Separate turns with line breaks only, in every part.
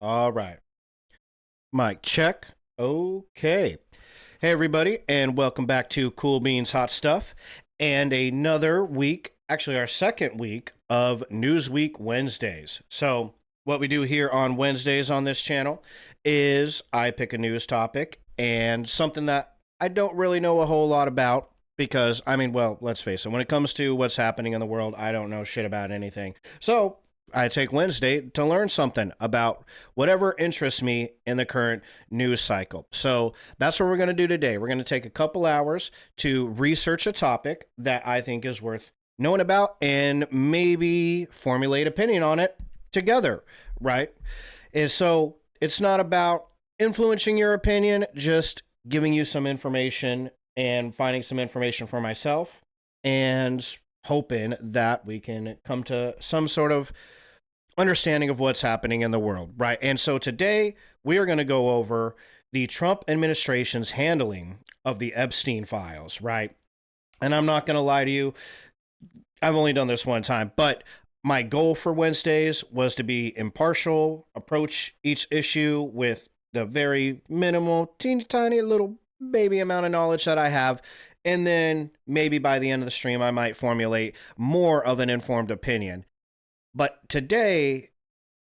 All right. Mic check. Okay. Hey, everybody, and welcome back to Cool Beans Hot Stuff and another week, actually, our second week of Newsweek Wednesdays. So, what we do here on Wednesdays on this channel is I pick a news topic and something that I don't really know a whole lot about because, well, let's face it, when it comes to what's happening in the world, I don't know shit about anything. So, I take Wednesday to learn something about whatever interests me in the current news cycle. So that's what we're going to do today. We're going to take a couple hours to research a topic that I think is worth knowing about and maybe formulate opinion on it together, right? And so it's not about influencing your opinion, just giving you some information and finding some information for myself and hoping that we can come to some sort of understanding of what's happening in the world, right? And so today we are going to go over the Trump administration's handling of the Epstein files, right? And I'm not going to lie to you, I've only done this one time, but my goal for Wednesdays was to be impartial, approach each issue with the very minimal, teeny tiny little baby amount of knowledge that I have. And then maybe by the end of the stream, I might formulate more of an informed opinion. But today,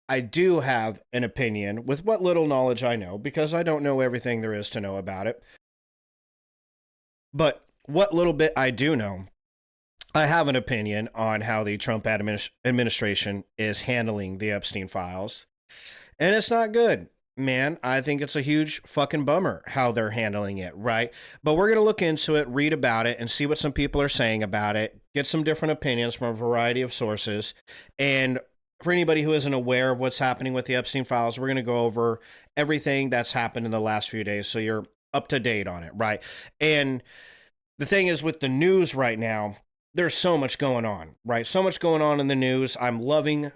I do have an opinion with what little knowledge I know, because I don't know everything there is to know about it. But what little bit I do know, I have an opinion on how the Trump administration is handling the Epstein files. And it's not good. Man, I think it's a huge fucking bummer how they're handling it, right? But we're going to look into it, read about it, and see what some people are saying about it, get some different opinions from a variety of sources. And for anybody who isn't aware of what's happening with the Epstein files, we're going to go over everything that's happened in the last few days so you're up to date on it, right? And the thing is, with the news right now, there's so much going on, right? So much going on in the news. I'm loving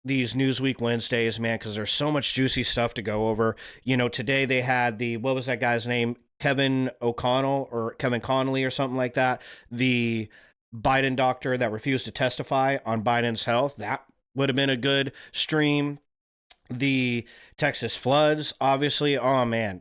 these Newsweek Wednesdays, man, because there's so much juicy stuff to go over. You know, today they had what was that guy's name? Kevin O'Connell or Kevin Connolly or something like that. The Biden doctor that refused to testify on Biden's health. That would have been a good stream. The Texas floods, obviously. Oh, man,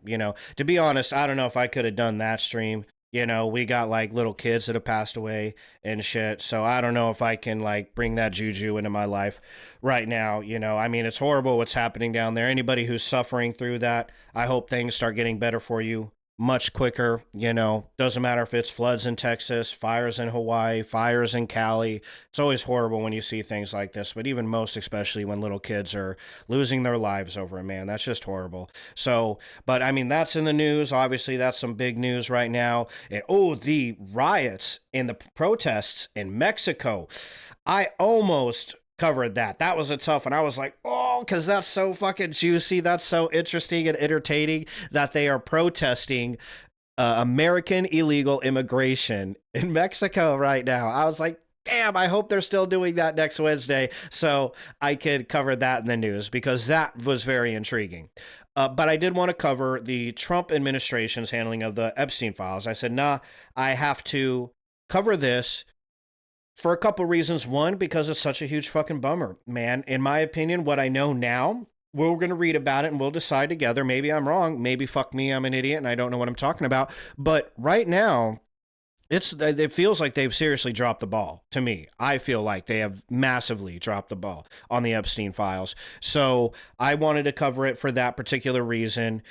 to be honest, I don't know if I could have done that stream. We got like little kids that have passed away and shit. So I don't know if I can like bring that juju into my life right now. It's horrible what's happening down there. Anybody who's suffering through that, I hope things start getting better for you much quicker. Doesn't matter if it's floods in Texas, fires in Hawaii, fires in Cali. It's always horrible when you see things like this, but even most especially when little kids are losing their lives over it, man. That's just horrible. So, but that's in the news. Obviously, that's some big news right now. And the riots and the protests in Mexico. I almost covered that. That was a tough one. I was like, because that's so fucking juicy. That's so interesting and entertaining that they are protesting American illegal immigration in Mexico right now. I was like, damn, I hope they're still doing that next Wednesday so I could cover that in the news because that was very intriguing. But I did want to cover the Trump administration's handling of the Epstein files. I said, nah, I have to cover this for a couple reasons. One, because it's such a huge fucking bummer, man. In my opinion, what I know now, we're going to read about it and we'll decide together. Maybe I'm wrong. Maybe fuck me, I'm an idiot and I don't know what I'm talking about. But right now, it feels like they've seriously dropped the ball to me. I feel like they have massively dropped the ball on the Epstein files. So I wanted to cover it for that particular reason.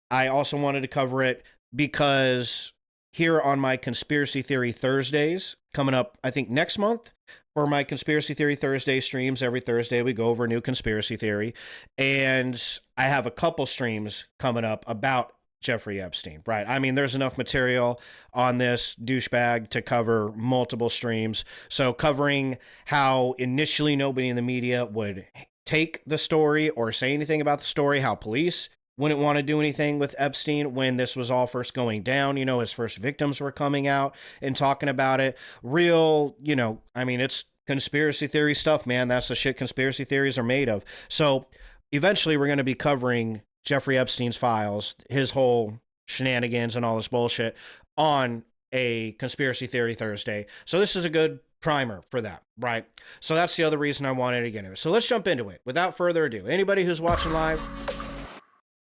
I also wanted to cover it because here on my Conspiracy Theory Thursdays, coming up, I think next month, for my Conspiracy Theory Thursday streams. Every Thursday, we go over a new conspiracy theory. And I have a couple streams coming up about Jeffrey Epstein, right? There's enough material on this douchebag to cover multiple streams. So covering how initially nobody in the media would take the story or say anything about the story, how police wouldn't want to do anything with Epstein when this was all first going down. His first victims were coming out and talking about it. Real, it's conspiracy theory stuff, man. That's the shit conspiracy theories are made of. So eventually we're going to be covering Jeffrey Epstein's files, his whole shenanigans and all this bullshit on a Conspiracy Theory Thursday. So this is a good primer for that, right? So that's the other reason I wanted to get into it. So let's jump into it. Without further ado, anybody who's watching live,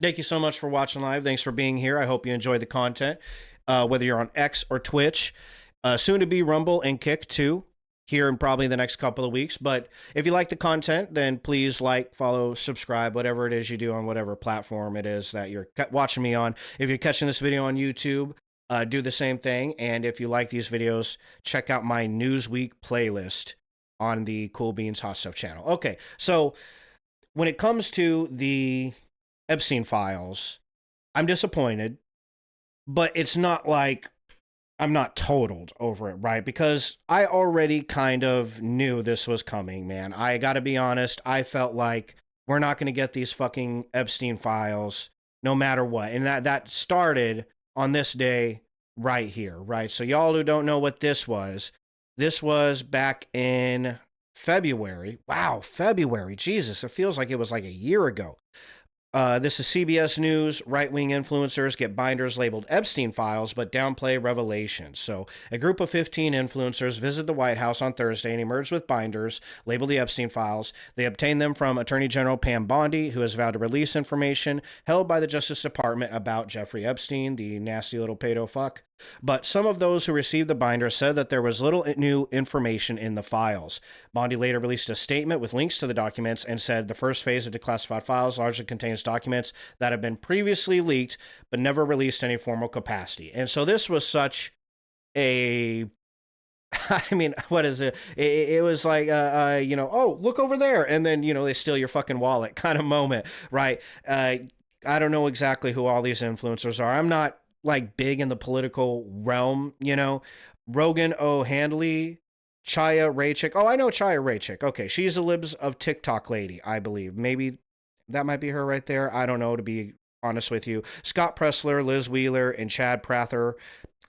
thank you so much for watching live. Thanks for being here. I hope you enjoy the content, whether you're on X or Twitch. Soon to be Rumble and Kick too, here in probably the next couple of weeks. But if you like the content, then please like, follow, subscribe, whatever it is you do on whatever platform it is that you're watching me on. If you're catching this video on YouTube, do the same thing. And if you like these videos, check out my Newsweek playlist on the Cool Beans Hot Stuff channel. Okay, so when it comes to the Epstein files, I'm disappointed, but it's not like I'm not totaled over it, right? Because I already kind of knew this was coming, man. I gotta be honest, I felt like we're not gonna get these fucking Epstein files no matter what. And that started on this day right here, right? So y'all who don't know what this was back in February. Wow, February. Jesus, it feels like it was like a year ago. This is CBS News. Right-wing influencers get binders labeled Epstein files, but downplay revelations. So a group of 15 influencers visited the White House on Thursday and emerged with binders labeled the Epstein files. They obtained them from Attorney General Pam Bondi, who has vowed to release information held by the Justice Department about Jeffrey Epstein, the nasty little pedo fuck. But some of those who received the binder said that there was little new information in the files. Bondi later released a statement with links to the documents and said the first phase of declassified files largely contains documents that have been previously leaked but never released in a formal capacity. And so this was such a I mean, what is it? It was like, oh, look over there. And then, they steal your fucking wallet kind of moment, right? I don't know exactly who all these influencers are. I'm not like big in the political realm, Rogan O'Handley, Chaya Raychick. Oh, I know Chaya Raychick. Okay, she's a Libs of TikTok lady, I believe. Maybe that might be her right there. I don't know, to be honest with you. Scott Pressler, Liz Wheeler, and Chad Prather.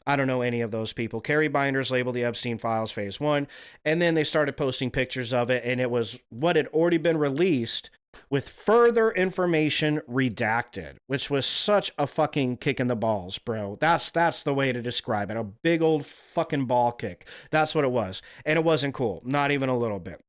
I don't know any of those people. Carrie binders labeled the Epstein files phase 1. And then they started posting pictures of it, and it was what had already been released with further information redacted, which was such a fucking kick in the balls, bro. That's the way to describe it. A big old fucking ball kick. That's what it was. And it wasn't cool. Not even a little bit.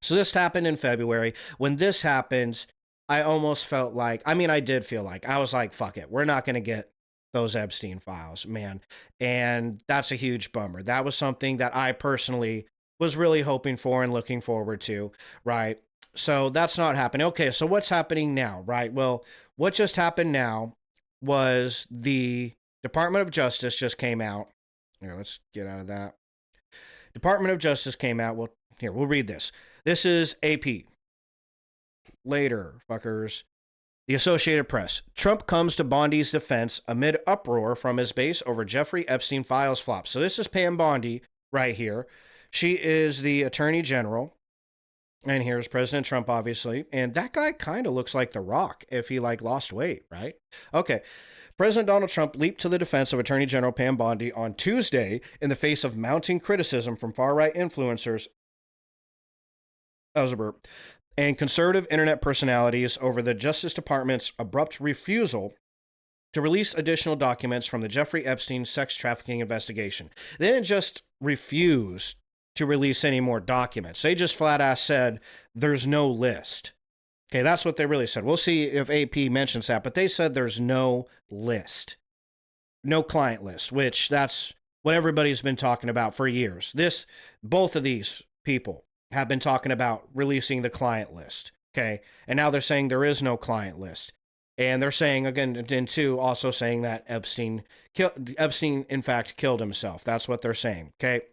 So this happened in February. When this happens, I almost felt like, I did feel like, I was like, fuck it. We're not going to get those Epstein files, man. And that's a huge bummer. That was something that I personally was really hoping for and looking forward to, right? So that's not happening. Okay, so what's happening now, right? Well, what just happened now was the Department of Justice just came out. Here, let's get out of that. Department of Justice came out. Well, here, we'll read this. This is AP. Later, fuckers. The Associated Press. Trump comes to Bondi's defense amid uproar from his base over Jeffrey Epstein files flop. So this is Pam Bondi right here. She is the Attorney General. And here's President Trump, obviously. And that guy kind of looks like The Rock if he lost weight, right? Okay. President Donald Trump leaped to the defense of Attorney General Pam Bondi on Tuesday in the face of mounting criticism from far-right influencers, that was a burp, and conservative internet personalities over the Justice Department's abrupt refusal to release additional documents from the Jeffrey Epstein sex trafficking investigation. They didn't just refuse to release any more documents. They just flat ass said there's no list. Okay, that's what they really said. We'll see if AP mentions that, but they said there's no list. No client list, which that's what everybody's been talking about for years. Both of these people have been talking about releasing the client list. Okay, and now they're saying there is no client list. And they're saying, again, too, also saying that Epstein, in fact, killed himself. That's what they're saying, okay?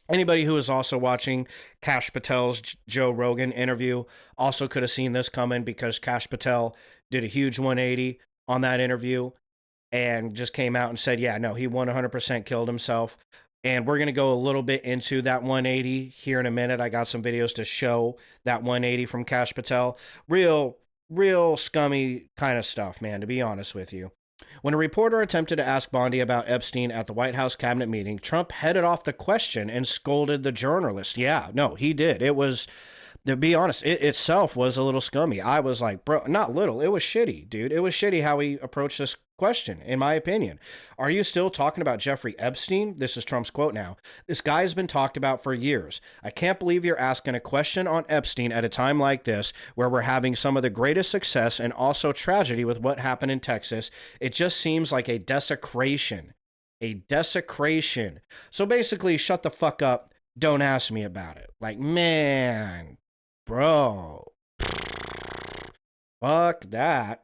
Anybody who is also watching Kash Patel's Joe Rogan interview also could have seen this coming, because Kash Patel did a huge 180 on that interview and just came out and said, yeah, no, he 100% killed himself. And we're going to go a little bit into that 180 here in a minute. I got some videos to show that 180 from Kash Patel. Real scummy kind of stuff, man, to be honest with you. When a reporter attempted to ask Bondi about Epstein at the White House cabinet meeting, Trump headed off the question and scolded the journalist. Yeah, no, he did. It was To be honest, it itself was a little scummy. I was like, bro, not little. It was shitty, dude. It was shitty how he approached this question, in my opinion. Are you still talking about Jeffrey Epstein? This is Trump's quote now. This guy has been talked about for years. I can't believe you're asking a question on Epstein at a time like this, where we're having some of the greatest success and also tragedy with what happened in Texas. It just seems like a desecration. A desecration. So basically, shut the fuck up. Don't ask me about it. Like, man, bro, fuck that.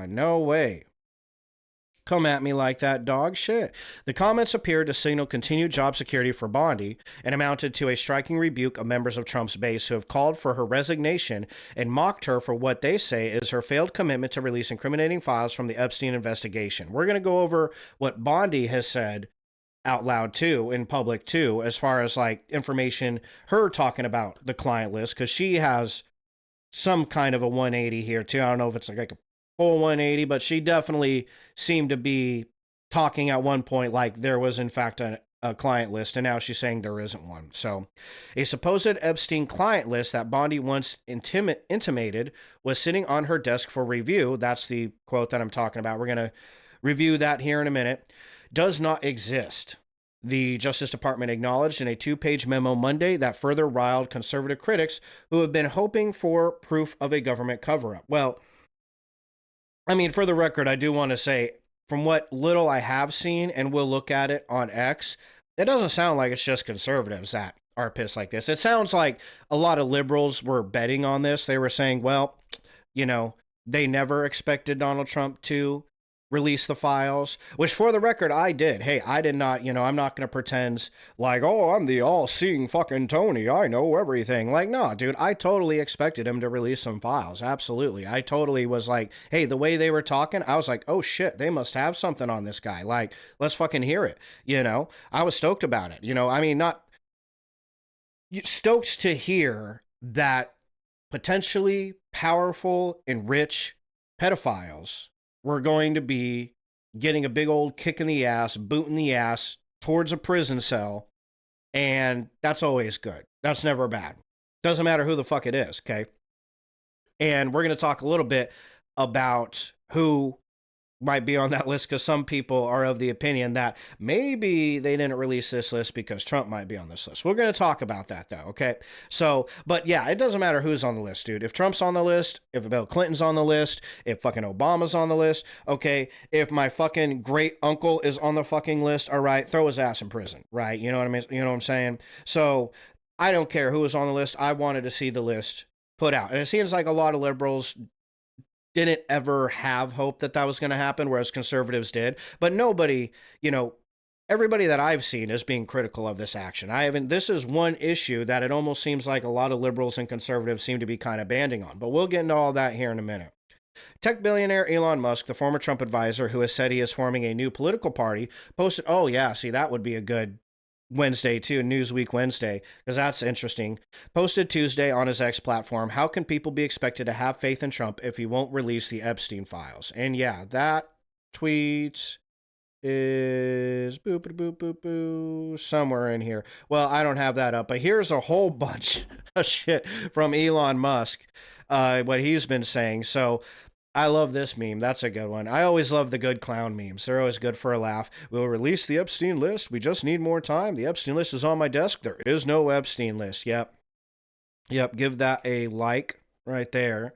No way. Come at me like that, dog shit. The comments appeared to signal continued job security for Bondi and amounted to a striking rebuke of members of Trump's base who have called for her resignation and mocked her for what they say is her failed commitment to release incriminating files from the Epstein investigation. We're going to go over what Bondi has said out loud too, in public too, as far as like information, her talking about the client list, because she has some kind of a 180 here too. I don't know if it's like a full 180, but she definitely seemed to be talking at one point like there was in fact a client list, and now she's saying there isn't one. So a supposed Epstein client list that Bondi once intimated was sitting on her desk for review. That's the quote that I'm talking about. We're going to review that here in a minute. Does not exist. The Justice Department acknowledged in a 2-page memo Monday that further riled conservative critics who have been hoping for proof of a government cover-up. Well, I mean, for the record, I do want to say, from what little I have seen, and we'll look at it on X, it doesn't sound like it's just conservatives that are pissed like this. It sounds like a lot of liberals were betting on this. They were saying, well, you know, they never expected Donald Trump to release the files, which for the record, I did. Hey, I did not, I'm not going to pretend like, oh, I'm the all-seeing fucking Tony. I know everything. Like, no, dude, I totally expected him to release some files. Absolutely. I totally was like, hey, the way they were talking, I was like, oh shit, they must have something on this guy. Like, let's fucking hear it. I was stoked about it. I mean, not stoked to hear that potentially powerful and rich pedophiles we're going to be getting a big old kick in the ass, boot in the ass towards a prison cell. And that's always good. That's never bad. Doesn't matter who the fuck it is, okay? And we're going to talk a little bit about who might be on that list, because some people are of the opinion that maybe they didn't release this list because Trump might be on this list. We're going to talk about that though, okay? So, but yeah, it doesn't matter who's on the list, dude. If Trump's on the list, if Bill Clinton's on the list, if fucking Obama's on the list, okay, if my fucking great uncle is on the fucking list, all right, throw his ass in prison, right? You know what I mean? You know what I'm saying? So I don't care who is on the list. I wanted to see the list put out. And it seems like a lot of liberals didn't ever have hope that was going to happen, whereas conservatives did. But nobody, everybody that I've seen is being critical of this action. This is one issue that it almost seems like a lot of liberals and conservatives seem to be kind of banding on. But we'll get into all that here in a minute. Tech billionaire Elon Musk, the former Trump advisor who has said he is forming a new political party, posted, oh yeah, see, that would be a good Wednesday too, Newsweek Wednesday, because that's interesting. Posted Tuesday on his X platform, how can people be expected to have faith in Trump if he won't release the Epstein files? And yeah, that tweet is somewhere in here. Well, I don't have that up, but here's a whole bunch of shit from Elon Musk, what he's been saying. So I love this meme. That's a good one. I always love the good clown memes. They're always good for a laugh. We'll release the Epstein list. We just need more time. The Epstein list is on my desk. There is no Epstein list. Yep. Give that a like right there.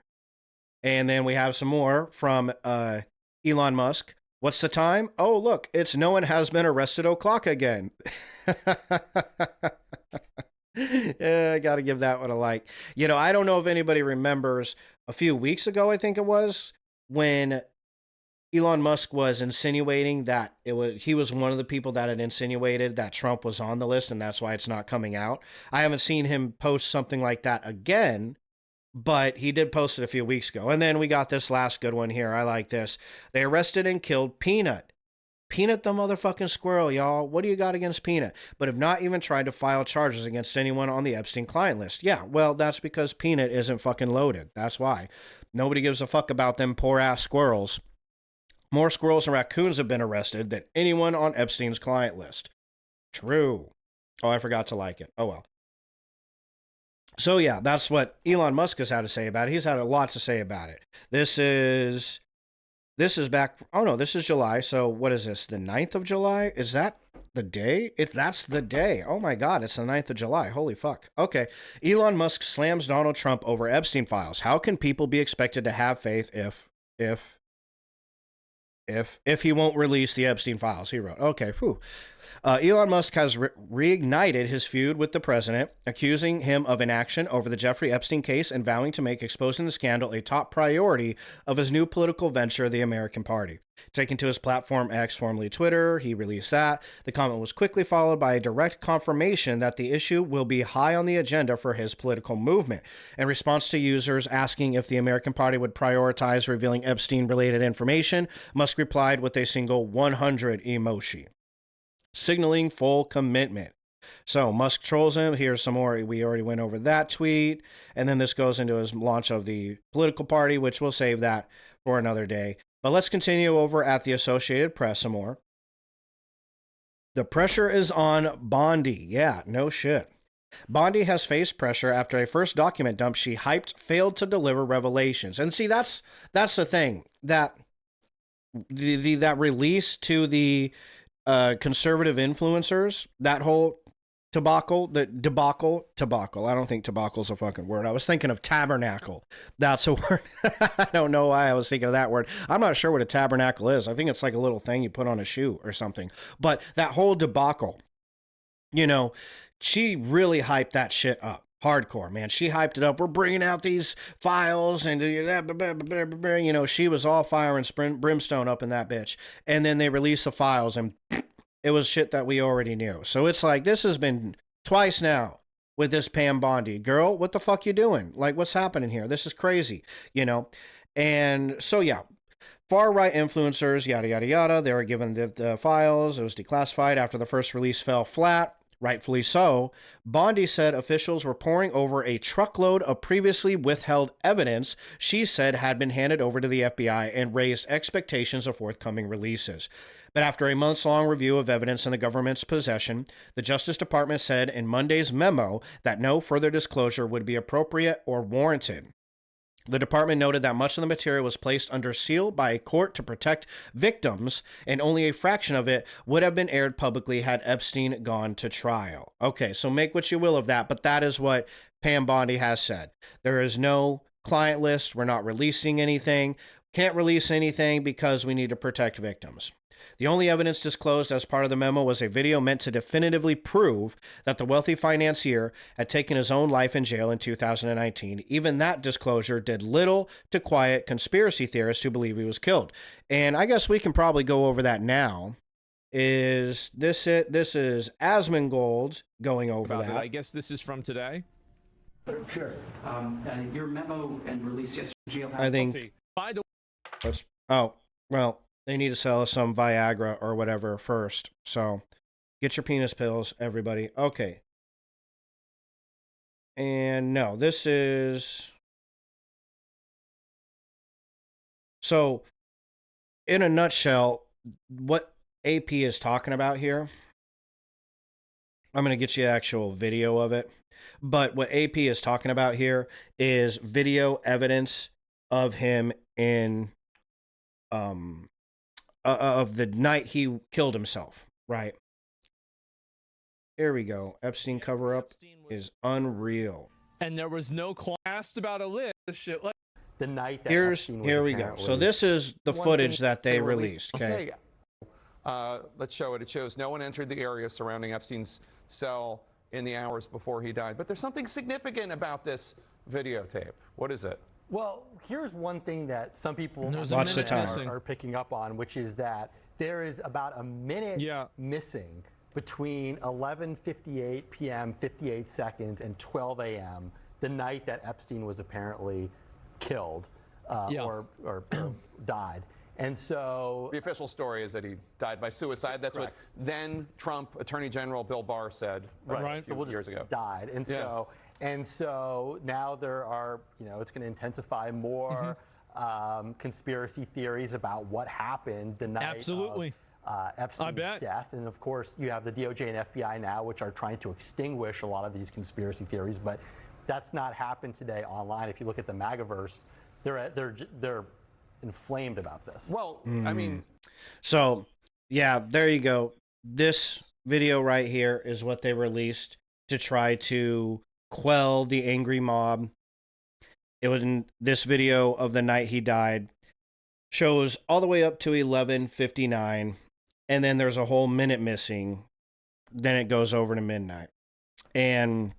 And then we have some more from Elon Musk. What's the time? Oh, look, it's no one has been arrested o'clock again. Yeah, I got to give that one a like. I don't know if anybody remembers a few weeks ago, I think it was, when Elon Musk was insinuating that he was one of the people that had insinuated that Trump was on the list, and that's why it's not coming out. I haven't seen him post something like that again, but he did post it a few weeks ago. And then we got this last good one here. I like this. They arrested and killed Peanut. Peanut the motherfucking squirrel, y'all. What do you got against Peanut? But have not even tried to file charges against anyone on the Epstein client list. Yeah, well, that's because Peanut isn't fucking loaded. That's why. Nobody gives a fuck about them poor-ass squirrels. More squirrels and raccoons have been arrested than anyone on Epstein's client list. True. Oh, I forgot to like it. Oh, well. So yeah, that's what Elon Musk has had to say about it. He's had a lot to say about it. This is back. Oh no, this is July. So what is this? The 9th of July? Is that the day? That's the day. Oh my God, it's the 9th of July. Holy fuck. Okay. Elon Musk slams Donald Trump over Epstein files. How can people be expected to have faith if he won't release the Epstein files? He wrote. Okay. Whew. Elon Musk has reignited his feud with the president, accusing him of inaction over the Jeffrey Epstein case and vowing to make exposing the scandal a top priority of his new political venture, the American Party. Taken to his platform X, formerly Twitter, he released that. The comment was quickly followed by a direct confirmation that the issue will be high on the agenda for his political movement. In response to users asking if the American Party would prioritize revealing Epstein-related information, Musk replied with a single 100 emoji, signaling full commitment. So Musk trolls him. Here's some more. We already went over that tweet. And then this goes into his launch of the political party, which we'll save that for another day. But let's continue over at the Associated Press some more. The pressure is on Bondi. Yeah, no shit. Bondi has faced pressure after a first document dump she hyped failed to deliver revelations. And see, that's the thing. That that release to the conservative influencers, that whole debacle. I don't think debacle's a fucking word. I was thinking of tabernacle. That's a word. I don't know why I was thinking of that word. I'm not sure what a tabernacle is. I think it's like a little thing you put on a shoe or something. But that whole debacle, she really hyped that shit up. Hardcore, man. She hyped it up. We're bringing out these files and, she was all fire and brimstone up in that bitch. And then they released the files and it was shit that we already knew. So it's like, this has been twice now with this Pam Bondi. Girl, what the fuck you doing? Like, what's happening here? This is crazy, And so, yeah, far-right influencers, yada, yada, yada. They were given the files. It was declassified after the first release fell flat. Rightfully so. Bondi said officials were poring over a truckload of previously withheld evidence she said had been handed over to the FBI and raised expectations of forthcoming releases. But after a months-long review of evidence in the government's possession, the Justice Department said in Monday's memo that no further disclosure would be appropriate or warranted. The department noted that much of the material was placed under seal by a court to protect victims, and only a fraction of it would have been aired publicly had Epstein gone to trial. Okay, so make what you will of that, but that is what Pam Bondi has said. There is no client list. We're not releasing anything. Can't release anything because we need to protect victims. The only evidence disclosed as part of the memo was a video meant to definitively prove that the wealthy financier had taken his own life in jail in 2019. Even that disclosure did little to quiet conspiracy theorists who believe he was killed. And I guess we can probably go over that now. Is this it? This is Asmongold going over that.
I guess this is from today.
Sure. Your memo and release yesterday.
I think.
By the
well. They need to sell us some Viagra or whatever first. So get your penis pills, everybody. Okay. And no, this is... So, in a nutshell, what AP is talking about here, I'm going to get you the actual video of it. But what AP is talking about here is video evidence of him in... of the night he killed himself, right? Here we go. Epstein cover-up is unreal.
And there was no asked about a list. Shit.
The night that
here we go. So this is the footage that they released. Okay.
Let's show it. It shows no one entered the area surrounding Epstein's cell in the hours before he died. But there's something significant about this videotape. What is it?
Well, here's one thing that some people are picking up on, which is that there is about a minute missing between 11:58 p.m., 58 seconds, and 12 a.m., the night that Epstein was apparently killed or died. And so
the official story is that he died by suicide. That's what then Trump Attorney General Bill Barr said a few years ago.
Died. And so now there are, it's going to intensify more conspiracy theories about what happened the night of Epstein's death. And of course, you have the DOJ and FBI now, which are trying to extinguish a lot of these conspiracy theories. But That's not happened today online. If you look at the MAGAverse, they're inflamed about this.
Well, I mean,
so yeah, there you go. This video right here is what they released to try to quell the angry mob. It was in this video of the night he died, shows all the way up to 11:59, and then there's a whole minute missing. Then it goes over to midnight. And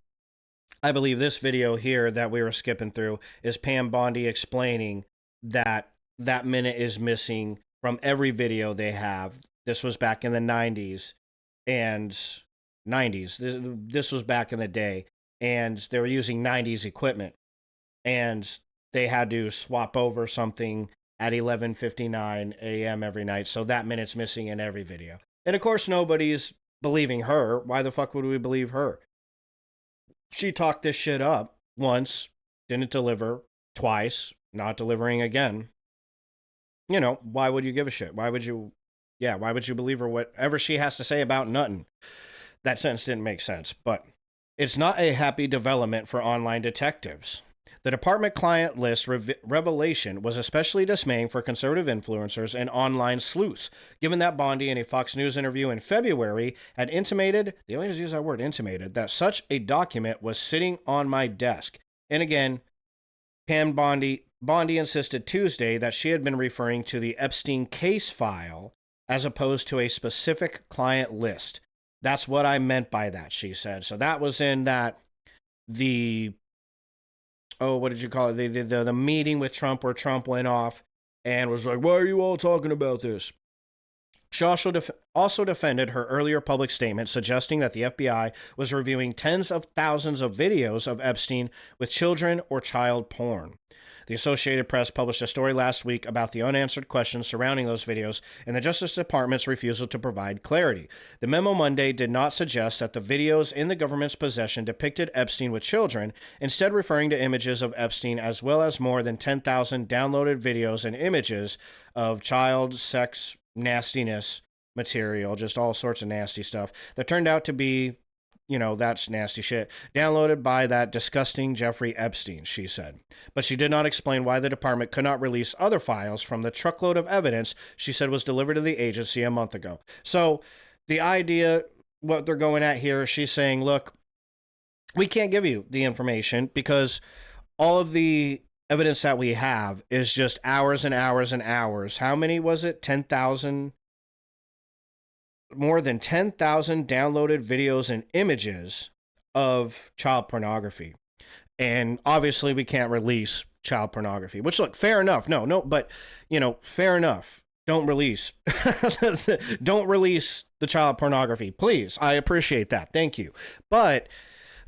I believe this video here that we were skipping through is Pam Bondi explaining that that minute is missing from every video they have. This was back in the 90s and 90s. This was back in the day, and they were using 90s equipment, and they had to swap over something at 11:59 a.m. every night. So that minute's missing in every video. And of course, nobody's believing her. Why the fuck would we believe her? She talked this shit up once, didn't deliver, twice, not delivering again. You know, why would you give a shit? Why would you believe her whatever she has to say about nothing? That sentence didn't make sense, but it's not a happy development for online detectives. The department client list revelation was especially dismaying for conservative influencers and online sleuths, given that Bondi, in a Fox News interview in February, had intimated, they always use that word, intimated, that such a document was sitting on my desk. And again, Pam Bondi insisted Tuesday that she had been referring to the Epstein case file as opposed to a specific client list. That's what I meant by that, she said. So that was in that, what did you call it? The meeting with Trump where Trump went off and was like, why are you all talking about this? She also defended her earlier public statement suggesting that the FBI was reviewing tens of thousands of videos of Epstein with children or child porn. The Associated Press published a story last week about the unanswered questions surrounding those videos and the Justice Department's refusal to provide clarity. The memo Monday did not suggest that the videos in the government's possession depicted Epstein with children, instead referring to images of Epstein as well as more than 10,000 downloaded videos and images of child sex nastiness material, just all sorts of nasty stuff that turned out to be, that's nasty shit, downloaded by that disgusting Jeffrey Epstein, she said. But she did not explain why the department could not release other files from the truckload of evidence she said was delivered to the agency a month ago. So the idea, what they're going at here, she's saying, look, we can't give you the information because all of the evidence that we have is just hours and hours and hours. How many was it? 10,000? More than 10,000 downloaded videos and images of child pornography. And obviously we can't release child pornography, which, look, fair enough. No, but fair enough. Don't release the child pornography, please. I appreciate that. Thank you. But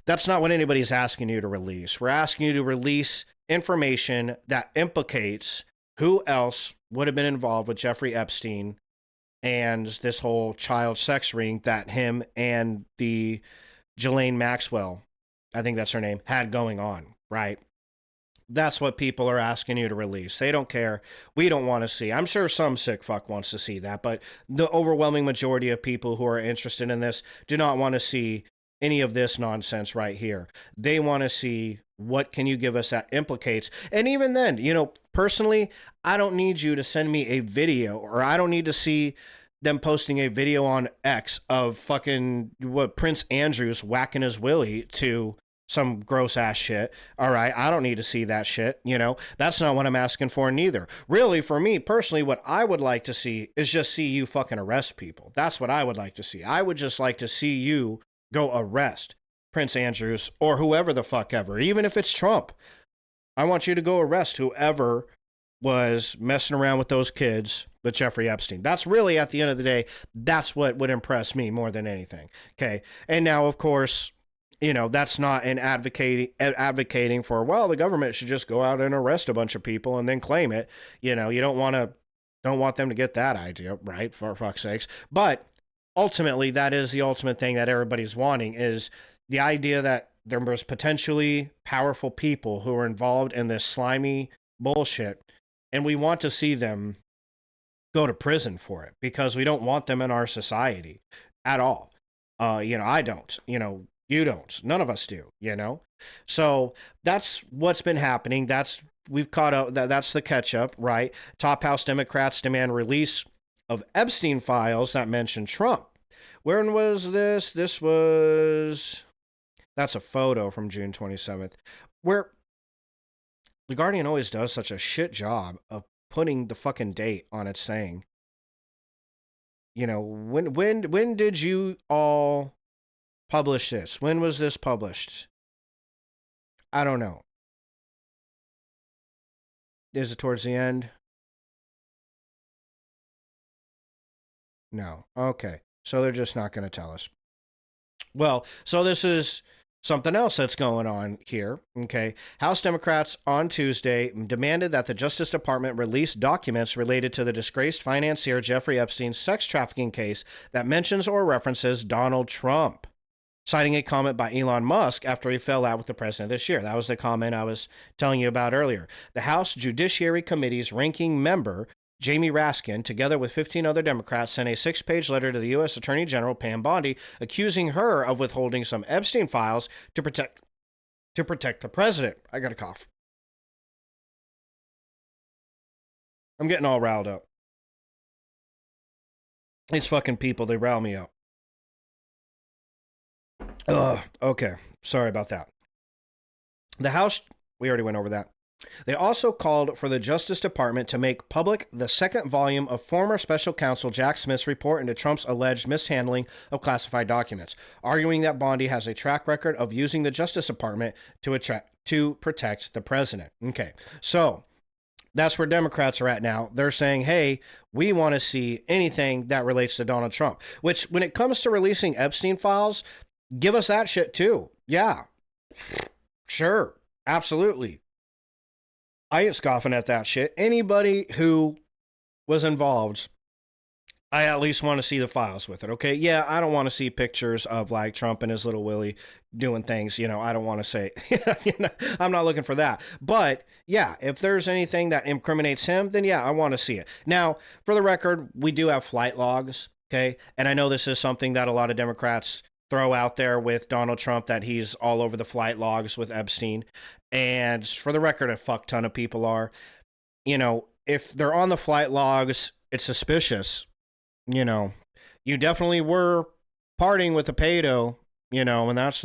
that's not what anybody's asking you to release. We're asking you to release information that implicates who else would have been involved with Jeffrey Epstein and this whole child sex ring that him and the Ghislaine Maxwell, I think that's her name, had going on, right? That's what people are asking you to release. They don't care. We don't want to see. I'm sure some sick fuck wants to see that, but the overwhelming majority of people who are interested in this do not want to see any of this nonsense right here. They want to see, what can you give us that implicates? And even then, personally, I don't need you to send me a video, or I don't need to see them posting a video on X of fucking Prince Andrew's whacking his willy to some gross ass shit. All right, I don't need to see that shit. That's not what I'm asking for neither. Really, for me personally, what I would like to see is just see you fucking arrest people. That's what I would like to see. I would just like to see you go arrest Prince Andrews or whoever the fuck ever, even if it's Trump. I want you to go arrest whoever was messing around with those kids with Jeffrey Epstein. That's really, at the end of the day, that's what would impress me more than anything. Okay. And now, of course, that's not an advocating for, well, the government should just go out and arrest a bunch of people and then claim it. You don't want them to get that idea, right? For fuck's sakes. But ultimately, that is the ultimate thing that everybody's wanting, is the idea that there was potentially powerful people who are involved in this slimy bullshit, and we want to see them go to prison for it because we don't want them in our society at all. I don't. You don't. None of us do, you know? So that's what's been happening. We've caught up. That's the catch up, right? Top House Democrats demand release of Epstein files that mention Trump. When was this? That's a photo from June 27th, where The Guardian always does such a shit job of putting the fucking date on its saying. You know, when did you all publish this? When was this published? I don't know. Is it towards the end? No. Okay. So they're just not going to tell us. Well, so this is something else that's going on here. Okay. House Democrats on Tuesday demanded that the Justice Department release documents related to the disgraced financier Jeffrey Epstein's sex trafficking case that mentions or references Donald Trump, citing a comment by Elon Musk after he fell out with the president this year. That was the comment I was telling you about earlier. The House Judiciary Committee's ranking member, Jamie Raskin, together with 15 other Democrats, sent a 6-page letter to the U.S. Attorney General Pam Bondi, accusing her of withholding some Epstein files to protect the president. I got a cough. I'm getting all riled up. These fucking people, they rile me up. Okay. Sorry about that. The House, we already went over that. They also called for the Justice Department to make public the second volume of former special counsel Jack Smith's report into Trump's alleged mishandling of classified documents, arguing that Bondi has a track record of using the Justice Department to protect the president. Okay, so that's where Democrats are at now. They're saying, hey, we want to see anything that relates to Donald Trump, which when it comes to releasing Epstein files, give us that shit too. Yeah, sure, absolutely. I ain't scoffing at that shit. Anybody who was involved, I at least want to see the files with it, okay? Yeah, I don't want to see pictures of like Trump and his little Willie doing things, you know, I don't want to say, I'm not looking for that. But yeah, if there's anything that incriminates him, then yeah, I want to see it. Now, for the record, we do have flight logs, okay? And I know this is something that a lot of Democrats throw out there with Donald Trump, that he's all over the flight logs with Epstein. And for the record, a fuck ton of people are. You know, if they're on the flight logs, it's suspicious. You know, you definitely were partying with a pedo, you know, and that's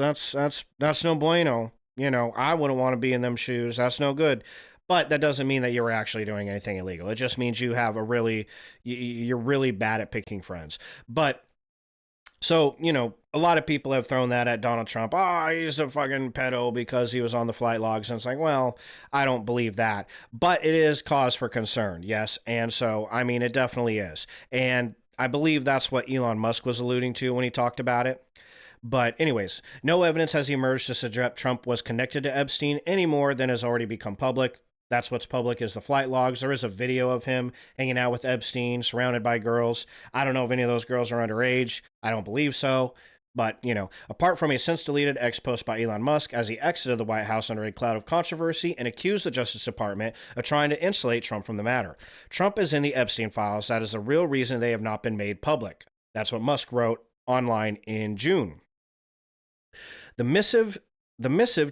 no bueno. You know, I wouldn't want to be in them shoes. That's no good. But that doesn't mean that you were actually doing anything illegal. It just means you have you're really bad at picking friends. But so, you know, a lot of people have thrown that at Donald Trump. He's a fucking pedo because he was on the flight logs. And it's like, well, I don't believe that. But it is cause for concern, yes. And so, I mean, it definitely is. And I believe that's what Elon Musk was alluding to when he talked about it. But anyways, no evidence has emerged to suggest Trump was connected to Epstein any more than has already become public. That's what's public, is the flight logs. There is a video of him hanging out with Epstein, surrounded by girls. I don't know if any of those girls are underage. I don't believe so. But, you know, apart from a since-deleted X post by Elon Musk as he exited the White House under a cloud of controversy and accused the Justice Department of trying to insulate Trump from the matter. Trump is in the Epstein files. That is the real reason they have not been made public. That's what Musk wrote online in June. The missive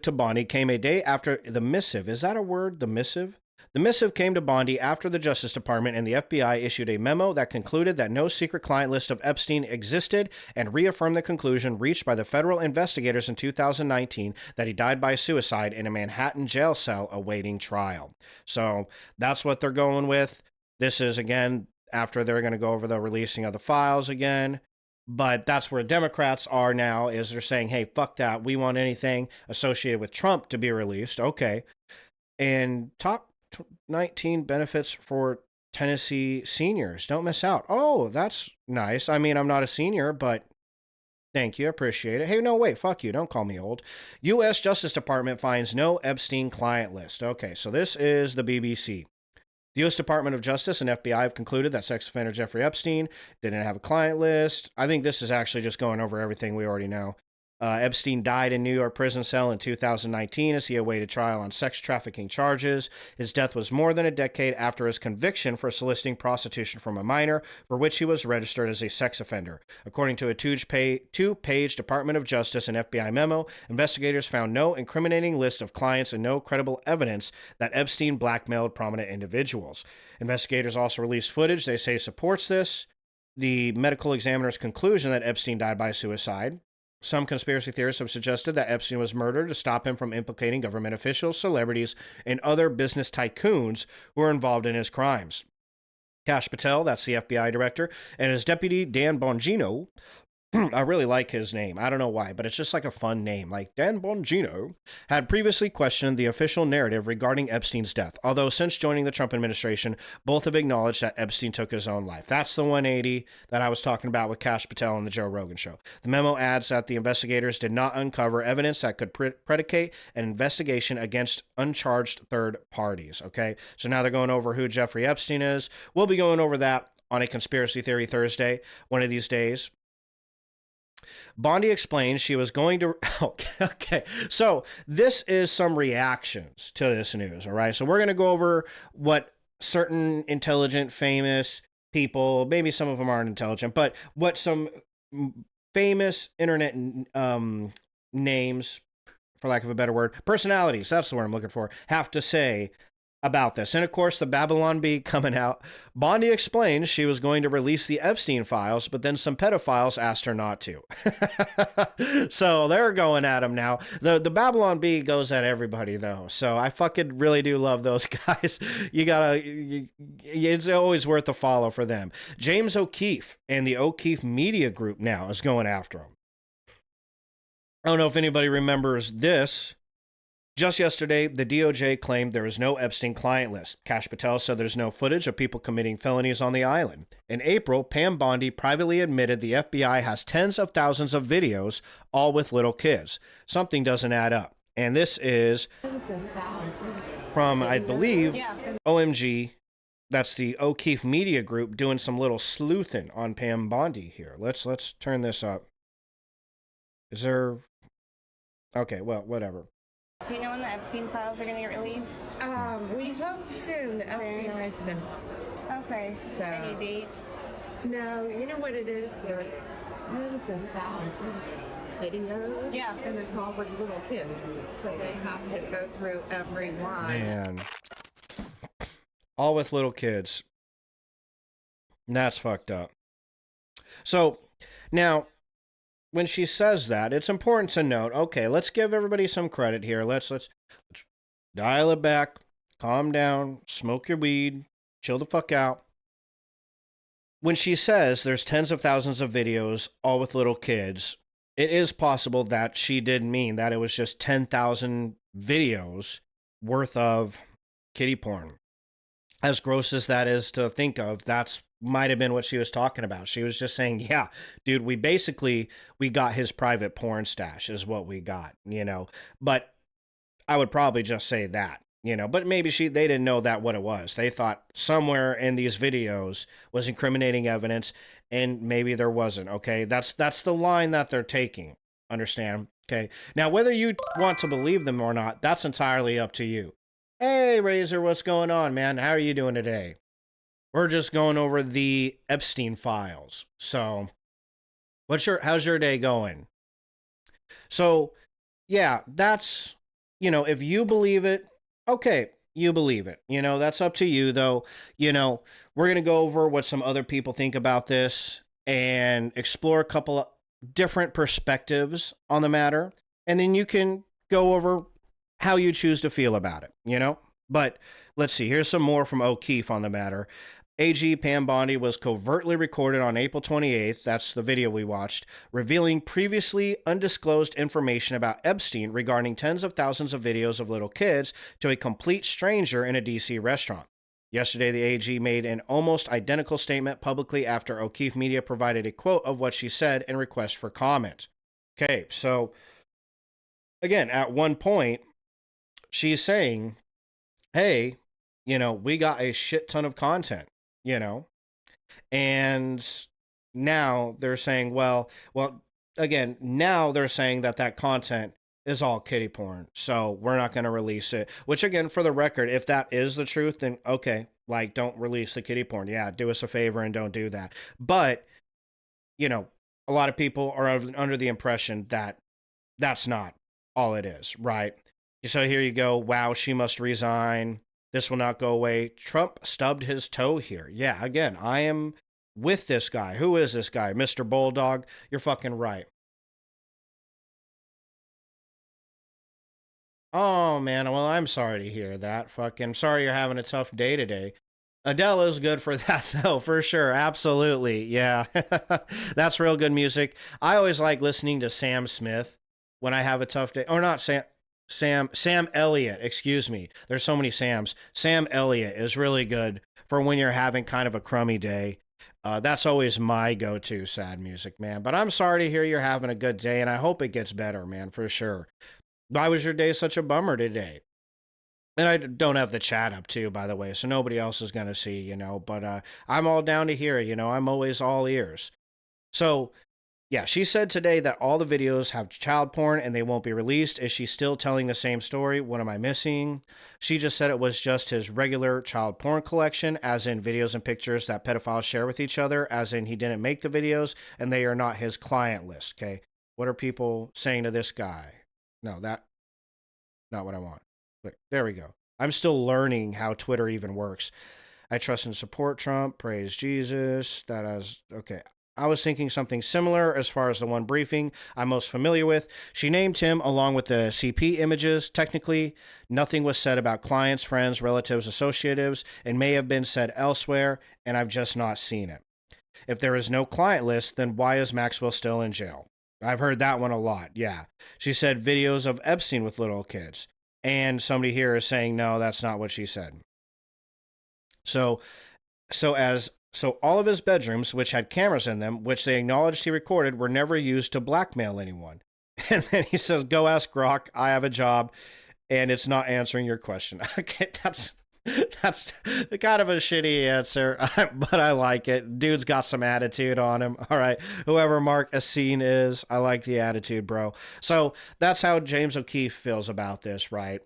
to Bondi came a day after the missive. Is that a word? The missive? The missive came to Bondi after the Justice Department and the FBI issued a memo that concluded that no secret client list of Epstein existed and reaffirmed the conclusion reached by the federal investigators in 2019 that he died by suicide in a Manhattan jail cell awaiting trial. So that's what they're going with. This is, again, after they're going to go over the releasing of the files again. But that's where Democrats are now, is they're saying, hey, fuck that. We want anything associated with Trump to be released. Okay. And top 19 benefits for Tennessee seniors. Don't miss out. Oh, that's nice. I mean, I'm not a senior, but thank you. Appreciate it. Hey, no, wait. Fuck you. Don't call me old. U.S. Justice Department finds no Epstein client list. Okay, so this is the BBC. The U.S. Department of Justice and FBI have concluded that sex offender Jeffrey Epstein didn't have a client list. I think this is actually just going over everything we already know. Epstein died in New York prison cell in 2019 as he awaited trial on sex trafficking charges. His death was more than a decade after his conviction for soliciting prostitution from a minor, for which he was registered as a sex offender. According to a two-page Department of Justice and FBI memo, investigators found no incriminating list of clients and no credible evidence that Epstein blackmailed prominent individuals. Investigators also released footage they say supports this. The medical examiner's conclusion that Epstein died by suicide. Some conspiracy theorists have suggested that Epstein was murdered to stop him from implicating government officials, celebrities, and other business tycoons who were involved in his crimes. Kash Patel, that's the FBI director, and his deputy, Dan Bongino, I really like his name. I don't know why, but it's just like a fun name. Like Dan Bongino had previously questioned the official narrative regarding Epstein's death, although since joining the Trump administration, both have acknowledged that Epstein took his own life. That's the 180 that I was talking about with Kash Patel on the Joe Rogan show. The memo adds that the investigators did not uncover evidence that could predicate an investigation against uncharged third parties. Okay, so now they're going over who Jeffrey Epstein is. We'll be going over that on a Conspiracy Theory Thursday, one of these days. Bondi explained she was going to... Okay, so this is some reactions to this news, all right? So we're going to go over what certain intelligent, famous people, maybe some of them aren't intelligent, but what some famous internet names, for lack of a better word, personalities, that's the word I'm looking for, have to say about this. And of course, the Babylon Bee coming out. Bondi explained she was going to release the Epstein files, but then some pedophiles asked her not to. So they're going at him now. The Babylon Bee goes at everybody though. So I fucking really do love those guys. It's always worth a follow for them. James O'Keefe and the O'Keefe Media Group now is going after him. I don't know if anybody remembers this. Just yesterday, the DOJ claimed there is no Epstein client list. Kash Patel said there's no footage of people committing felonies on the island. In April, Pam Bondi privately admitted the FBI has tens of thousands of videos, all with little kids. Something doesn't add up. And this is from, I believe, OMG. That's the O'Keefe Media Group doing some little sleuthing on Pam Bondi here. Let's turn this up. Is there... Okay, well, whatever.
Do you know when the Epstein files are going to get released?
We hope soon. The FBI's been...
Okay.
So...
Any dates?
No, you know what it is? There are tons of thousands of videos.
Yeah.
And it's all with little kids. So they have to go through every one.
Man. All with little kids. That's fucked up. So, now... when she says that, it's important to note, okay, let's give everybody some credit here. Let's dial it back, calm down, smoke your weed, chill the fuck out. When she says there's tens of thousands of videos, all with little kids, it is possible that she did mean that it was just 10,000 videos worth of kiddie porn. As gross as that is to think of, that's might have been what she was talking about. She was just saying, yeah, dude, we got his private porn stash is what we got, you know. But I would probably just say that, you know. But maybe they didn't know that what it was. They thought somewhere in these videos was incriminating evidence, and maybe there wasn't, okay? That's the line that they're taking, understand? Okay. Now, whether you want to believe them or not, that's entirely up to you. Hey, Razor, what's going on, man? How are you doing today? We're just going over the Epstein files. So, how's your day going? So, yeah, that's, you know, if you believe it, okay, you believe it. You know, that's up to you, though. You know, we're going to go over what some other people think about this and explore a couple of different perspectives on the matter. And then you can go over how you choose to feel about it, you know? But let's see, here's some more from O'Keefe on the matter. AG Pam Bondi was covertly recorded on April 28th, that's the video we watched, revealing previously undisclosed information about Epstein regarding tens of thousands of videos of little kids to a complete stranger in a DC restaurant. Yesterday, the AG made an almost identical statement publicly after O'Keefe Media provided a quote of what she said and request for comment. Okay, so again, at one point, she's saying, hey, you know, we got a shit ton of content, you know, and now they're saying, well, again, now they're saying that that content is all kiddie porn. So we're not going to release it, which again, for the record, if that is the truth, then okay, like don't release the kiddie porn. Yeah. Do us a favor and don't do that. But, you know, a lot of people are under the impression that that's not all it is, right? So here you go. Wow, she must resign. This will not go away. Trump stubbed his toe here. Yeah, again, I am with this guy. Who is this guy? Mr. Bulldog? You're fucking right. Oh, man. Well, I'm sorry to hear that. Fucking sorry you're having a tough day today. Adele is good for that, though, for sure. Absolutely. Yeah. That's real good music. I always like listening to Sam Smith when I have a tough day. Or not Sam Elliott, excuse me. There's so many Sams. Sam Elliott is really good for when you're having kind of a crummy day. That's always my go-to sad music, man. But I'm sorry to hear you're having a good day, and I hope it gets better, man, for sure. Why was your day such a bummer today? And I don't have the chat up too, by the way, so nobody else is going to see, you know. But I'm all down to hear, you know. I'm always all ears. So, yeah, she said today that all the videos have child porn and they won't be released. Is she still telling the same story? What am I missing? She just said it was just his regular child porn collection, as in videos and pictures that pedophiles share with each other, as in he didn't make the videos and they are not his client list, okay? What are people saying to this guy? No, that, not what I want. But there we go. I'm still learning how Twitter even works. I trust and support Trump. Praise Jesus. That is, okay. I was thinking something similar as far as the one briefing I'm most familiar with. She named him along with the CP images. Technically, nothing was said about clients, friends, relatives, associatives, and may have been said elsewhere, and I've just not seen it. If there is no client list, then why is Maxwell still in jail? I've heard that one a lot, yeah. She said videos of Epstein with little kids. And somebody here is saying, no, that's not what she said. So all of his bedrooms, which had cameras in them, which they acknowledged he recorded, were never used to blackmail anyone. And then he says, go ask Grok, I have a job, and it's not answering your question. Okay, that's kind of a shitty answer, but I like it. Dude's got some attitude on him. All right, whoever Mark Assine is, I like the attitude, bro. So that's how James O'Keefe feels about this, right?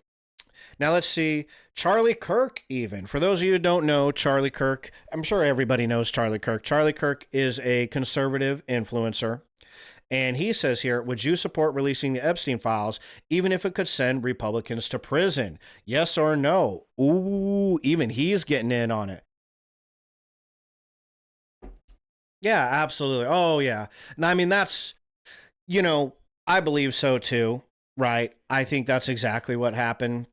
Now let's see, Charlie Kirk even. For those of you who don't know Charlie Kirk, I'm sure everybody knows Charlie Kirk. Charlie Kirk is a conservative influencer. And he says here, would you support releasing the Epstein files, even if it could send Republicans to prison? Yes or no? Ooh, even he's getting in on it. Yeah, absolutely. Oh, yeah. I mean, that's, you know, I believe so too, right? I think that's exactly what happened.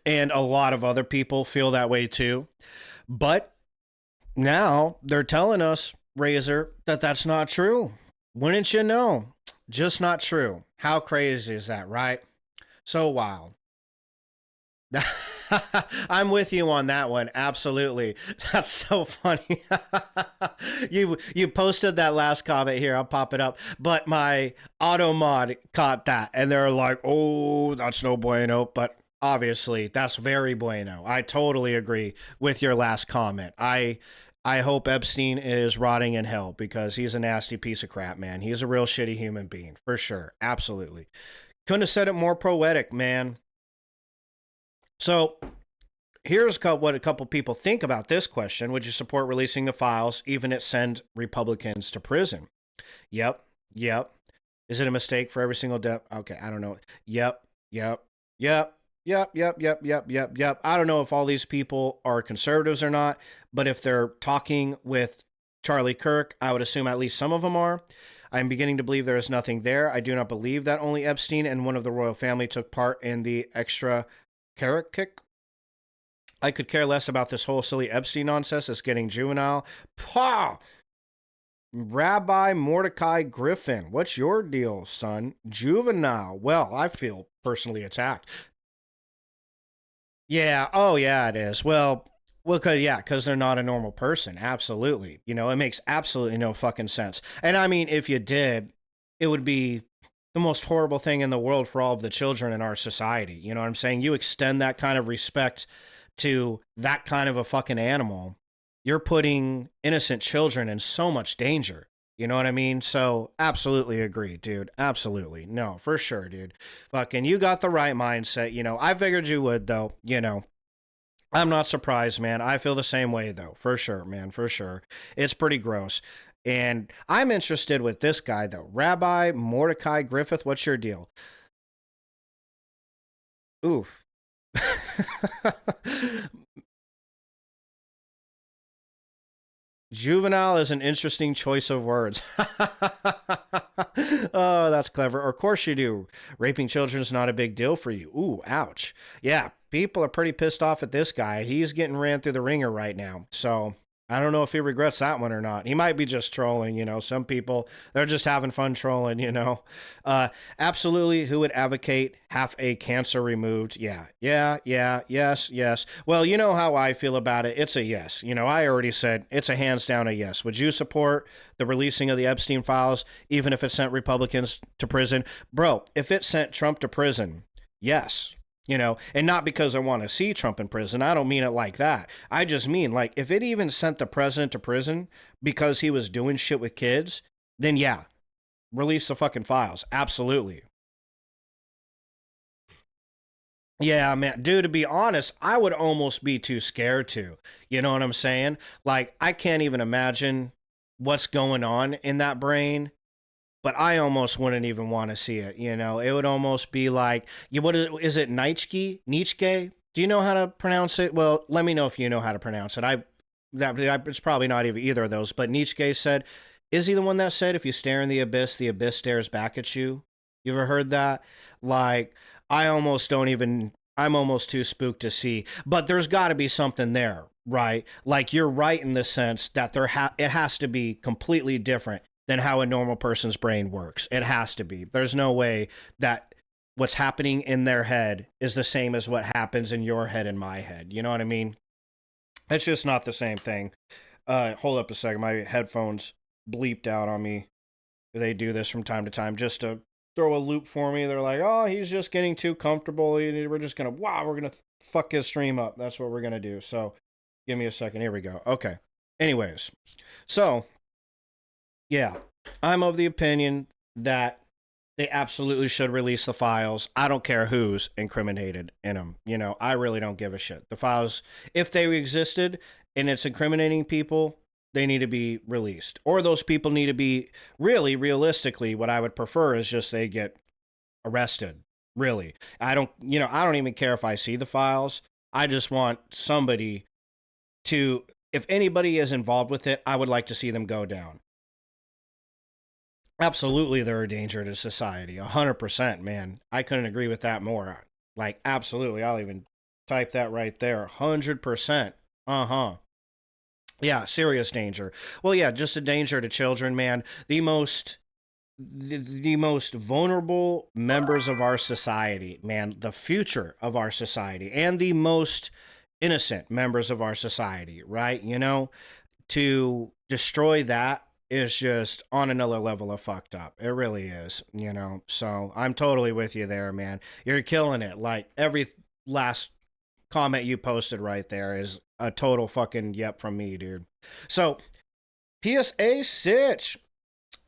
And a lot of other people feel that way too. But now they're telling us, Razor, that that's not true. Wouldn't you know? Just not true. How crazy is that, right? So wild. I'm with you on that one. Absolutely. That's so funny. You posted that last comment here. I'll pop it up. But my auto mod caught that and they're like, oh, that's no bueno. But obviously, that's very bueno. I totally agree with your last comment. I hope Epstein is rotting in hell because he's a nasty piece of crap, man. He's a real shitty human being, for sure. Absolutely. Couldn't have said it more poetic, man. So here's what a couple people think about this question. Would you support releasing the files, even if it send Republicans to prison? Yep. Is it a mistake for every single Okay, I don't know. Yep. I don't know if all these people are conservatives or not, but if they're talking with Charlie Kirk, I would assume at least some of them are. I'm beginning to believe there is nothing there. I do not believe that only Epstein and one of the royal family took part in the extra carrot kick. I could care less about this whole silly Epstein nonsense. It's getting juvenile. Pah! Rabbi Mordecai Griffin, what's your deal, son? Juvenile. Well, I feel personally attacked. Yeah. Oh, yeah, it is. Well, because they're not a normal person. Absolutely. You know, it makes absolutely no fucking sense. And I mean, if you did, it would be the most horrible thing in the world for all of the children in our society. You know what I'm saying? You extend that kind of respect to that kind of a fucking animal, you're putting innocent children in so much danger. You know what I mean? So absolutely agree, dude. Absolutely. No, for sure, dude. Fucking, you got the right mindset. You know, I figured you would, though. You know, I'm not surprised, man. I feel the same way, though. For sure, man. For sure. It's pretty gross. And I'm interested with this guy, though. Rabbi Mordecai Griffith, what's your deal? Oof. Juvenile is an interesting choice of words. Oh, that's clever. Of course you do. Raping children is not a big deal for you. Ooh, ouch. Yeah, people are pretty pissed off at this guy. He's getting ran through the ringer right now. So I don't know if he regrets that one or not. He might be just trolling, you know. Some people, they're just having fun trolling, you know. Absolutely, who would advocate half a cancer removed? Yeah, yes. Well, you know how I feel about it. It's a yes. You know, I already said it's a hands down a yes. Would you support the releasing of the Epstein files, even if it sent Republicans to prison? Bro, if it sent Trump to prison, yes. You know, and not because I want to see Trump in prison. I don't mean it like that. I just mean, like, if it even sent the president to prison because he was doing shit with kids, then yeah, release the fucking files. Absolutely. Yeah, man. Dude, to be honest, I would almost be too scared to. You know what I'm saying? Like, I can't even imagine what's going on in that brain. But I almost wouldn't even want to see it, you know? It would almost be like, what is it, Nietzsche? Nietzsche? Do you know how to pronounce it? Well, let me know if you know how to pronounce it. It's probably not even either of those, but Nietzsche said, is he the one that said, if you stare in the abyss stares back at you? You ever heard that? Like, I'm almost too spooked to see, but there's got to be something there, right? Like, you're right in the sense that it has to be completely different than how a normal person's brain works. It has to be. There's no way that what's happening in their head is the same as what happens in your head and my head. You know what I mean? It's just not the same thing. Hold up a second. My headphones bleeped out on me. They do this from time to time just to throw a loop for me. They're like, oh, he's just getting too comfortable. We're just going to fuck his stream up. That's what we're going to do. So give me a second. Here we go. Okay. Anyways. So, yeah, I'm of the opinion that they absolutely should release the files. I don't care who's incriminated in them. You know, I really don't give a shit. The files, if they existed and it's incriminating people, they need to be released. Or those people need to be, really, realistically, what I would prefer is just they get arrested. Really. I don't even care if I see the files. I just want somebody to, if anybody is involved with it, I would like to see them go down. Absolutely, they're a danger to society. 100%, man. I couldn't agree with that more. Like, absolutely. I'll even type that right there. 100%. Yeah, serious danger. Well, yeah, just a danger to children, man. The most vulnerable members of our society, man. The future of our society. And the most innocent members of our society, right? You know, to destroy that is just on another level of fucked up. It really is, you know? So I'm totally with you there, man. You're killing it. Like, every last comment you posted right there is a total fucking yep from me, dude. So, PSA Sitch.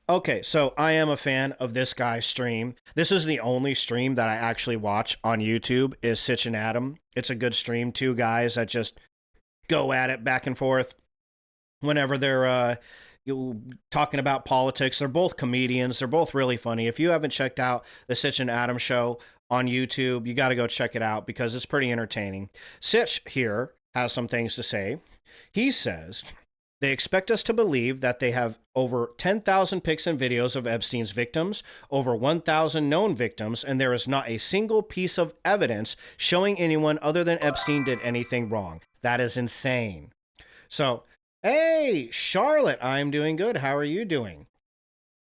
Okay, so I am a fan of this guy's stream. This is the only stream that I actually watch on YouTube is Sitch and Adam. It's a good stream. Two guys that just go at it back and forth whenever they're talking about politics. They're both comedians. They're both really funny. If you haven't checked out the Sitch and Adam show on YouTube, you got to go check it out because it's pretty entertaining. Sitch here has some things to say. He says, they expect us to believe that they have over 10,000 pics and videos of Epstein's victims, over 1,000 known victims, and there is not a single piece of evidence showing anyone other than Epstein did anything wrong. That is insane. So, hey, Charlotte, I'm doing good. How are you doing?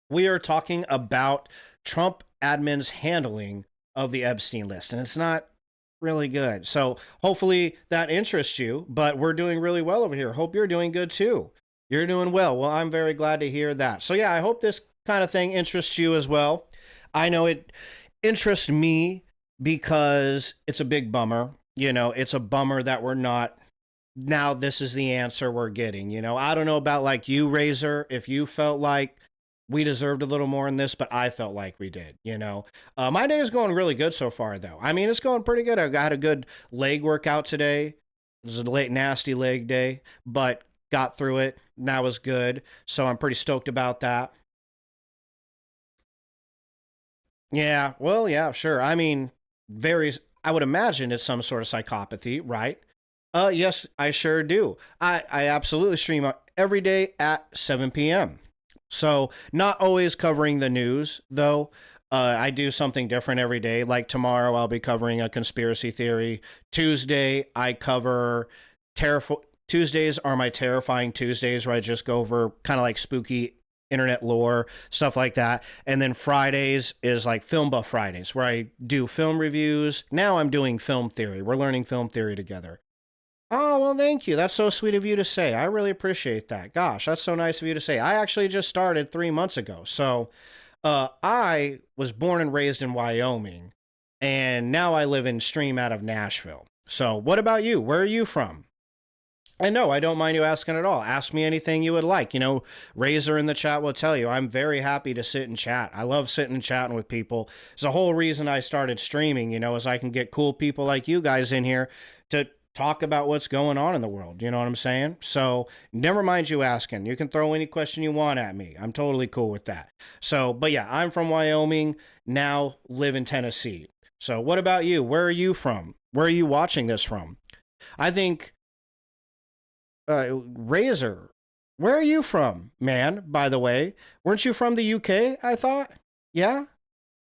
We are talking about Trump admin's handling of the Epstein list, and it's not really good. So hopefully that interests you, but we're doing really well over here. Hope you're doing good too. You're doing well. Well, I'm very glad to hear that. So yeah, I hope this kind of thing interests you as well. I know it interests me because it's a big bummer. You know, it's a bummer that we're not, now this is the answer we're getting. You know, I don't know about like you, Razor, if you felt like we deserved a little more in this, but I felt like we did, My day is going really good so far, though. I mean, it's going pretty good. I got a good leg workout today. It was a late, nasty leg day, but got through it. And that was good. So I'm pretty stoked about that. Yeah, well, yeah, sure. I mean, I would imagine it's some sort of psychopathy, right? Yes, I sure do. I absolutely stream every day at 7 p.m. So, not always covering the news, though. I do something different every day. Like tomorrow, I'll be covering a conspiracy theory. Tuesday, I cover Tuesdays are my terrifying Tuesdays, where I just go over kind of like spooky internet lore, stuff like that. And then Fridays is like Film Buff Fridays, where I do film reviews. Now I'm doing film theory. We're learning film theory together. Oh, well, thank you. That's so sweet of you to say. I really appreciate that. Gosh, that's so nice of you to say. I actually just started 3 months ago. So I was born and raised in Wyoming, and now I live and stream out of Nashville. So what about you? Where are you from? And no, I don't mind you asking at all. Ask me anything you would like. Razor in the chat will tell you I'm very happy to sit and chat. I love sitting and chatting with people. It's the whole reason I started streaming, is I can get cool people like you guys in here to talk about what's going on in the world. You know what I'm saying? So never mind you asking. You can throw any question you want at me. I'm totally cool with that. So, but yeah, I'm from Wyoming, now live in Tennessee. So what about you? Where are you from? Where are you watching this from? I think, Razor, where are you from, man, by the way? Weren't you from the UK, I thought? Yeah?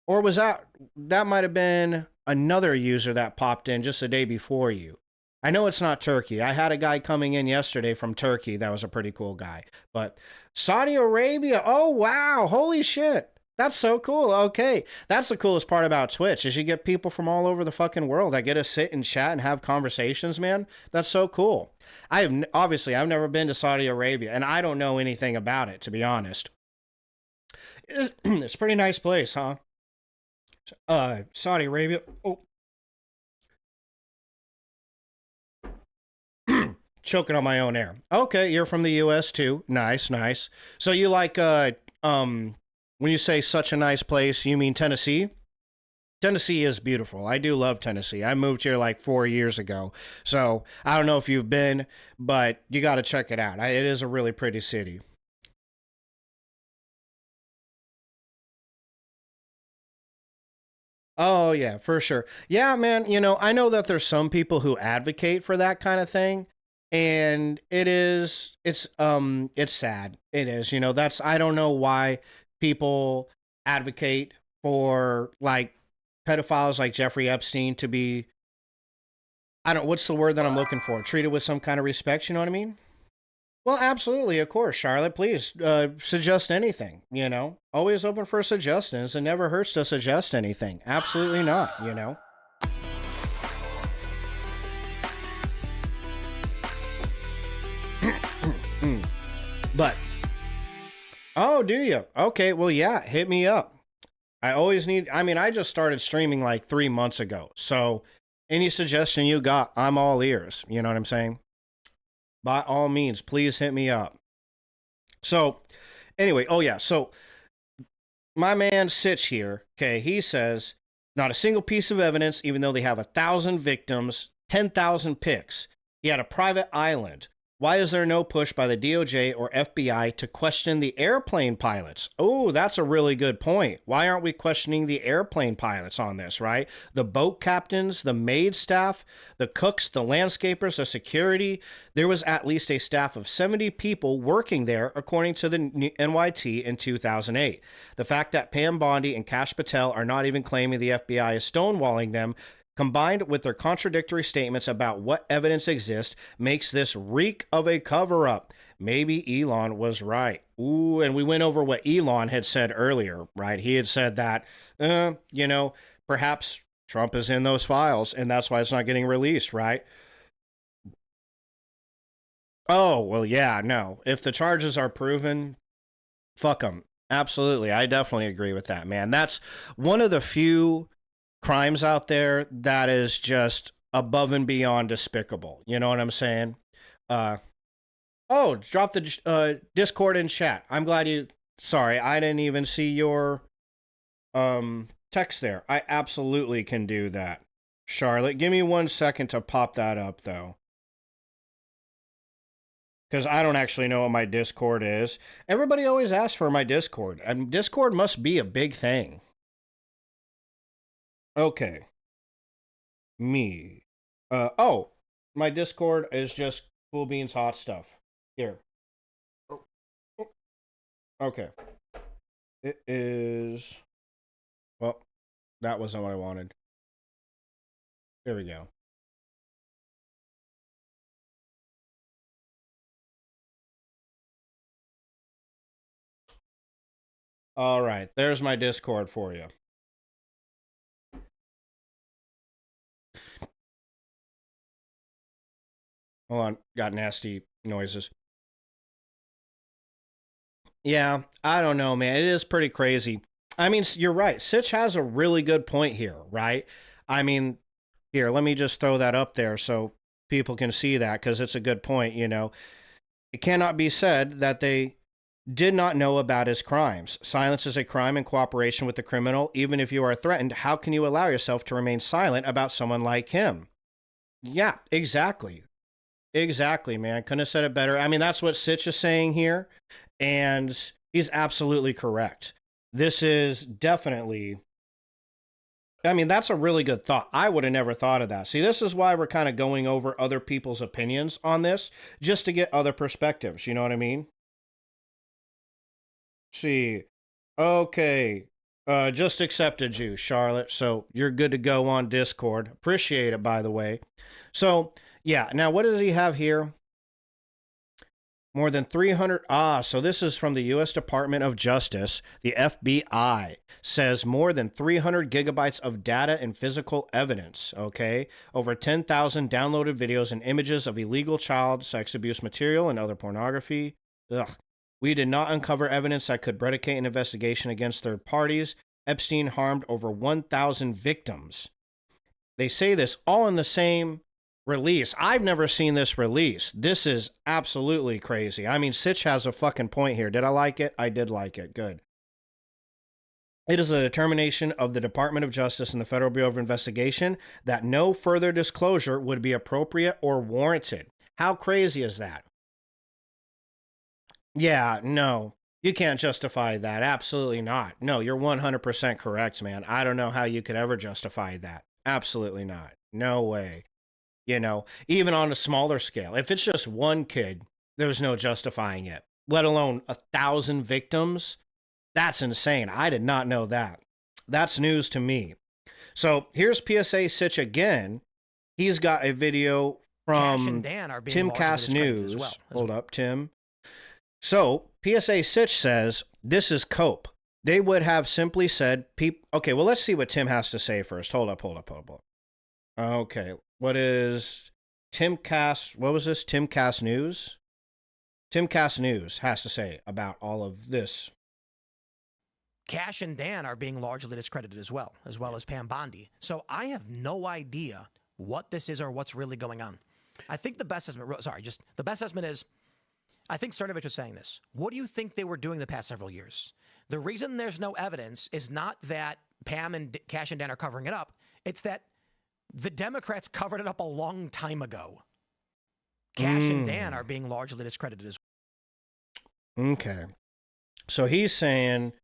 Or was that might have been another user that popped in just the day before you? I know it's not Turkey. I had a guy coming in yesterday from Turkey that was a pretty cool guy. But Saudi Arabia, oh wow, holy shit. That's so cool. Okay. That's the coolest part about Twitch is you get people from all over the fucking world that get to sit and chat and have conversations, man. That's so cool. I've never been to Saudi Arabia, and I don't know anything about it, to be honest. It's a pretty nice place, huh? Saudi Arabia. Oh. Choking on my own air. Okay, you're from the U.S. too. Nice, nice. So you like, when you say such a nice place, you mean Tennessee? Tennessee is beautiful. I do love Tennessee. I moved here like 4 years ago. So I don't know if you've been, but you got to check it out. It is a really pretty city. Oh, yeah, for sure. Yeah, man, I know that there's some people who advocate for that kind of thing. And it's sad. It is, I don't know why people advocate for like pedophiles like Jeffrey Epstein to be, what's the word that I'm looking for? Treated with some kind of respect, you know what I mean? Well, absolutely, of course, Charlotte, please suggest anything, Always open for suggestions. It never hurts to suggest anything. Absolutely not. But, oh, do you? Okay, well, yeah, hit me up. I just started streaming like 3 months ago. So any suggestion you got, I'm all ears. You know what I'm saying? By all means, please hit me up. So anyway, oh yeah. So my man sits here. Okay. He says not a single piece of evidence, even though they have 1,000 victims, 10,000 pics. He had a private island. Why is there no push by the DOJ or FBI to question the airplane pilots? Oh, that's a really good point. Why aren't we questioning the airplane pilots on this, right? The boat captains, the maid staff, the cooks, the landscapers, the security. There was at least a staff of 70 people working there, according to the NYT in 2008. The fact that Pam Bondi and Kash Patel are not even claiming the FBI is stonewalling them, combined with their contradictory statements about what evidence exists, makes this reek of a cover-up. Maybe Elon was right. Ooh, and we went over what Elon had said earlier, right? He had said that, perhaps Trump is in those files, and that's why it's not getting released, right? Oh, well, yeah, no. If the charges are proven, fuck them. Absolutely. I definitely agree with that, man. That's one of the few crimes out there that is just above and beyond despicable. You know what I'm saying? Drop the Discord in chat. I'm glad you Sorry, I didn't even see your text there. I absolutely can do that. Charlotte, give me 1 second to pop that up, though. Because I don't actually know what my Discord is. Everybody always asks for my Discord. And Discord must be a big thing. Okay. Me. Oh, my Discord is just Cool Beans Hot Stuff. Here. Okay. It is... Well, that wasn't what I wanted. There we go. All right, there's my Discord for you. Hold on, got nasty noises. Yeah, I don't know, man. It is pretty crazy. I mean, you're right. Sitch has a really good point here, right? I mean, here, let me just throw that up there so people can see that, because it's a good point, you know. It cannot be said that they did not know about his crimes. Silence is a crime in cooperation with the criminal. Even if you are threatened, how can you allow yourself to remain silent about someone like him? Yeah, exactly. Exactly, man. Couldn't have said it better. I mean, that's what Sitch is saying here, and he's absolutely correct. This is definitely... I mean, that's a really good thought. I would have never thought of that. See, this is why we're kind of going over other people's opinions on this, just to get other perspectives. You know what I mean? See, okay. Just accepted you, Charlotte. So you're good to go on Discord. Appreciate it, by the way. So, yeah. Now, what does he have here? More than 300. So this is from the U.S. Department of Justice. The FBI says more than 300 gigabytes of data and physical evidence. Okay. Over 10,000 downloaded videos and images of illegal child sex abuse material and other pornography. Ugh. We did not uncover evidence that could predicate an investigation against third parties. Epstein harmed over 1,000 victims. They say this all in the same release. I've never seen this release. This is absolutely crazy. I mean, Sitch has a fucking point here. Did I like it? I did like it. Good. It is a determination of the Department of Justice and the Federal Bureau of Investigation that no further disclosure would be appropriate or warranted. How crazy is that? Yeah, no. You can't justify that. Absolutely not. No, you're 100% correct, man. I don't know how you could ever justify that. Absolutely not. No way. You know, even on a smaller scale, if it's just one kid, there's no justifying it, let alone 1,000 victims. That's insane. I did not know that. That's news to me. So here's PSA Sitch again. He's got a video from Timcast News. Hold up, Tim. So PSA Sitch says this is cope. They would have simply said, okay, well, let's see what Tim has to say first. Hold up. Okay. What is Timcast? What was this? Timcast News? Timcast News has to say about all of this.
Cash and Dan are being largely discredited as well as Pam Bondi. So I have no idea what this is or what's really going on. I think the best estimate, the best estimate is, I think Cernovich was saying this. What do you think they were doing the past several years? The reason there's no evidence is not that Pam and Cash and Dan are covering it up. It's that the Democrats covered it up a long time ago. Cash and Dan are being largely discredited as
well. Okay. So he's saying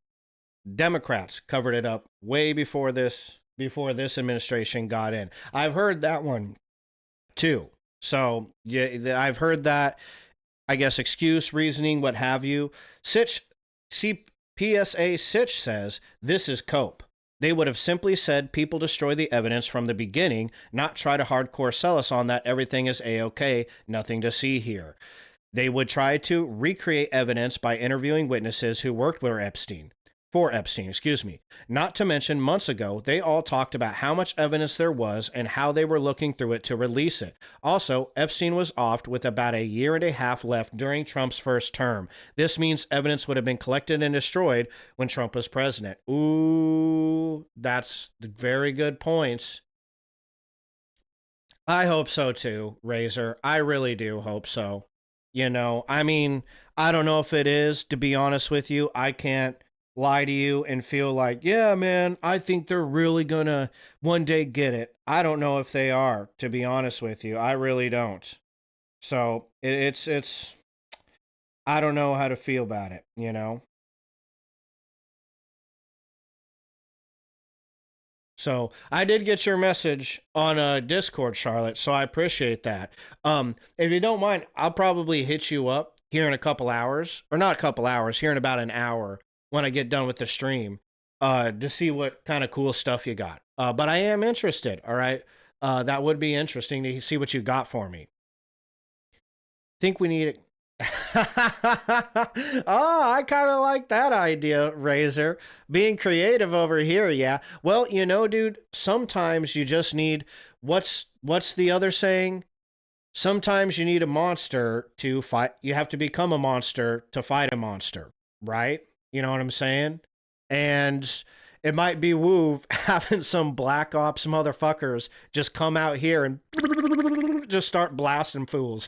Democrats covered it up way before this administration got in. I've heard that one too. So yeah, I've heard that, I guess, excuse, reasoning, what have you. PSA Sitch says this is cope. They would have simply said people destroy the evidence from the beginning, not try to hardcore sell us on that everything is A-okay, nothing to see here. They would try to recreate evidence by interviewing witnesses who worked with Epstein. For Epstein, Not to mention, months ago, they all talked about how much evidence there was and how they were looking through it to release it. Also, Epstein was offed with about a year and a half left during Trump's first term. This means evidence would have been collected and destroyed when Trump was president. Ooh, that's very good points. I hope so too, Razor. I really do hope so. You know, I mean, I don't know if it is, to be honest with you. I can't lie to you and feel like, yeah, man, I think they're really gonna one day get it. I don't know if they are, to be honest with you. I really don't. So it's I don't know how to feel about it, you know? So I did get your message on Discord, Charlotte. So I appreciate that. If you don't mind, I'll probably hit you up here in a couple hours, or not a couple hours, here in about an hour when I get done with the stream, to see what kind of cool stuff you got. But I am interested. All right, that would be interesting to see what you got for me. Think we need it. Oh, I kind of like that idea, Razor. Being creative over here, yeah. Well, you know, dude, sometimes you just need what's the other saying? Sometimes you need a monster to fight. You have to become a monster to fight a monster, right? You know what I'm saying? And it might be woo having some Black Ops motherfuckers just come out here and just start blasting fools.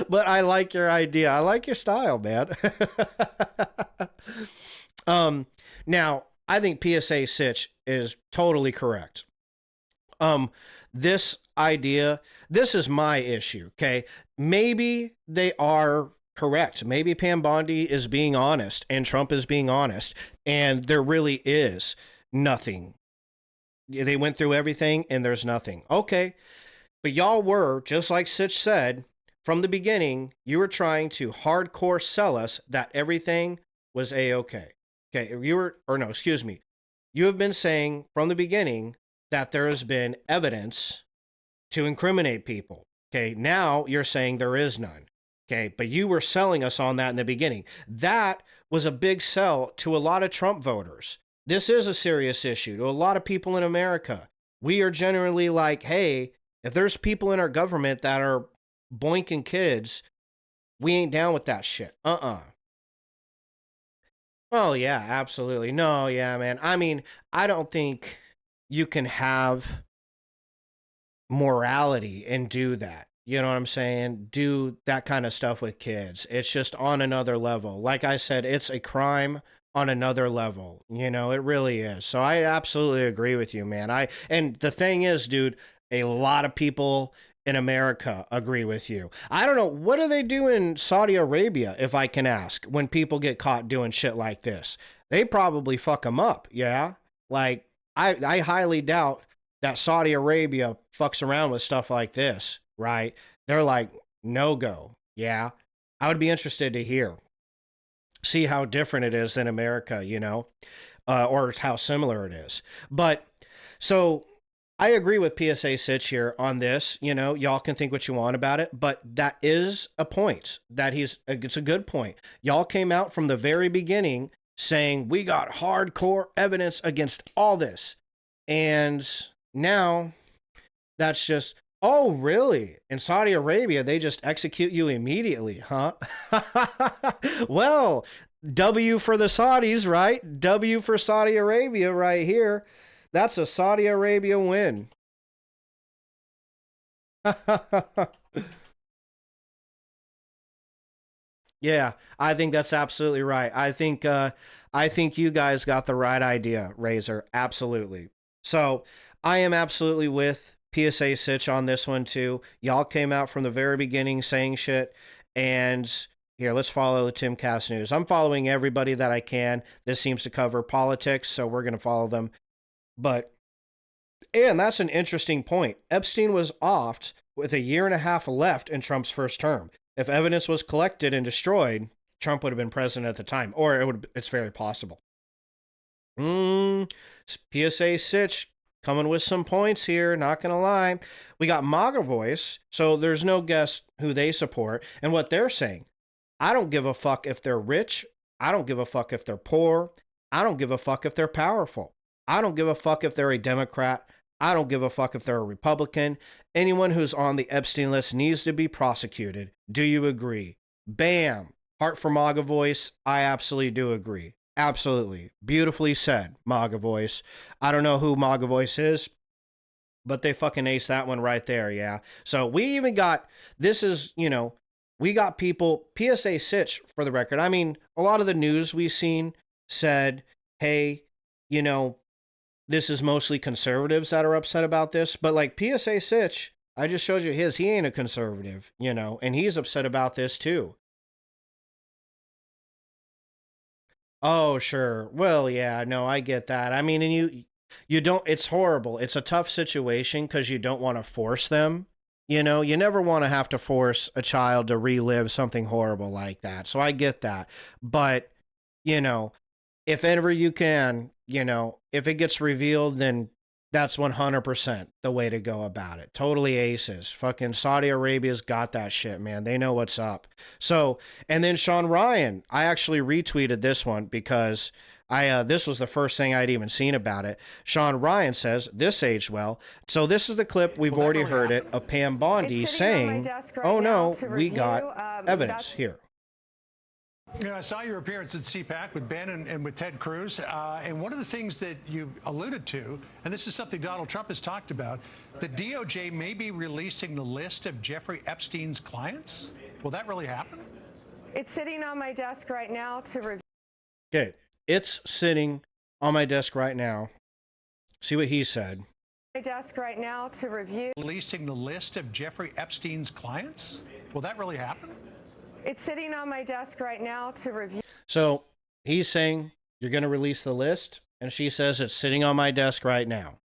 But I like your idea. I like your style, man. Now, I think PSA Sitch is totally correct. This idea, this is my issue, okay? Maybe they are correct. Maybe Pam Bondi is being honest and Trump is being honest, and there really is nothing. They went through everything and there's nothing. Okay. But y'all were, just like Sitch said, from the beginning, you were trying to hardcore sell us that everything was A-okay. Okay, you have been saying from the beginning that there has been evidence to incriminate people. Okay, now you're saying there is none. Okay, but you were selling us on that in the beginning. That was a big sell to a lot of Trump voters. This is a serious issue to a lot of people in America. We are generally like, hey, if there's people in our government that are boinking kids, we ain't down with that shit. Oh, yeah, absolutely. No, yeah, man. I mean, I don't think you can have morality and do that. You know what I'm saying? Do that kind of stuff with kids. It's just on another level. Like I said, it's a crime on another level. You know, it really is. So I absolutely agree with you, man. And the thing is, dude, a lot of people in America agree with you. I don't know. What do they do in Saudi Arabia, if I can ask, when people get caught doing shit like this? They probably fuck them up, yeah? Like, I highly doubt that Saudi Arabia fucks around with stuff like this, right? They're like, no go, yeah? I would be interested to hear. See how different it is in America, you know? Or how similar it is. But, so I agree with PSA Sitch here on this. You know, y'all can think what you want about it, but that is a point that it's a good point. Y'all came out from the very beginning saying we got hardcore evidence against all this. And now that's just, oh, really? In Saudi Arabia, they just execute you immediately, huh? Well, W for the Saudis, right? W for Saudi Arabia right here. That's a Saudi Arabia win. Yeah, I think that's absolutely right. I think you guys got the right idea, Razor. Absolutely. So I am absolutely with PSA Sitch on this one too. Y'all came out from the very beginning saying shit, and here, let's follow the Timcast News. I'm following everybody that I can. This seems to cover politics, so we're going to follow them. And that's an interesting point. Epstein was offed with a year and a half left in Trump's first term. If evidence was collected and destroyed, Trump would have been president at the time, or it's very possible. PSA Sitch coming with some points here, not gonna lie. We got MAGA Voice, so there's no guess who they support and what they're saying. I don't give a fuck if they're rich. I don't give a fuck if they're poor. I don't give a fuck if they're powerful. I don't give a fuck if they're a Democrat. I don't give a fuck if they're a Republican. Anyone who's on the Epstein list needs to be prosecuted. Do you agree? Bam. Heart for MAGA Voice. I absolutely do agree. Absolutely. Beautifully said, MAGA Voice. I don't know who MAGA Voice is, but they fucking aced that one right there, yeah. So we even got, this is, you know, we got people, PSA Sitch for the record. I mean, a lot of the news we've seen said, hey, you know, this is mostly conservatives that are upset about this. But like PSA Sitch, I just showed you his. He ain't a conservative, you know, and he's upset about this too. Oh, sure. Well, yeah, no, I get that. I mean, and you don't, it's horrible. It's a tough situation because you don't want to force them. You know, you never want to have to force a child to relive something horrible like that. So I get that. But, you know, if ever you can, you know, if it gets revealed, then that's 100% the way to go about it. Totally aces. Fucking Saudi Arabia's got that shit, man. They know what's up. So, and then Sean Ryan, I actually retweeted this one because this was the first thing I'd even seen about it. Sean Ryan says, this aged well. So this is the clip, we've already heard it, of Pam Bondi saying, oh no, we got evidence here.
You know, I saw your appearance at CPAC with Ben and with Ted Cruz, and one of the things that you alluded to, and this is something Donald Trump has talked about, the DOJ may be releasing the list of Jeffrey Epstein's clients. Will that really happen?
It's sitting on my desk right now to review.
Okay, it's sitting on my desk right now. See what he said.
My desk right now to review.
Releasing the list of Jeffrey Epstein's clients. Will that really happen?
It's sitting on my desk right now to review.
So he's saying you're going to release the list, and she says it's sitting on my desk right now.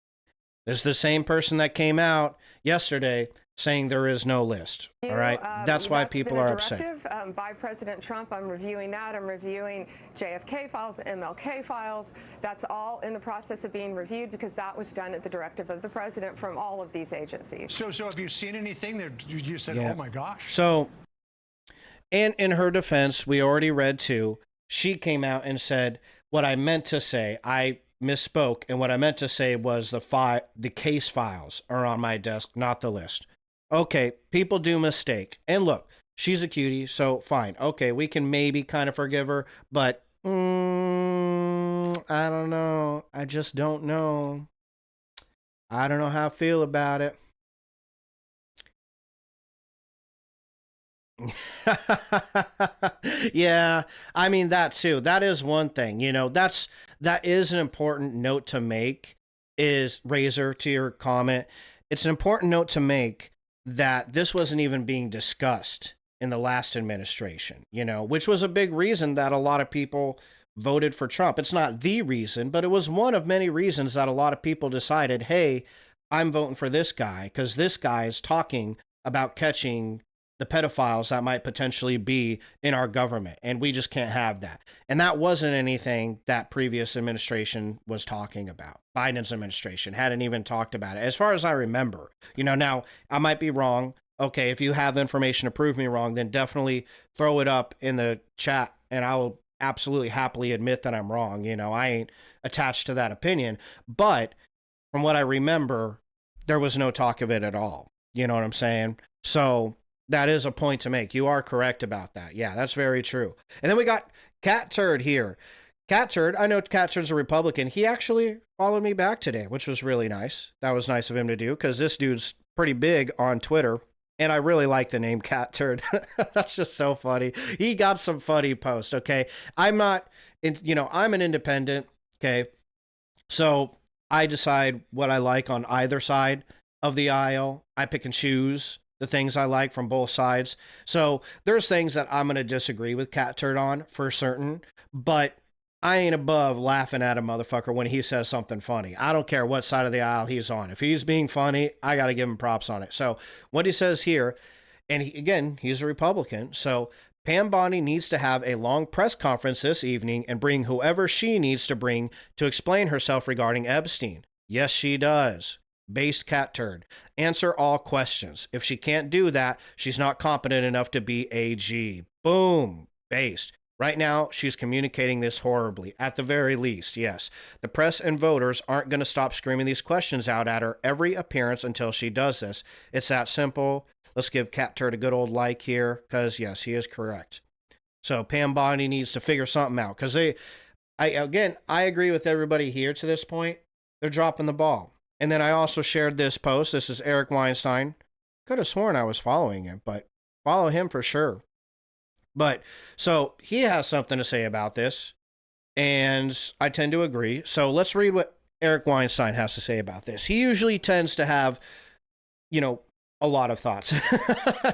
This is the same person that came out yesterday saying there is no list. All right, that's why people are upset.
By President Trump, I'm reviewing that. I'm reviewing JFK files, MLK files. That's all in the process of being reviewed because that was done at the directive of the president from all of these agencies.
So have you seen anything that you said,
yeah.
Oh my gosh?
So. And in her defense, we already read too, she came out and said, what I meant to say, I misspoke. And what I meant to say was the case files are on my desk, not the list. Okay, people do mistake. And look, she's a cutie, so fine. Okay, we can maybe kind of forgive her, but I don't know. I just don't know. I don't know how I feel about it. Yeah, I mean that too. That is one thing, you know, that is an important note to make, is Razor, to your comment. It's an important note to make that this wasn't even being discussed in the last administration, you know, which was a big reason that a lot of people voted for Trump. It's not the reason, but it was one of many reasons that a lot of people decided, hey, I'm voting for this guy because this guy is talking about catching the pedophiles that might potentially be in our government, and we just can't have that. And that wasn't anything that previous administration was talking about. Biden's administration hadn't even talked about it, as far as I remember. You know, now, I might be wrong. Okay, if you have information to prove me wrong, then definitely throw it up in the chat, and I will absolutely happily admit that I'm wrong. You know, I ain't attached to that opinion. But from what I remember, there was no talk of it at all. You know what I'm saying? So that is a point to make. You are correct about that. Yeah, that's very true. And then we got Cat Turd here. Cat Turd, I know Cat Turd's a Republican. He actually followed me back today, which was really nice. That was nice of him to do because this dude's pretty big on Twitter. And I really like the name Cat Turd. That's just so funny. He got some funny posts, okay? I'm an independent, okay? So I decide what I like on either side of the aisle. I pick and choose the things I like from both sides. So there's things that I'm going to disagree with Cat Turd on for certain, but I ain't above laughing at a motherfucker when he says something funny. I don't care what side of the aisle he's on. If he's being funny, I got to give him props on it. So what he says here, and he's a Republican. So Pam Bondi needs to have a long press conference this evening and bring whoever she needs to bring to explain herself regarding Epstein. Yes, she does. Based Cat Turd. Answer all questions. If she can't do that, she's not competent enough to be AG. Boom. Based. Right now, she's communicating this horribly. At the very least, yes. The press and voters aren't going to stop screaming these questions out at her every appearance until she does this. It's that simple. Let's give Cat Turd a good old like here, because, yes, he is correct. So Pam Bondi needs to figure something out, because I agree with everybody here to this point. They're dropping the ball. And then I also shared this post. This is Eric Weinstein. Could have sworn I was following him, but Follow him for sure. But so he has something to say about this, and I tend to agree. So let's read what Eric Weinstein has to say about this. He usually tends to have, you know, a lot of thoughts.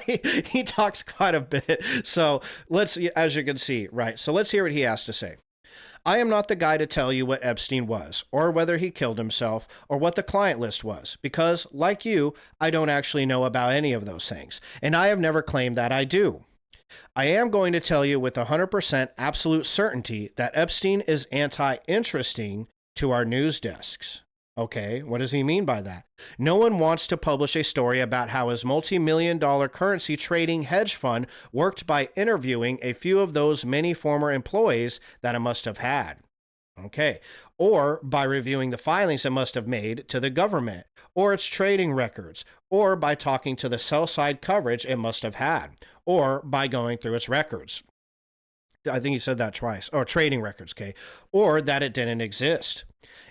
He talks quite a bit. So let's, as you can see, right. So let's hear what he has to say. I am not the guy to tell you what Epstein was, or whether he killed himself, or what the client list was, because, like you, I don't actually know about any of those things, and I have never claimed that I do. I am going to tell you with 100% absolute certainty that Epstein is anti-interesting to our news desks. Okay, what does he mean by that? No one wants to publish a story about how his multi-million-dollar currency trading hedge fund worked by interviewing a few of those many former employees that it must have had. Okay, or by reviewing the filings it must have made to the government, or its trading records, or by talking to the sell-side coverage it must have had, or by going through its records. I think he said that twice. Or trading records, okay? Or that it didn't exist.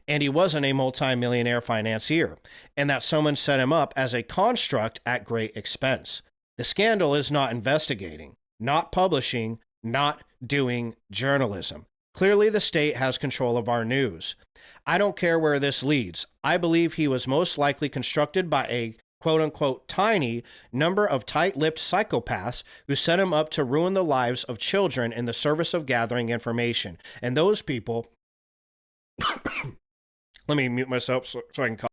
And he wasn't a multimillionaire financier, and that someone set him up as a construct at great expense. The scandal is not investigating, not publishing, not doing journalism. Clearly, the state has control of our news. I don't care where this leads. I believe he was most likely constructed by a quote-unquote tiny number of tight-lipped psychopaths who set him up to ruin the lives of children in the service of gathering information. And those people... Let me mute myself so I can call.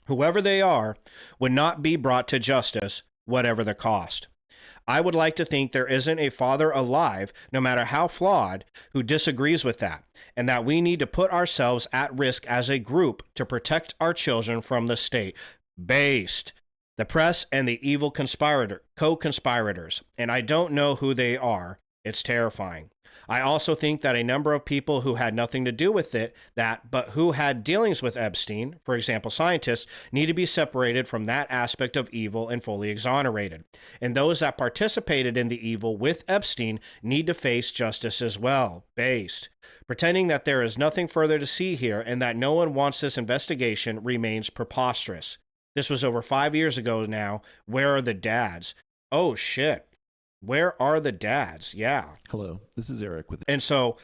Whoever they are would not be brought to justice, whatever the cost. I would like to think there isn't a father alive, no matter how flawed, who disagrees with that, and that we need to put ourselves at risk as a group to protect our children from the state. Based. The press and the evil co-conspirators, and I don't know who they are. It's terrifying. I also think that a number of people who had nothing to do with but who had dealings with Epstein, for example, scientists, need to be separated from that aspect of evil and fully exonerated. And those that participated in the evil with Epstein need to face justice as well. Based. Pretending that there is nothing further to see here and that no one wants this investigation remains preposterous. This was over 5 years ago now. Where are the dads? Oh, shit. Where are the dads? Yeah.
Hello, this is Eric with...
And so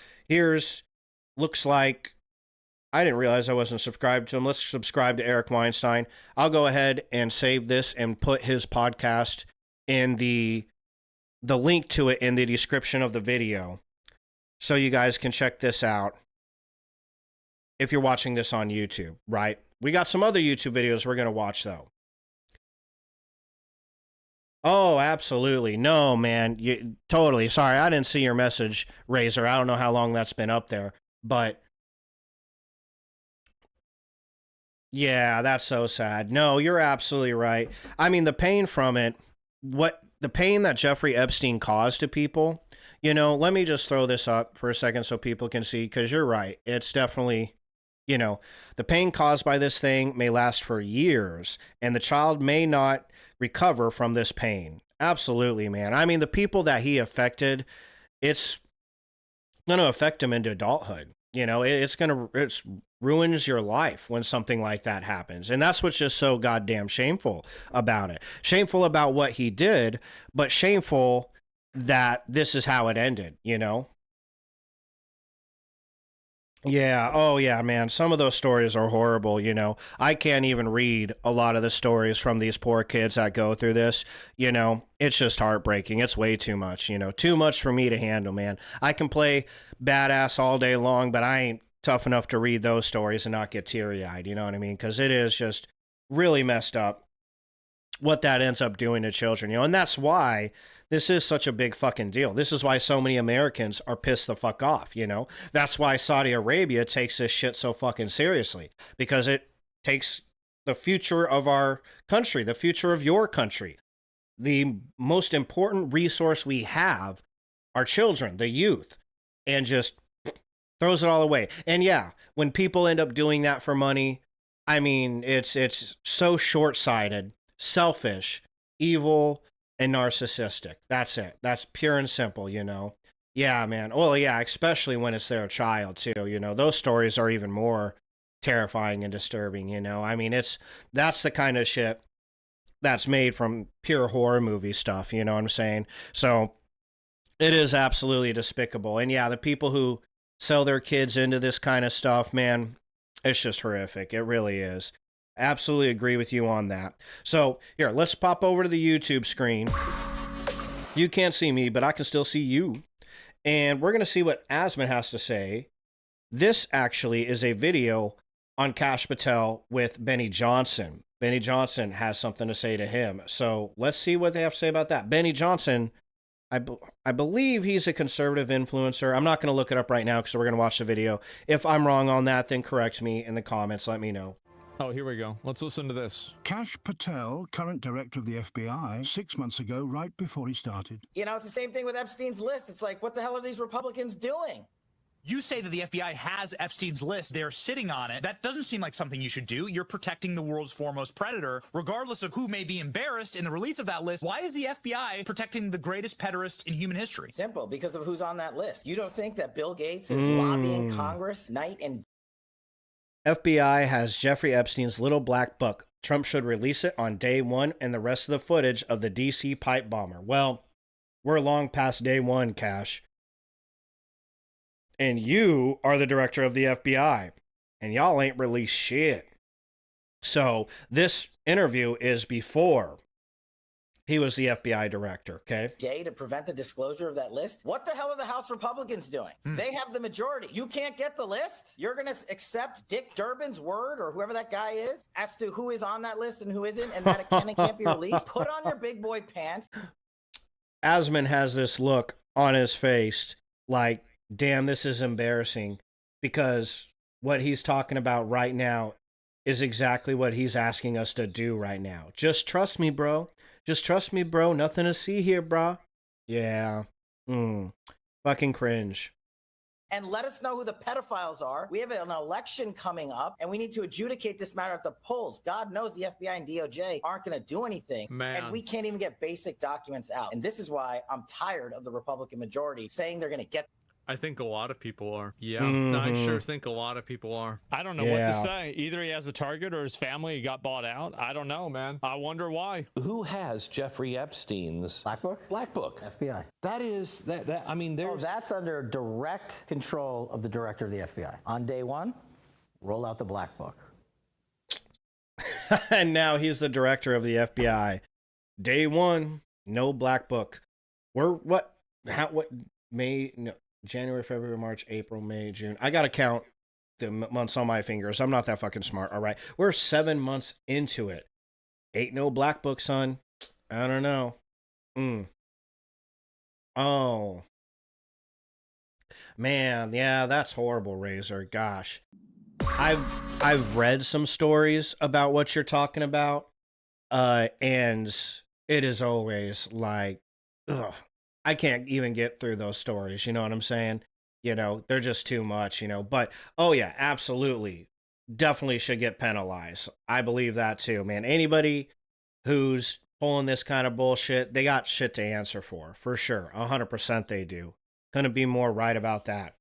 looks like, I didn't realize I wasn't subscribed to him. Let's subscribe to Eric Weinstein. I'll go ahead and save this and put his podcast in the link to it in the description of the video, so you guys can check this out if you're watching this on YouTube, right? We got some other YouTube videos we're going to watch, though. Oh, absolutely. No, man. Totally. Sorry, I didn't see your message, Razor. I don't know how long that's been up there, but yeah, that's so sad. No, you're absolutely right. I mean, the pain from it, the pain that Jeffrey Epstein caused to people, let me just throw this up for a second so people can see, because you're right. It's definitely, the pain caused by this thing may last for years, and the child may not recover from this pain. Absolutely, man. I mean, the people that he affected, it's going to affect him into adulthood. It ruins your life when something like that happens. And that's what's just so goddamn shameful about it. Shameful about what he did, but shameful that this is how it ended, Yeah. Oh, yeah, man. Some of those stories are horrible. I can't even read a lot of the stories from these poor kids that go through this. It's just heartbreaking. It's way too much, too much for me to handle, man. I can play badass all day long, but I ain't tough enough to read those stories and not get teary eyed. You know what I mean? Because it is just really messed up what that ends up doing to children, and that's why this is such a big fucking deal. This is why so many Americans are pissed the fuck off, That's why Saudi Arabia takes this shit so fucking seriously, because it takes the future of our country, the future of your country. The most important resource we have, our children, the youth, and just throws it all away. And yeah, when people end up doing that for money, I mean, it's so short-sighted, selfish, evil, and narcissistic. That's it. That's pure and simple, Yeah, man. Well, yeah, especially when it's their child, too, Those stories are even more terrifying and disturbing, I mean, that's the kind of shit that's made from pure horror movie stuff, you know what I'm saying? So it is absolutely despicable. And yeah, the people who sell their kids into this kind of stuff, man, it's just horrific. It really is. Absolutely agree with you on that. So here, let's pop over to the YouTube screen. You can't see me, but I can still see you. And we're going to see what Asman has to say. This actually is a video on Kash Patel with Benny Johnson. Benny Johnson has something to say to him. So let's see what they have to say about that. Benny Johnson, I believe he's a conservative influencer. I'm not going to look it up right now because we're going to watch the video. If I'm wrong on that, then correct me in the comments. Let me know.
Oh, here we go. Let's listen to this.
Kash Patel, current director of the FBI, 6 months ago, right before he started.
You know, it's the same thing with Epstein's list. It's like, what the hell are these Republicans doing?
You say that the FBI has Epstein's list. They're sitting on it. That doesn't seem like something you should do. You're protecting the world's foremost predator, regardless of who may be embarrassed in the release of that list. Why is the FBI protecting the greatest pederast in human history?
Simple, because of who's on that list. You don't think that Bill Gates is lobbying Congress night and
FBI has Jeffrey Epstein's little black book. Trump should release it on day one and the rest of the footage of the DC pipe bomber. Well, we're long past day one, Kash. And you are the director of the FBI. And y'all ain't released shit. So this interview is before he was the FBI director, okay?
day to prevent the disclosure of that list? What the hell are the House Republicans doing? They have the majority. You can't get the list? You're going to accept Dick Durbin's word or whoever that guy is as to who is on that list and who isn't, and that it can and can't be released? Put on your big boy pants.
Asman has this look on his face like, damn, this is embarrassing, because what he's talking about right now is exactly what he's asking us to do right now. Just trust me, bro. Just trust me, bro. Nothing to see here, bro. Yeah. Fucking cringe.
And let us know who the pedophiles are. We have an election coming up, and we need to adjudicate this matter at the polls. God knows the FBI and DOJ aren't going to do anything.
Man.
And we can't even get basic documents out. And this is why I'm tired of the Republican majority saying they're going to get.
I think a lot of people are. Yeah, I sure think a lot of people are. I don't know what to say. Either he has a target or his family got bought out. I don't know, man. I wonder why.
Who has Jeffrey Epstein's
Black Book?
Black Book?
FBI.
That is that. I mean, there's.
Oh, that's under direct control of the director of the FBI. On day one, roll out the Black Book.
And now he's the director of the FBI. Day one, no Black Book. We're what? How? What? May? No. January, February, March, April, May, June. I got to count the months on my fingers. I'm not that fucking smart. All right. We're 7 months into it. Ain't no Black Book, son. I don't know. Oh. Man, yeah, that's horrible, Razor. Gosh. I've read some stories about what you're talking about. And it is always like, ugh. I can't even get through those stories, you know what I'm saying? You know, they're just too much, you know. But, oh yeah, absolutely. Definitely should get penalized. I believe that too, man. Anybody who's pulling this kind of bullshit, they got shit to answer for sure. 100% they do. Couldn't be more right about that.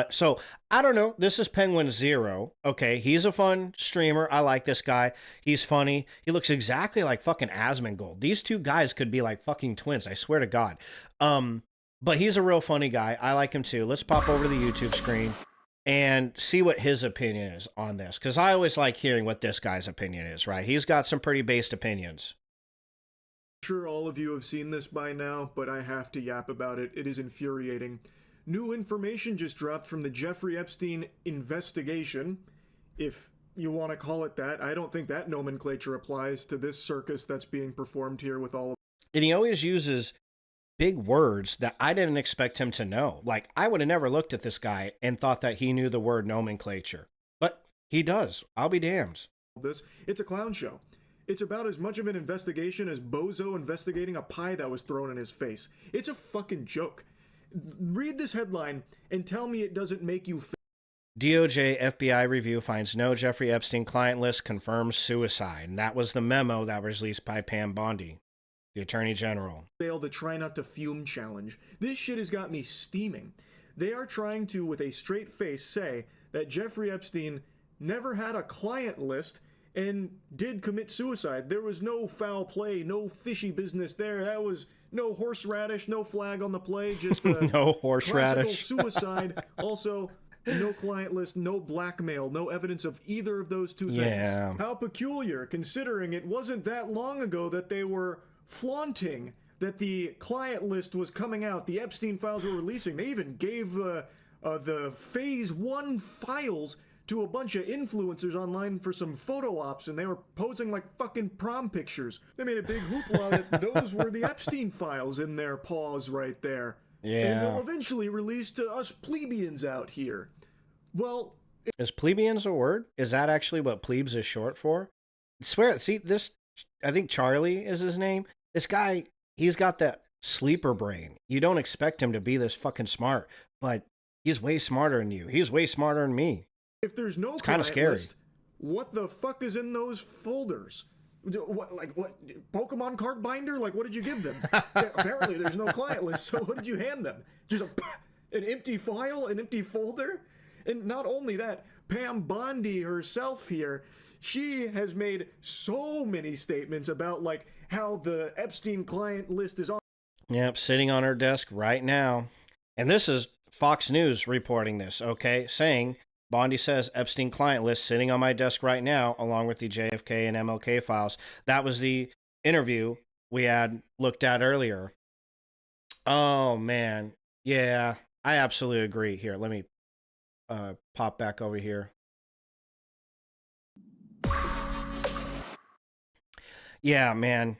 So, I don't know. This is Penguin Zero. Okay, he's a fun streamer. I like this guy. He's funny. He looks exactly like fucking Asmongold. These two guys could be like fucking twins. I swear to God. But he's a real funny guy. I like him too. Let's pop over to the YouTube screen and see what his opinion is on this. Because I always like hearing what this guy's opinion is, right? He's got some pretty based opinions.
I'm sure all of you have seen this by now, but I have to yap about it. It is infuriating. New information just dropped from the Jeffrey Epstein investigation, if you want to call it that. I don't think that nomenclature applies to this circus that's being performed here with all of.
And he always uses big words that I didn't expect him to know. Like, I would have never looked at this guy and thought that he knew the word nomenclature. But he does. I'll be damned.
It's a clown show. It's about as much of an investigation as Bozo investigating a pie that was thrown in his face. It's a fucking joke. Read this headline and tell me it doesn't make you
DOJ FBI review finds no Jeffrey Epstein client list confirms suicide. And that was the memo that was released by Pam Bondi, the Attorney General.
Fail the try not to fume challenge. This shit has got me steaming. They are trying to, with a straight face, say that Jeffrey Epstein never had a client list and did commit suicide. There was no foul play, no fishy business there. That was no horseradish, no flag on the play, just a
no horseradish
suicide. Also, no client list, no blackmail, no evidence of either of those two things.
Yeah.
How peculiar, considering it wasn't that long ago that they were flaunting that the client list was coming out, the Epstein files were releasing. They even gave the phase 1 files to a bunch of influencers online for some photo ops, and they were posing like fucking prom pictures. They made a big hoopla that those were the Epstein files in their paws right there.
Yeah.
And they'll eventually release to us plebeians out here. Well,
is plebeians a word? Is that actually what plebes is short for? I swear, see this, I think Charlie is his name. This guy, he's got that sleeper brain. You don't expect him to be this fucking smart, but he's way smarter than you. He's way smarter than me.
If there's no
kind of scary
list, what the fuck is in those folders? What Pokemon card binder? Like, what did you give them? Apparently there's no client list, so what did you hand them? Just an empty file, an empty folder? And not only that, Pam Bondi herself here, she has made so many statements about like how the Epstein client list is on.
Yep, sitting on her desk right now. And this is Fox News reporting this, okay? Saying, Bondi says Epstein client list sitting on my desk right now, along with the JFK and MLK files. That was the interview we had looked at earlier. Oh, man. Yeah, I absolutely agree. Here, let me pop back over here. Yeah, man.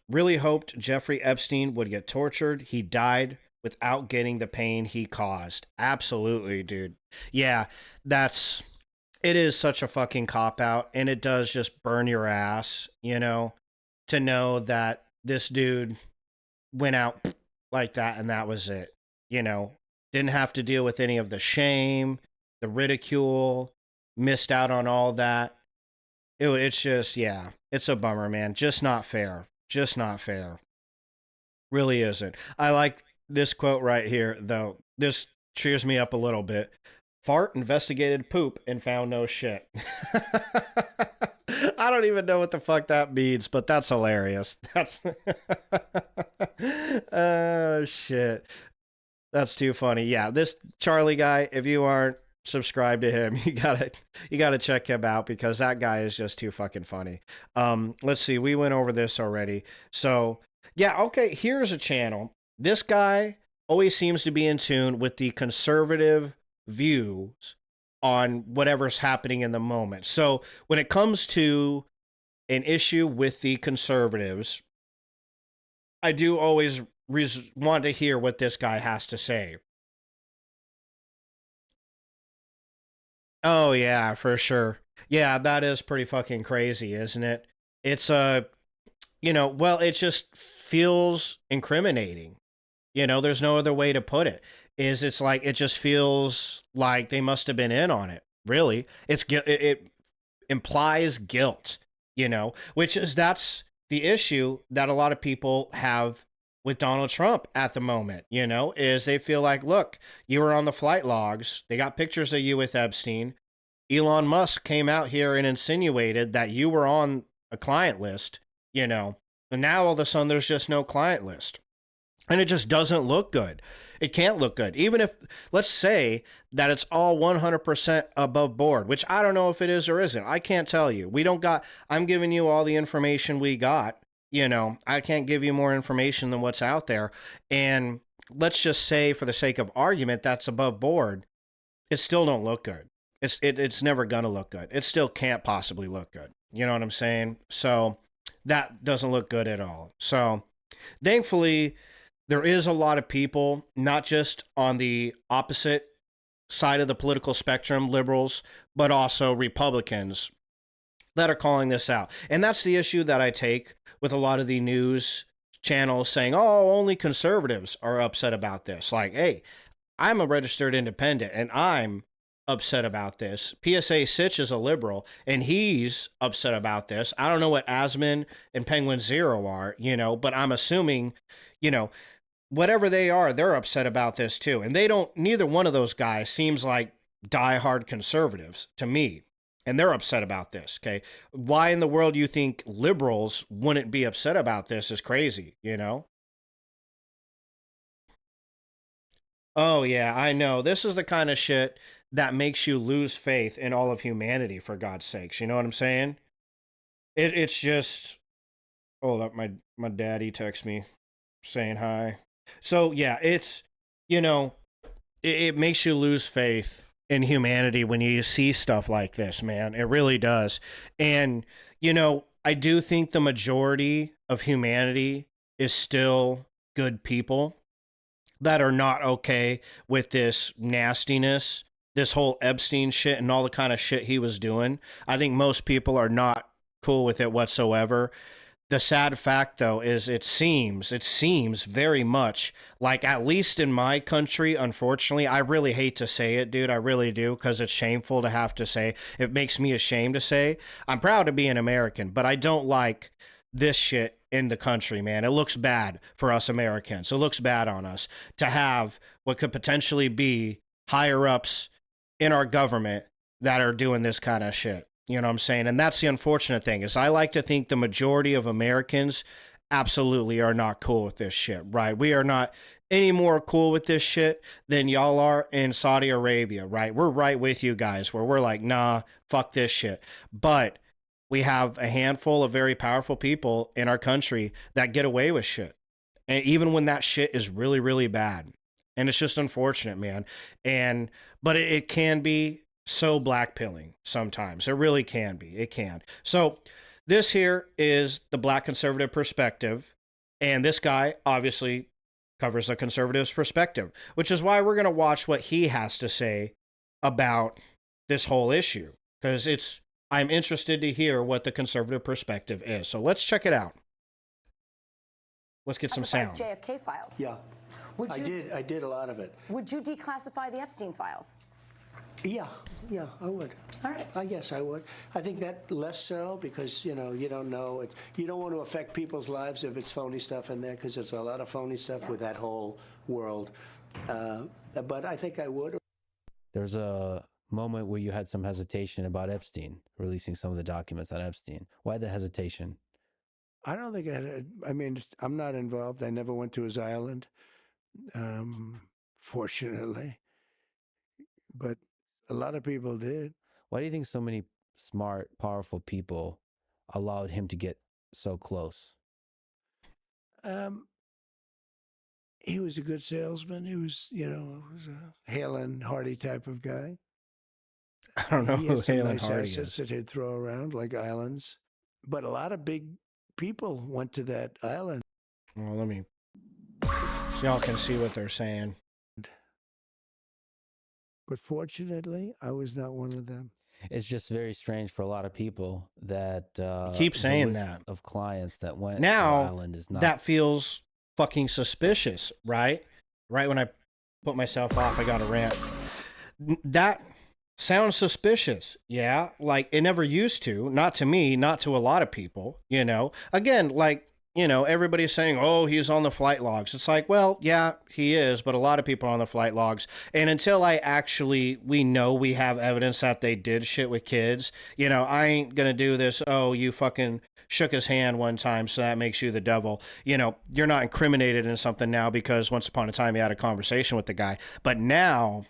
Really hoped Jeffrey Epstein would get tortured. He died without getting the pain he caused. Absolutely, dude. Yeah, it is such a fucking cop-out, and it does just burn your ass, you know, to know that this dude went out like that and that was it, you know. Didn't have to deal with any of the shame, the ridicule, missed out on all that. It's just, yeah, it's a bummer, man. Just not fair. Just not fair. Really isn't. I like this quote right here, though. This cheers me up a little bit. Fart investigated poop and found no shit. I don't even know what the fuck that means, but that's hilarious. That's oh shit. That's too funny. Yeah, this Charlie guy, if you aren't subscribed to him, you gotta check him out because that guy is just too fucking funny. Let's see, we went over this already. So yeah, okay, here's a channel. This guy always seems to be in tune with the conservative views on whatever's happening in the moment. So when it comes to an issue with the conservatives, I do always want to hear what this guy has to say. Oh yeah, for sure. Yeah, that is pretty fucking crazy, isn't it? It's well, it just feels incriminating. You know, there's no other way to put it. It's like it just feels like they must have been in on it. Really, it implies guilt. You know, that's the issue that a lot of people have with Donald Trump at the moment, you know, is they feel like, look, you were on the flight logs. They got pictures of you with Epstein. Elon Musk came out here and insinuated that you were on a client list, you know, and now all of a sudden there's just no client list. And it just doesn't look good. It can't look good. Even if, let's say that it's all 100% above board, which I don't know if it is or isn't. I can't tell you. I'm giving you all the information we got. You know, I can't give you more information than what's out there. And let's just say, for the sake of argument, that's above board. It still don't look good. It's never going to look good. It still can't possibly look good. You know what I'm saying? So that doesn't look good at all. So thankfully, there is a lot of people, not just on the opposite side of the political spectrum, liberals, but also Republicans, that are calling this out. And that's the issue that I take with a lot of the news channels saying, oh, only conservatives are upset about this. Like, hey, I'm a registered independent and I'm upset about this. PSA Sitch is a liberal and he's upset about this. I don't know what Asman and Penguin Zero are, you know, but I'm assuming, you know, whatever they are, they're upset about this too. And neither one of those guys seems like diehard conservatives to me. and they're upset about this. Okay. Why in the world you think liberals wouldn't be upset about this is crazy, you know? Oh, yeah, I know. This is the kind of shit that makes you lose faith in all of humanity, for God's sakes. You know what I'm saying? It's just, hold up, my daddy texts me saying hi. So, yeah, it's, you know, it makes you lose faith in humanity when you see stuff like this, man. It really does. And, you know, I do think the majority of humanity is still good people that are not okay with this nastiness, this whole Epstein shit and all the kind of shit he was doing. I think most people are not cool with it whatsoever. The sad fact, though, is it seems very much like, at least in my country, unfortunately, I really hate to say it, dude. I really do, because it's shameful to have to say. It makes me ashamed to say. I'm proud to be an American, but I don't like this shit in the country, man. It looks bad for us Americans. It looks bad on us to have what could potentially be higher ups in our government that are doing this kind of shit. You know what I'm saying? And that's the unfortunate thing, is I like to think the majority of Americans absolutely are not cool with this shit, right? We are not any more cool with this shit than y'all are in Saudi Arabia, right? We're right with you guys where we're like, nah, fuck this shit. But we have a handful of very powerful people in our country that get away with shit. And even when that shit is really, really bad. And it's just unfortunate, man. But it can be so blackpilling sometimes. It really can be. It can. So this here is the black conservative perspective. And this guy obviously covers the conservative's perspective, which is why we're going to watch what he has to say about this whole issue. Because I'm interested to hear what the conservative perspective is. So let's check it out. Let's get some sound.
JFK files.
Yeah. I did a lot of it.
Would you declassify the Epstein files?
Yeah, I would.
All right.
I guess I would. I think that less so because, you know, you don't know. You don't want to affect people's lives if it's phony stuff in there, because there's a lot of phony stuff with that whole world. But I think I would.
There's a moment where you had some hesitation about Epstein, releasing some of the documents on Epstein. Why the hesitation?
I don't think I mean, I'm not involved. I never went to his island, fortunately. But a lot of people did.
Why do you think so many smart, powerful people allowed him to get so close?
He was a good salesman. He was, was a Hale and Hardy type of guy.
I don't know who Hale and
nice
Hardy
assets
is.
that he'd throw around like islands. But a lot of big people went to that island.
Well, let me, so y'all can see what they're saying.
But fortunately, I was not one of them.
It's just very strange for a lot of people that
keep saying that
of clients that went
now
to the island is not.
That feels fucking suspicious, right? Right when I put myself off, I got a rant. That sounds suspicious. Yeah, like it never used to. Not to me, not to a lot of people. You know, again, like. You know, everybody's saying, oh, he's on the flight logs. It's like, well, yeah, he is, but a lot of people are on the flight logs. And until we know we have evidence that they did shit with kids, you know, I ain't going to do this, oh, you fucking shook his hand one time, so that makes you the devil. You know, you're not incriminated in something now because once upon a time you had a conversation with the guy. But now,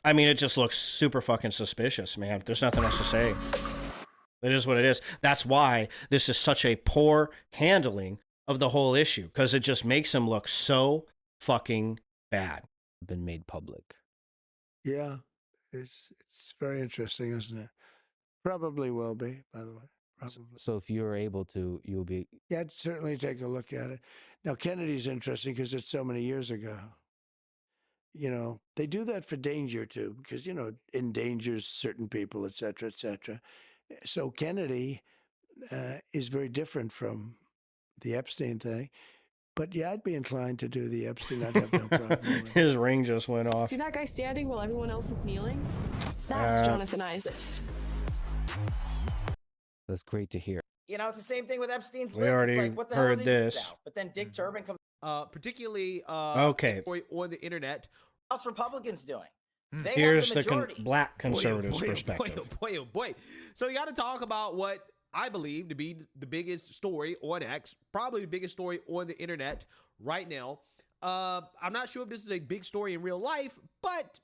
I mean, it just looks super fucking suspicious, man. There's nothing else to say. It is what it is. That's why this is such a poor handling of the whole issue, because it just makes him look so fucking bad.
Been made public.
Yeah, it's very interesting, isn't it? Probably will be, by the way. Probably.
So if you're able to, you'll be.
Yeah, I'd certainly take a look at it. Now, Kennedy's interesting because it's so many years ago. You know, they do that for danger too, because, you know, it endangers certain people, et cetera, et cetera. So Kennedy is very different from the Epstein thing. But yeah, I'd be inclined to do the Epstein. I'd have no problem with it.
His ring just went off.
See that guy standing while everyone else is kneeling? That's Jonathan Isaac.
That's great to hear.
You know, it's the same thing with Epstein's
We
list.
already
It's like, what the
heard
hell are these
this.
about? But then Dick Durbin comes.
Particularly
okay.
on the internet.
House Republicans doing?
Here's the black conservatives' perspective.
Boy. So you got to talk about what I believe to be the biggest story on X, probably the biggest story on the internet right now. I'm not sure if this is a big story in real life, but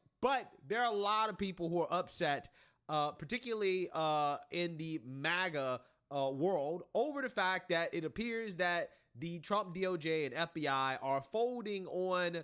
there are a lot of people who are upset, particularly in the MAGA world, over the fact that it appears that the Trump DOJ and FBI are folding on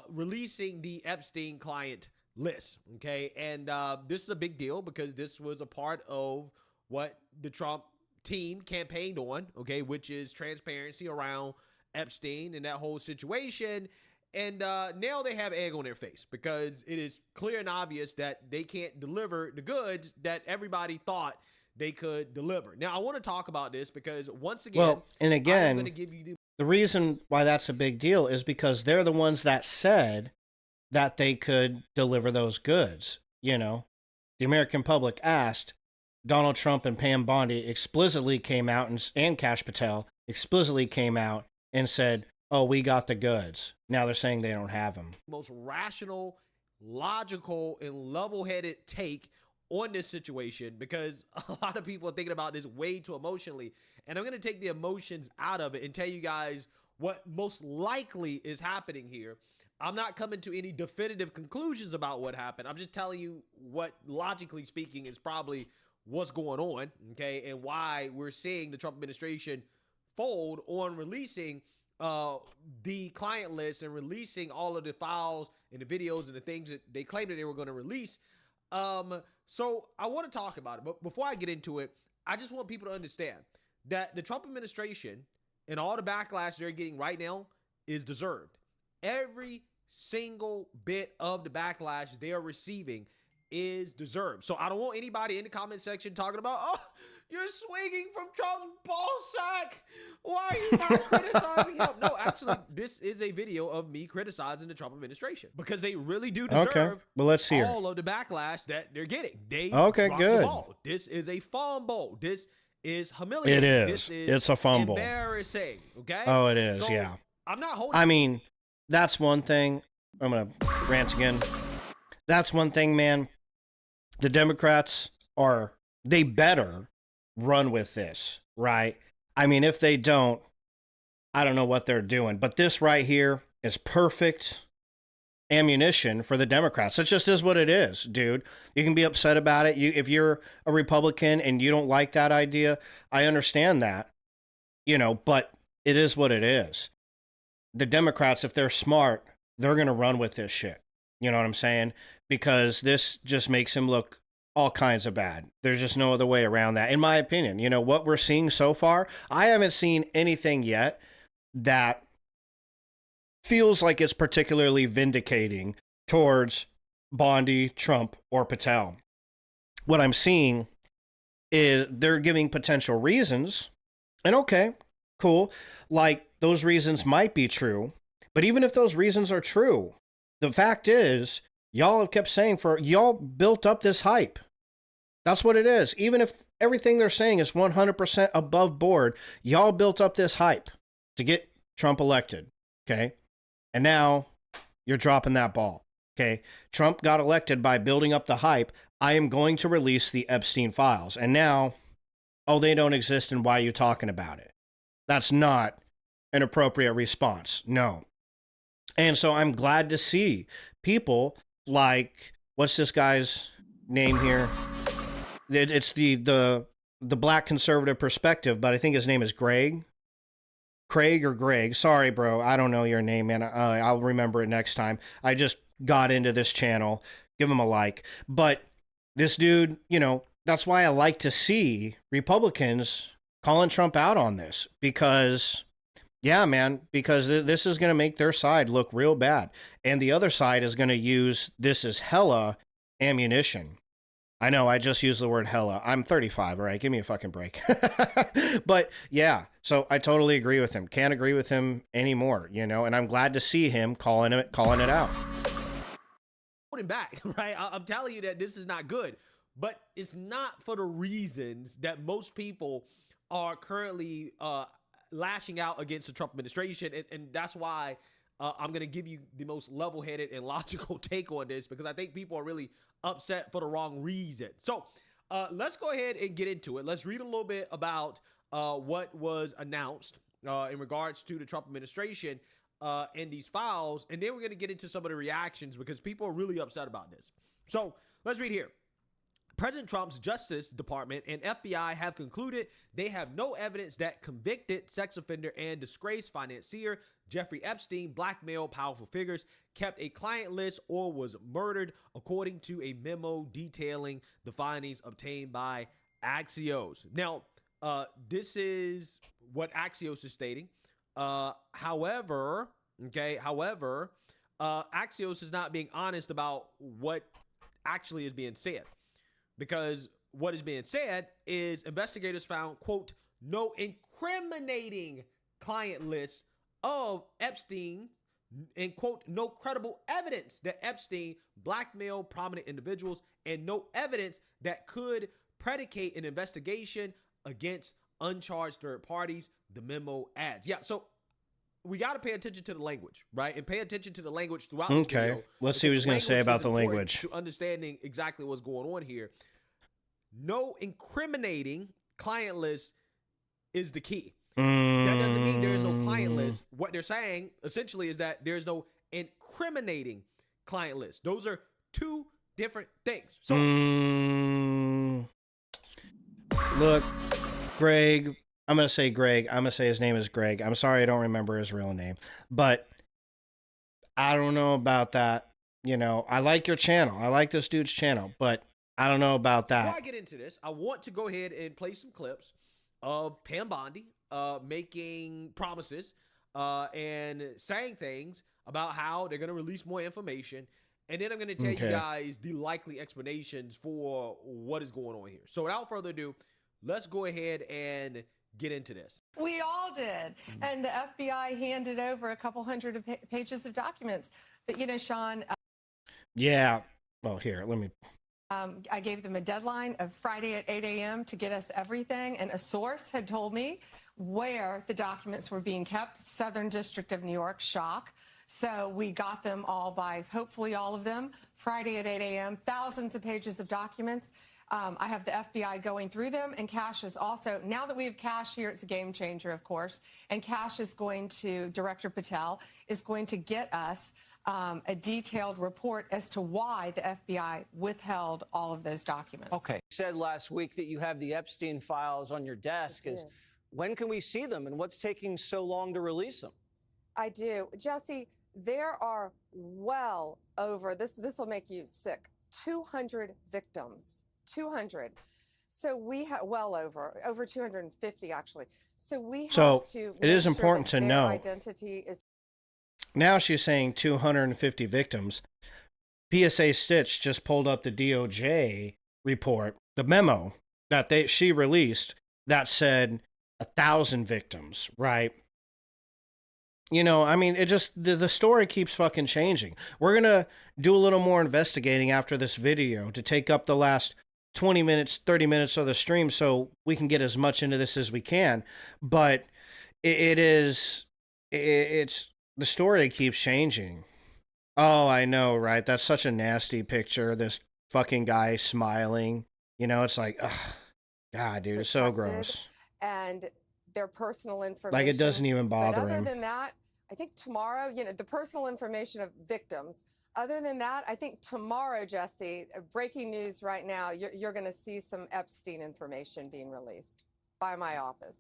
releasing the Epstein client list. Okay. And this is a big deal because this was a part of what the Trump team campaigned on, okay, which is transparency around Epstein and that whole situation. And now they have egg on their face because it is clear and obvious that they can't deliver the goods that everybody thought they could deliver. Now, I want to talk about this because once again,
well, and again,
I'm going to give you
the reason why that's a big deal is because they're the ones that said that they could deliver those goods. You know, the American public asked. Donald Trump and Pam Bondi explicitly came out, and Kash Patel explicitly came out and said, oh, we got the goods. Now they're saying they don't have them.
Most rational, logical, and level-headed take on this situation, because a lot of people are thinking about this way too emotionally. And I'm going to take the emotions out of it and tell you guys what most likely is happening here. I'm not coming to any definitive conclusions about what happened. I'm just telling you what, logically speaking, is probably what's going on, okay, and why we're seeing the Trump administration fold on releasing the client list and releasing all of the files and the videos and the things that they claimed that they were going to release. So I want to talk about it, but before I get into it, I just want people to understand that the Trump administration and all the backlash they're getting right now is deserved. Every single bit of the backlash they are receiving is deserved. So I don't want anybody in the comment section talking about, oh, you're swinging from Trump's ball sack. Why are you not criticizing him? No, actually, this is a video of me criticizing the Trump administration because they really do deserve
well, let's hear
all of the backlash that they're getting. They
dropped
the ball. This is a fumble. This is humiliating.
It is.
This is
it's a fumble.
Embarrassing. Okay.
Oh, it is.
So,
yeah.
I'm not holding.
I mean, that's one thing. I'm gonna rant again. That's one thing, man. The Democrats they better run with this, right? I mean, if they don't, I don't know what they're doing. But this right here is perfect ammunition for the Democrats. It just is what it is, dude. You can be upset about it. If you're a Republican and you don't like that idea, I understand that, but it is what it is. The Democrats, if they're smart, they're going to run with this shit. You know what I'm saying? Because this just makes him look all kinds of bad. There's just no other way around that, in my opinion. What we're seeing so far, I haven't seen anything yet that feels like it's particularly vindicating towards Bondi, Trump, or Patel. What I'm seeing is they're giving potential reasons, and okay, cool. Like, those reasons might be true, but even if those reasons are true, the fact is, y'all have kept saying y'all built up this hype. That's what it is. Even if everything they're saying is 100% above board, y'all built up this hype to get Trump elected. Okay. And now you're dropping that ball. Okay. Trump got elected by building up the hype. I am going to release the Epstein files. And now, oh, they don't exist, and why are you talking about it? That's not an appropriate response. No. And so I'm glad to see people like, what's this guy's name here? It's the black conservative perspective, but I think his name is Craig or Greg. Sorry, bro. I don't know your name, man. I'll remember it next time. I just got into this channel. Give him a like. But this dude, that's why I like to see Republicans calling Trump out on this, because yeah, man, because this is going to make their side look real bad. And the other side is going to use this as hella ammunition. I know, I just used the word hella. I'm 35, all right? Give me a fucking break. But yeah, so I totally agree with him. Can't agree with him anymore, and I'm glad to see him calling it out.
Holding back, right? I'm telling you that this is not good, but it's not for the reasons that most people are currently lashing out against the Trump administration, and that's why I'm going to give you the most level-headed and logical take on this because I think people are really upset for the wrong reason. So let's go ahead and get into it. Let's read a little bit about what was announced in regards to the Trump administration and these files. And then we're going to get into some of the reactions because people are really upset about this. So let's read here. President Trump's Justice Department and FBI have concluded they have no evidence that convicted sex offender and disgraced financier Jeffrey Epstein blackmailed powerful figures, kept a client list, or was murdered, according to a memo detailing the findings obtained by Axios. Now, this is what Axios is stating. However, Axios is not being honest about what actually is being said. Because what is being said is investigators found, quote, no incriminating client list of Epstein and, quote, no credible evidence that Epstein blackmailed prominent individuals and no evidence that could predicate an investigation against uncharged third parties, the memo adds. Yeah, so we got to pay attention to the language, right? And pay attention to the language throughout this video.
Okay, let's see what he's going to say about the language.
To understanding exactly what's going on here. No incriminating client list is the key. That doesn't mean there is no client list. What they're saying essentially is that there's no incriminating client list. Those are two different things. So,
look, Greg, I'm going to say Greg. I'm going to say his name is Greg. I'm sorry I don't remember his real name. But I don't know about that. You know, I like your channel. I like this dude's channel. But I don't know about that.
Before I get into this, I want to go ahead and play some clips of Pam Bondi making promises and saying things about how they're going to release more information. And then I'm going to tell you guys the likely explanations for what is going on here. So without further ado, let's go ahead and get into this.
We all did. And the FBI handed over a couple hundred pages of documents. But, you know, Sean.
Yeah. Well, here, let me.
I gave them a deadline of Friday at 8 a.m. to get us everything. And a source had told me where the documents were being kept. Southern District of New York, shock. So we got them all by, hopefully all of them, Friday at 8 a.m. Thousands of pages of documents. I have the FBI going through them, and Cash is also, now that we have Cash here, it's a game changer, of course, and Cash is going to, Director Patel, is going to get us a detailed report as to why the FBI withheld all of those documents.
Okay. You said last week that you have the Epstein files on your desk. When can we see them, and what's taking so long to release them?
I do. Jesse, there are well over, this will make you sick, 200 victims. 200. So we have well over 250 actually. So we have to.
It is important to know.
Identity is.
Now she's saying 250 victims. PSA Stitch just pulled up the DOJ report, the memo that she released that said 1,000 victims, right? You know, I mean, it just, the story keeps fucking changing. We're going to do a little more investigating after this video to take up the last 20 minutes, 30 minutes of the stream so we can get as much into this as we can. But it's the story keeps changing. Oh, I know, right? That's such a nasty picture. This fucking guy smiling. You know, it's like, ugh, God, dude, it's so gross.
And their personal information.
Like, it doesn't even bother him.
Other than that, I think tomorrow, you know, the personal information of victims. Other than that, I think tomorrow, Jesse, breaking news right now, you're going to see some Epstein information being released by my office.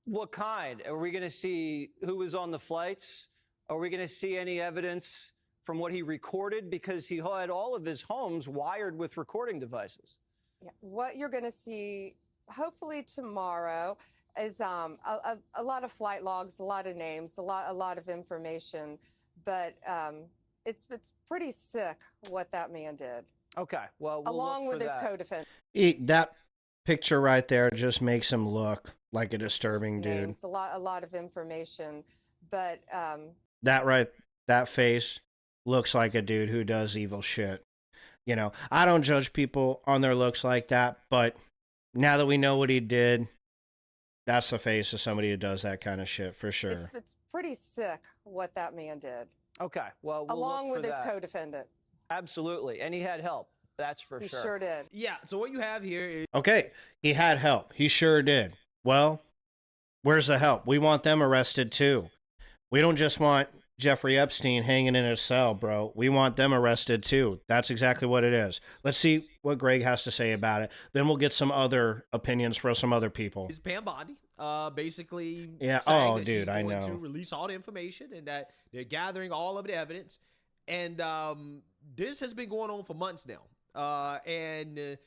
What kind? Are we going to see who was on the flights? Are we going to see any evidence from what he recorded? Because he had all of his homes wired with recording devices.
Yeah, what you're going to see, hopefully tomorrow, is a lot of flight logs, a lot of names, a lot of information, but it's pretty sick what that man did.
Okay, well,
along with his co-defendant.
That picture right there just makes him look like a disturbing dude.
A lot of information, but
that face looks like a dude who does evil shit. You know, I don't judge people on their looks like that, but now that we know what he did, That's the face of somebody who does that kind of shit for sure.
It's pretty sick what that man did.
Okay, well, we'll
along
look
with
for
his
that.
co-defendant.
Absolutely, and he had help. That's for
He
sure.
sure did.
Yeah. So what you have here is
Okay, he had help. He sure did. Well, where's the help? We want them arrested too. We don't just want Jeffrey Epstein hanging in his cell, bro. We want them arrested too. That's exactly what it is. Let's see what Greg has to say about it. Then we'll get some other opinions from some other people.
is Pam Bondi, basically
Yeah.
saying
Oh,
that
dude,
she's
I
going to
know.
release all the information and that they're gathering all of the evidence. And this has been going on for months now. And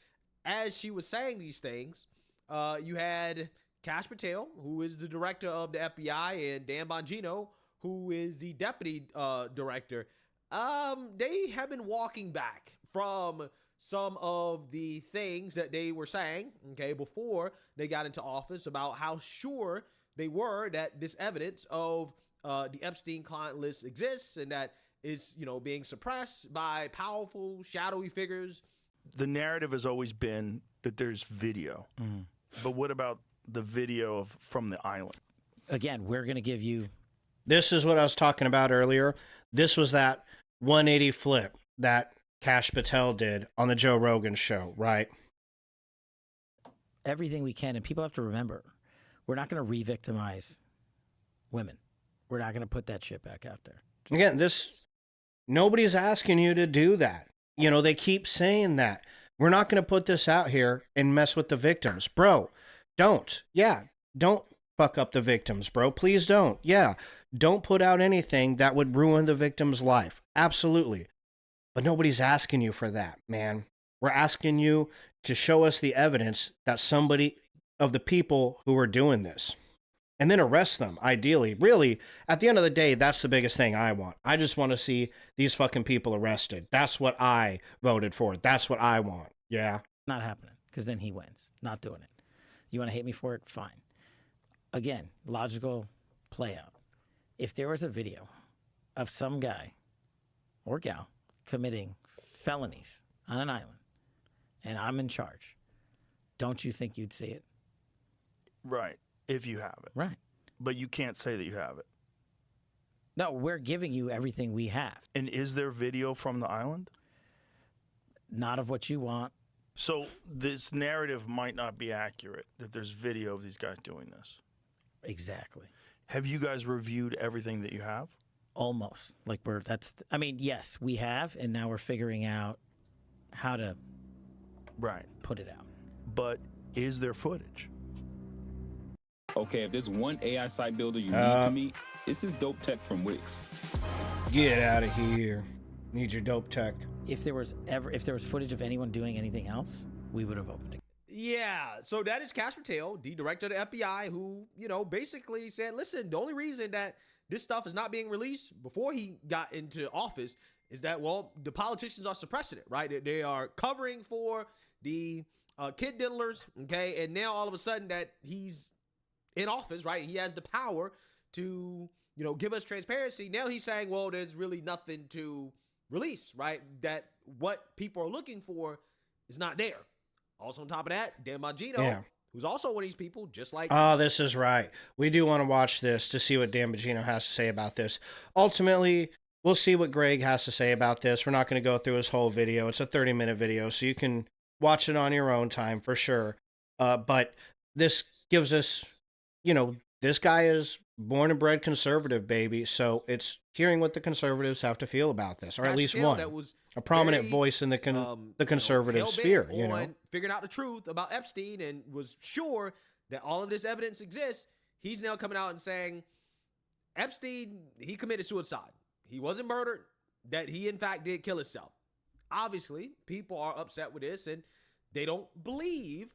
as she was saying these things, you had Kash Patel, who is the director of the FBI, and Dan Bongino, who is the deputy director. They have been walking back from some of the things that they were saying, okay, before they got into office about how sure they were that this evidence of the Epstein client list exists and that is, being suppressed by powerful, shadowy figures.
The narrative has always been that there's video. But what about the video from the island?
Again, we're going to give you...
This is what I was talking about earlier. This was that 180 flip that Kash Patel did on the Joe Rogan show, right?
Everything we can, and people have to remember, we're not going to re-victimize women. We're not going to put that shit back out there.
Again, nobody's asking you to do that. They keep saying that. We're not going to put this out here and mess with the victims. Bro, don't. Yeah, don't fuck up the victims, bro. Please don't. Yeah, don't put out anything that would ruin the victim's life. Absolutely. But nobody's asking you for that, man. We're asking you to show us the evidence that somebody of the people who are doing this. And then arrest them, ideally. Really, at the end of the day, that's the biggest thing I want. I just want to see these fucking people arrested. That's what I voted for. That's what I want. Yeah.
Not happening, because then he wins. Not doing it. You want to hate me for it? Fine. Again, logical play out. If there was a video of some guy or gal committing felonies on an island and I'm in charge, don't you think you'd see it?
Right. If you have it.
Right.
But you can't say that you have it.
No, we're giving you everything we have.
And is there video from the island?
Not of what you want.
So this narrative might not be accurate, that there's video of these guys doing this.
Exactly.
Have you guys reviewed everything that you have?
Almost. Yes, we have, and now we're figuring out how to put it out.
But is there footage?
Okay, if there's one AI site builder you need to meet, it's this dope tech from Wix.
Get out of here. Need your dope tech.
If there was footage of anyone doing anything else, we would have opened it.
Yeah, so that is Kash Patel, the director of the FBI, who, basically said, listen, the only reason that this stuff is not being released before he got into office is that, well, the politicians are suppressing it, right? They are covering for the kid diddlers, okay? And now all of a sudden that he's in office, right? He has the power to, give us transparency. Now he's saying, well, there's really nothing to release, right? That what people are looking for is not there. Also on top of that, Dan Bongino, who's also one of these people, just like...
Oh, this is right. We do want to watch this to see what Dan Bongino has to say about this. Ultimately, we'll see what Greg has to say about this. We're not going to go through his whole video. It's a 30-minute video, so you can watch it on your own time for sure. But this gives us, this guy is born and bred conservative, baby. So it's hearing what the conservatives have to feel about this, or at least one. A prominent voice in the conservative sphere,
figuring out the truth about Epstein and was sure that all of this evidence exists. He's now coming out and saying Epstein, he committed suicide. He wasn't murdered, that he in fact did kill himself. Obviously, people are upset with this and they don't believe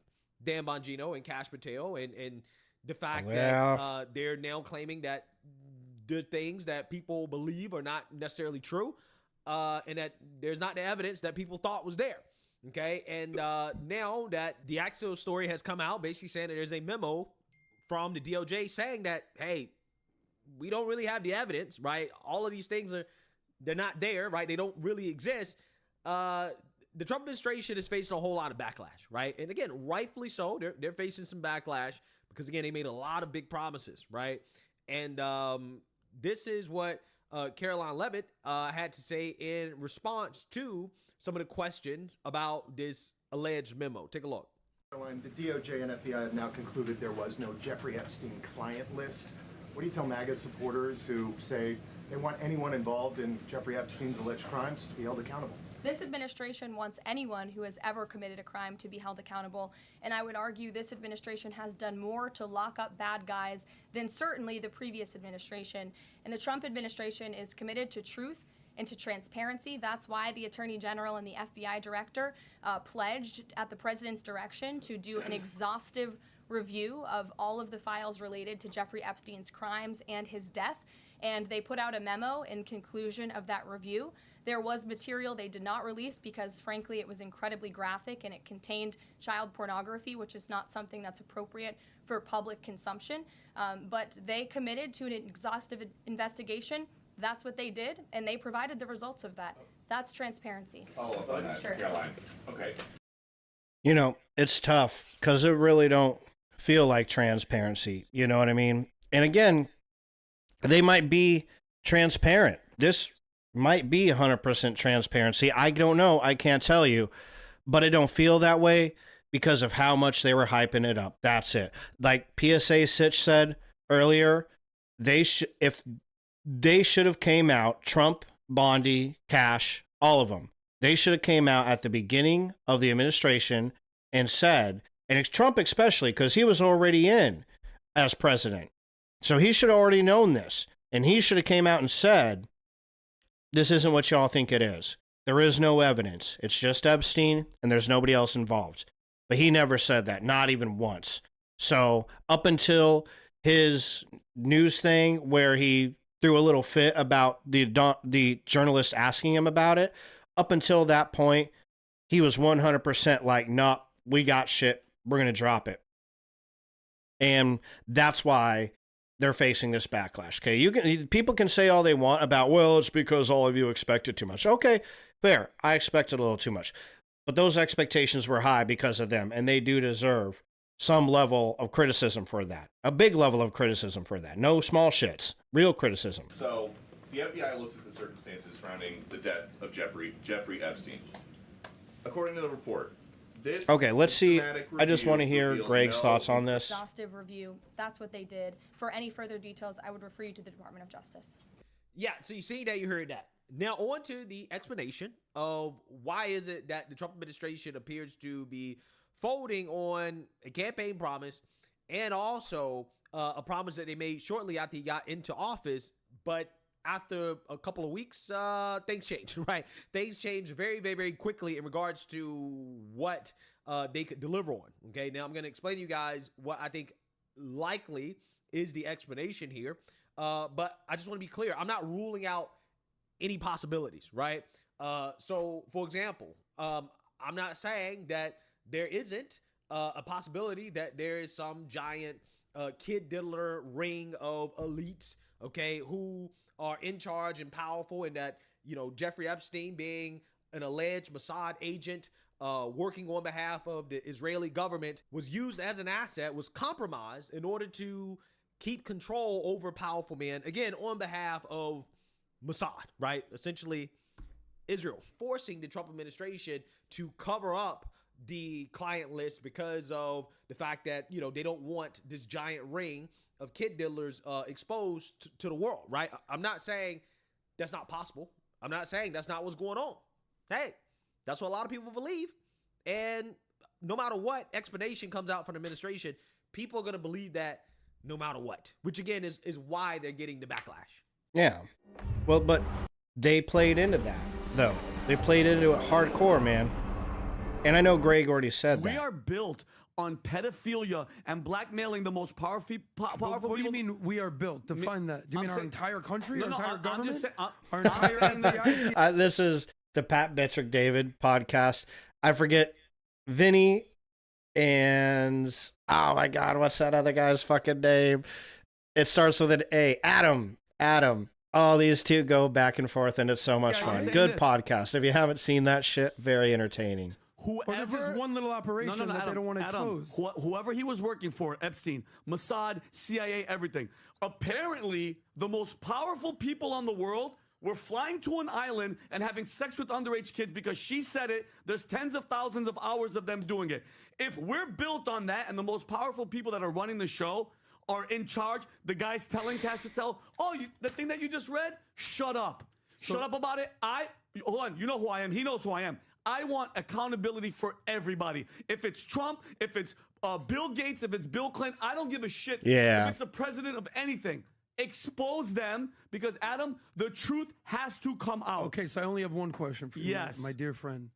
Dan Bongino and Kash Patel and the fact that they're now claiming that the things that people believe are not necessarily true. And that there's not the evidence that people thought was there. Okay. And now that the Axios story has come out, basically saying that there's a memo from the DOJ saying that, hey, we don't really have the evidence, right? All of these things they're not there, right? They don't really exist. The Trump administration is facing a whole lot of backlash, right? And again, rightfully so. They're facing some backlash because, again, they made a lot of big promises, right? And this is what Caroline Levitt had to say in response to some of the questions about this alleged memo. Take a look.
The DOJ and FBI have now concluded there was no Jeffrey Epstein client list. What do you tell MAGA supporters who say they want anyone involved in Jeffrey Epstein's alleged crimes to be held accountable?
This administration wants anyone who has ever committed a crime to be held accountable, and I would argue this administration has done more to lock up bad guys than certainly the previous administration. And the Trump administration is committed to truth and to transparency. That's why the Attorney General and the FBI Director pledged at the President's direction to do an exhaustive review of all of the files related to Jeffrey Epstein's crimes and his death. And they put out a memo in conclusion of that review. There was material they did not release because, frankly, it was incredibly graphic and it contained child pornography, which is not something that's appropriate for public consumption. But they committed to an exhaustive investigation. That's what they did, and they provided the results of that. That's transparency.
Follow up on that,
Sure.
Caroline. Okay.
You know, it's tough because it really don't feel like transparency. You know what I mean? And again, they might be transparent. This might be 100% transparency. I don't know. I can't tell you, but it don't feel that way because of how much they were hyping it up. That's it. Like PSA Sitch said earlier, if they should have came out, Trump, Bondi, Cash, all of them. They should have came out at the beginning of the administration and said, and it's Trump especially because he was already in as president. So he should have already known this. And he should have came out and said, this isn't what y'all think it is. There is no evidence. It's just Epstein and there's nobody else involved. But he never said that, not even once. So up until his news thing where he threw a little fit about the journalist asking him about it, up until that point, he was 100% like, nah, we got shit. We're going to drop it. And that's why they're facing this backlash. Okay, people can say all they want about, well, it's because all of you expected too much. Okay, fair. I expected a little too much. But those expectations were high because of them, and they do deserve some level of criticism for that. A big level of criticism for that. No small shits. Real criticism.
So the FBI looks at the circumstances surrounding the death of Jeffrey Epstein. According to the report, this
okay, let's see. I just want to hear Greg's thoughts on this.
Exhaustive review. That's what they did. For any further details, I would refer you to the Department of Justice.
Yeah, so you see that, you heard that. Now on to the explanation of why is it that the Trump administration appears to be folding on a campaign promise and also a promise that they made shortly after he got into office, but after a couple of weeks, things changed, right? Things changed very, very, very quickly in regards to what they could deliver on, okay? Now, I'm going to explain to you guys what I think likely is the explanation here, but I just want to be clear. I'm not ruling out any possibilities, right? So, for example, I'm not saying that there isn't a possibility that there is some giant kid diddler ring of elites, okay, who are in charge and powerful, and that, you know, Jeffrey Epstein being an alleged Mossad agent working on behalf of the Israeli government was used as an asset, was compromised in order to keep control over powerful men, again, on behalf of Mossad, right? Essentially, Israel, forcing the Trump administration to cover up the client list because of the fact that, you know, they don't want this giant ring of kid diddlers exposed to the world, right? I'm not saying that's not possible. I'm not saying that's not what's going on. Hey, that's what a lot of people believe. And no matter what explanation comes out from the administration, people are going to believe that no matter what, which again is why they're getting the backlash.
Yeah. Well, but they played into that, though. They played into it hardcore, man. And I know Greg already said that.
We are built on pedophilia and blackmailing the most powerful
What do you
people.
mean we are built? Define that. Do you mean our entire country?
No,
our
no,
entire
I'm
government?
just saying,
our entire FBI?
This is the Pat Betrick David podcast. I forget Vinny and oh my God, what's that other guy's fucking name? It starts with an A. Adam. Oh, these two go back and forth, and it's so much fun. Good podcast. If you haven't seen that shit, very entertaining.
whoever.
This is one little operation that they don't want to expose.
Whoever he was working for, Epstein, Mossad, CIA, everything. Apparently, the most powerful people on the world were flying to an island and having sex with underage kids because she said it. There's tens of thousands of hours of them doing it. If we're built on that and the most powerful people that are running the show are in charge, the guys telling Cash to tell, the thing that you just read, shut up. Shut up about it. Hold on, you know who I am. He knows who I am. I want accountability for everybody. If it's Trump, if it's Bill Gates, if it's Bill Clinton, I don't give a shit.
Yeah.
If it's the president of anything. Expose them because, Adam, the truth has to come out.
Okay, so I only have one question for you,
Yes.
my dear friend.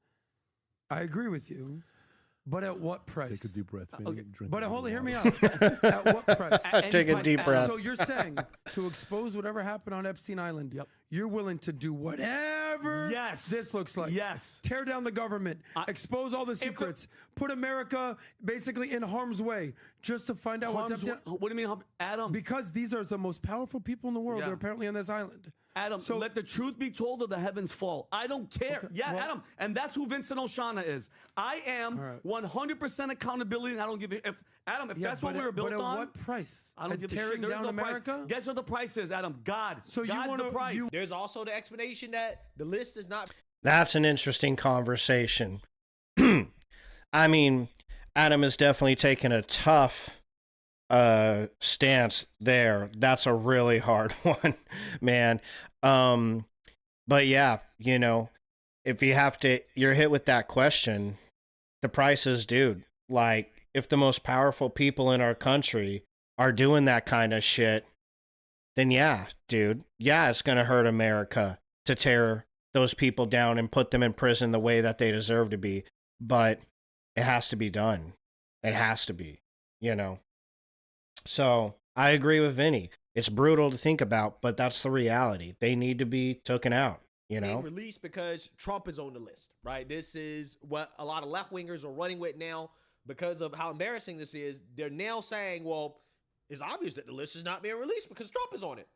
I agree with you, but at what price?
Take a deep breath.
Okay.
Drink
But
a
hold on, hear
little
me
water.
out. At what price?
Take a deep breath.
So you're saying to expose whatever happened on Epstein Island, you're willing to do whatever this looks like.
Yes.
Tear down the government, expose all the secrets, put America basically in harm's way just to find out what's Epstein.
What do you mean, Adam?
Because these are the most powerful people in the world.
Yeah.
They're apparently on this island.
Adam, so let the truth be told or the heavens fall. I don't care.
Okay,
Yeah,
well-
Adam. And that's who Vincent Oshana is. I am 100% accountability, and I don't give a if Adam, if
Yeah,
that's what
but
we were built
at
on.
what price?
I don't
At
give a shit.
tearing
There's
down
no
America?
price. Guess what the price is, Adam? God.
So
God's
you want
the price.
There's also the explanation that the list is not.
That's an interesting conversation. I mean, Adam is definitely taking a tough stance there. That's a really hard one, man. But yeah, you know, if you have to, you're hit with that question, the price is, dude, like, if the most powerful people in our country are doing that kind of shit, then yeah, dude, yeah, it's going to hurt America to tear those people down and put them in prison the way that they deserve to be. But it has to be done. It has to be, you know. So I agree with Vinny. It's brutal to think about, but that's the reality. They need to be taken out, you know.
Being released because Trump is on the list, right? This is what a lot of left wingers are running with now because of how embarrassing this is. They're now saying, well, it's obvious that the list is not being released because Trump is on it.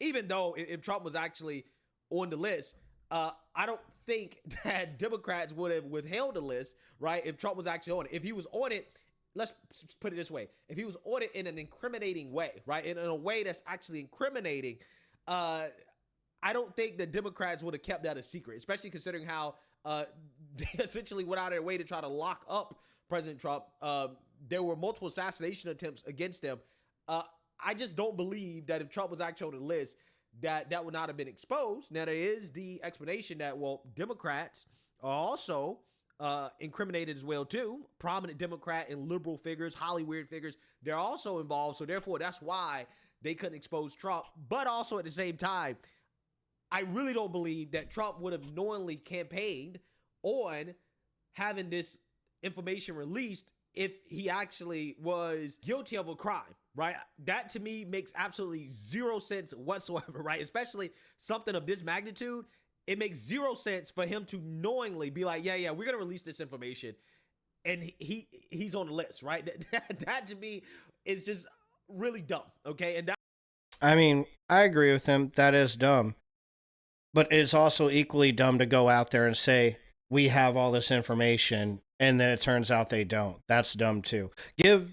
Even though if Trump was actually on the list, I don't think that Democrats would have withheld the list, right? If Trump was actually on it. If he was on it, let's put it this way. If he was on it in an incriminating way, right? In a way that's actually incriminating, I don't think the Democrats would have kept that a secret, especially considering how they essentially went out of their way to try to lock up President Trump. There were multiple assassination attempts against him. I just don't believe that if Trump was actually on the list, that would not have been exposed. Now, there is the explanation that, well, Democrats are also incriminated as well, too. Prominent Democrat and liberal figures, Hollywood figures, they're also involved. So, therefore, that's why they couldn't expose Trump. But also, at the same time, I really don't believe that Trump would have knowingly campaigned on having this information released if he actually was guilty of a crime, right? That to me makes absolutely zero sense whatsoever, right? Especially something of this magnitude. It makes zero sense for him to knowingly be like, yeah, we're going to release this information. And he's on the list, right? That to me is just really dumb, okay? And that,
I mean, I agree with him. That is dumb. But it's also equally dumb to go out there and say, we have all this information, and then it turns out they don't. That's dumb too. Go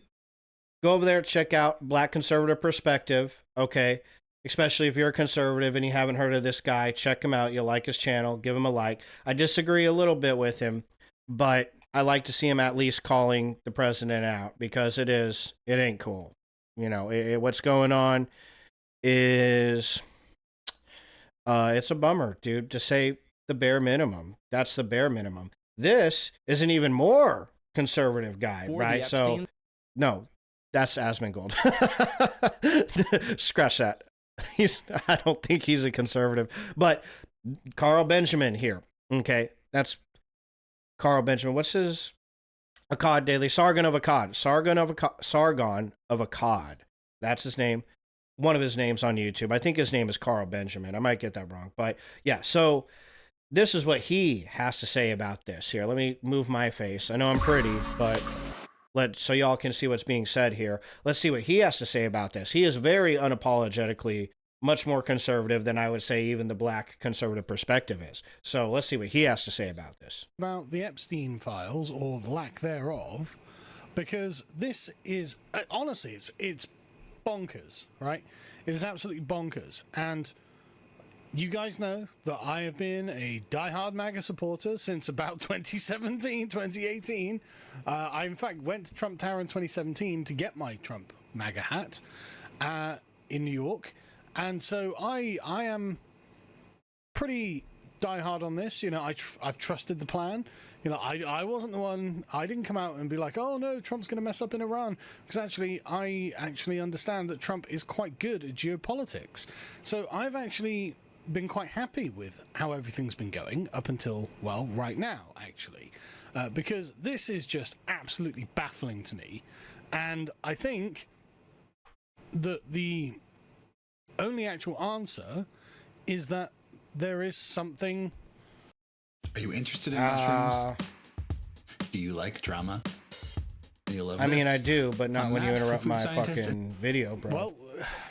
over there, check out Black Conservative Perspective, okay? Especially if you're a conservative and you haven't heard of this guy, check him out. You'll like his channel. Give him a like. I disagree a little bit with him, but I like to see him at least calling the president out because it ain't cool. You know, what's going on is, it's a bummer, dude, to say the bare minimum. That's the bare minimum. This is an even more conservative guy,
For
right?
the
So,
Epstein?
no, that's Asmongold. Scratch that. I don't think he's a conservative, but Carl Benjamin here. Okay, that's Carl Benjamin. What's his Akkad Daily? Sargon of Akkad. Sargon of Akkad. That's his name. One of his names on YouTube. I think his name is Carl Benjamin. I might get that wrong, but yeah. So this is what he has to say about this. Here, let me move my face. I know I'm pretty, but so y'all can see what's being said here. Let's see what he has to say about this. He is very unapologetically much more conservative than I would say even the black conservative perspective is. So let's see what he has to say about this.
About the Epstein files, or the lack thereof, because this is, honestly, it's bonkers, right? It is absolutely bonkers. And you guys know that I have been a diehard MAGA supporter since about 2017, 2018. I, in fact, went to Trump Tower in 2017 to get my Trump MAGA hat in New York. And so I am pretty diehard on this. You know, I've trusted the plan. You know, I wasn't the one, I didn't come out and be like, oh no, Trump's going to mess up in Iran. Because actually, I actually understand that Trump is quite good at geopolitics. So I've actually been quite happy with how everything's been going up until, well, right now, actually. Because this is just absolutely baffling to me. And I think that the only actual answer is that there is something.
Are you interested in mushrooms? Do you like drama? Do you love
I
this?
mean, I do, but not when you
mad
interrupt
food
my
scientist.
fucking video, bro.
Well,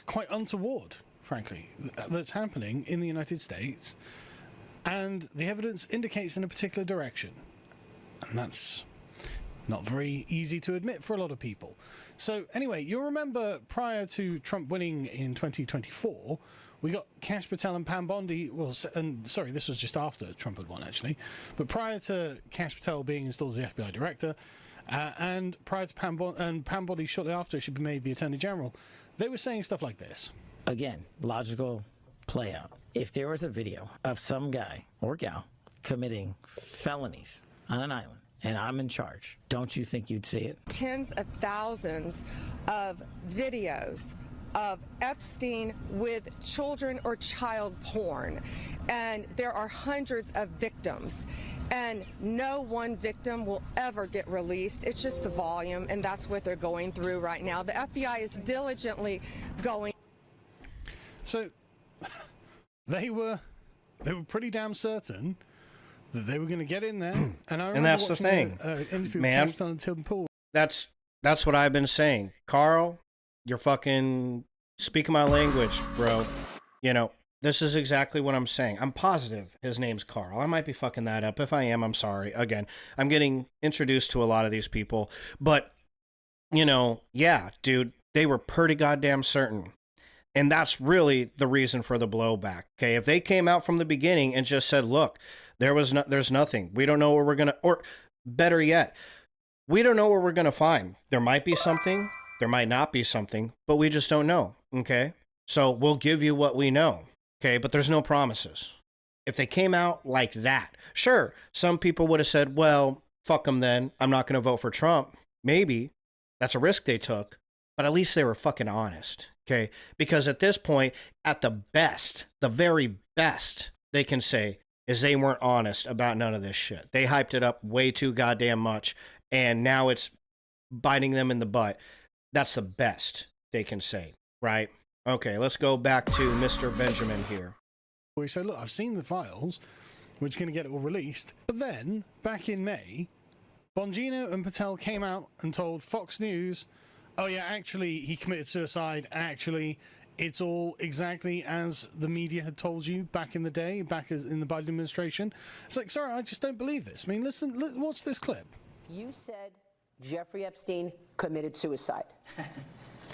quite untoward, frankly, that's happening in the United States. And the evidence indicates in a particular direction. And that's not very easy to admit for a lot of people. So anyway, you'll remember prior to Trump winning in 2024, we got Kash Patel and Pam Bondi. Well, and sorry, this was just after Trump had won, actually. But prior to Kash Patel being installed as the FBI director, and prior to Pam Bondi shortly after she'd been made the Attorney General, they were saying stuff like this.
Again, logical play out. If there was a video of some guy or gal committing felonies on an island, and I'm in charge, don't you think you'd see it?
Tens of thousands of videos of Epstein with children or child porn. And there are hundreds of victims. And no one victim will ever get released. It's just the volume, and that's what they're going through right now. The FBI is diligently going.
So they were pretty damn certain that they were going to get in there. And
that's the thing, man. That's what I've been saying. Carl, you're fucking speaking my language, bro. You know, this is exactly what I'm saying. I'm positive his name's Carl. I might be fucking that up. If I am, I'm sorry. Again, I'm getting introduced to a lot of these people. But, you know, yeah, dude, they were pretty goddamn certain. And that's really the reason for the blowback. Okay, if they came out from the beginning and just said, look, there's nothing. We don't know where we're going to, or better yet, we don't know where we're going to find. There might be something, there might not be something, but we just don't know. Okay, so we'll give you what we know. Okay, but there's no promises. If they came out like that, sure, some people would have said, well, fuck them then. I'm not going to vote for Trump. Maybe. That's a risk they took. But at least they were fucking honest. Okay, because at this point, at the best, the very best they can say is they weren't honest about none of this shit. They hyped it up way too goddamn much, and now it's biting them in the butt. That's the best they can say, right? Okay, let's go back to Mr. Benjamin here.
We say, look, I've seen the files. We're just going to get it all released. But then, back in May, Bongino and Patel came out and told Fox News, oh yeah, actually, he committed suicide, and actually, it's all exactly as the media had told you back in the day, back in the Biden administration. It's like, sorry, I just don't believe this. I mean, listen, watch this clip.
You said Jeffrey Epstein committed suicide.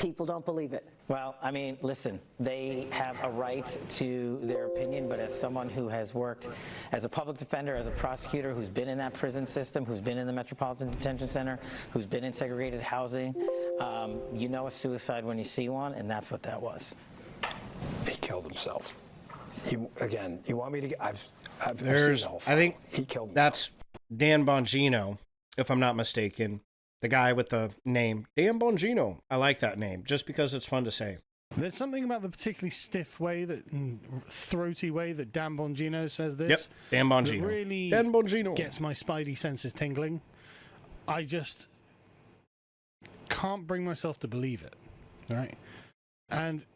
People don't believe it.
Well, I mean, listen, they have a right to their opinion, but as someone who has worked as a public defender, as a prosecutor, who's been in that prison system, who's been in the Metropolitan Detention Center, who's been in segregated housing, you know a suicide when you see one, and that's what that was.
He killed himself. You want me to? I've seen
There's,
the whole
I think
he killed himself.
That's Dan Bongino, if I'm not mistaken. The guy with the name Dan Bongino. I like that name just because it's fun to say.
There's something about the particularly stiff way, throaty way that Dan Bongino says this.
Yep, Dan Bongino.
That really
Dan Bongino
gets my spidey senses tingling. I just can't bring myself to believe it, right? And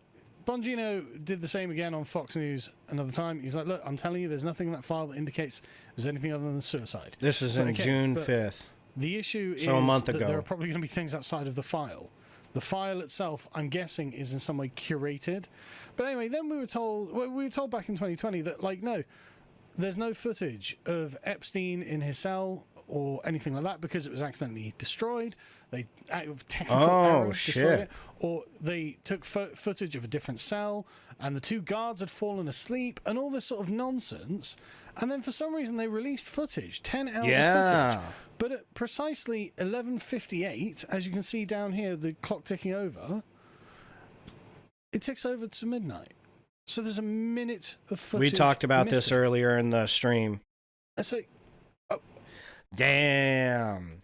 Bongino did the same again on Fox News another time. He's like, look, I'm telling you, there's nothing in that file that indicates there's anything other than suicide.
This is in June 5th.
The issue is
a month
that
ago.
there are probably going to be things outside of the file The file itself, I'm guessing, is in some way curated. But anyway, then we were told back in 2020 that, like, no, there's no footage of Epstein in his cell or anything like that because it was accidentally destroyed. They, out of technical error, destroyed it. Or they took footage of a different cell and the two guards had fallen asleep and all this sort of nonsense. And then for some reason they released footage, 10 hours of footage. But at precisely 11:58, as you can see down here, the clock ticking over, it ticks over to midnight. So there's a minute of footage.
We talked about this earlier in the stream.
It's like,
damn.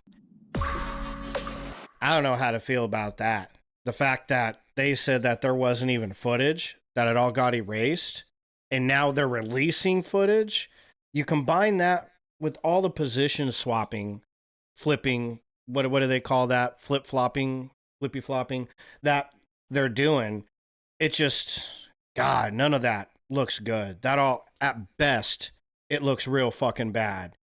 I don't know how to feel about that. The fact that they said that there wasn't even footage, that it all got erased, and now they're releasing footage. You combine that with all the position swapping, flipping, what do they call that? Flip-flopping, flippy-flopping, that they're doing. It just, God, none of that looks good. That all, at best, it looks real fucking bad.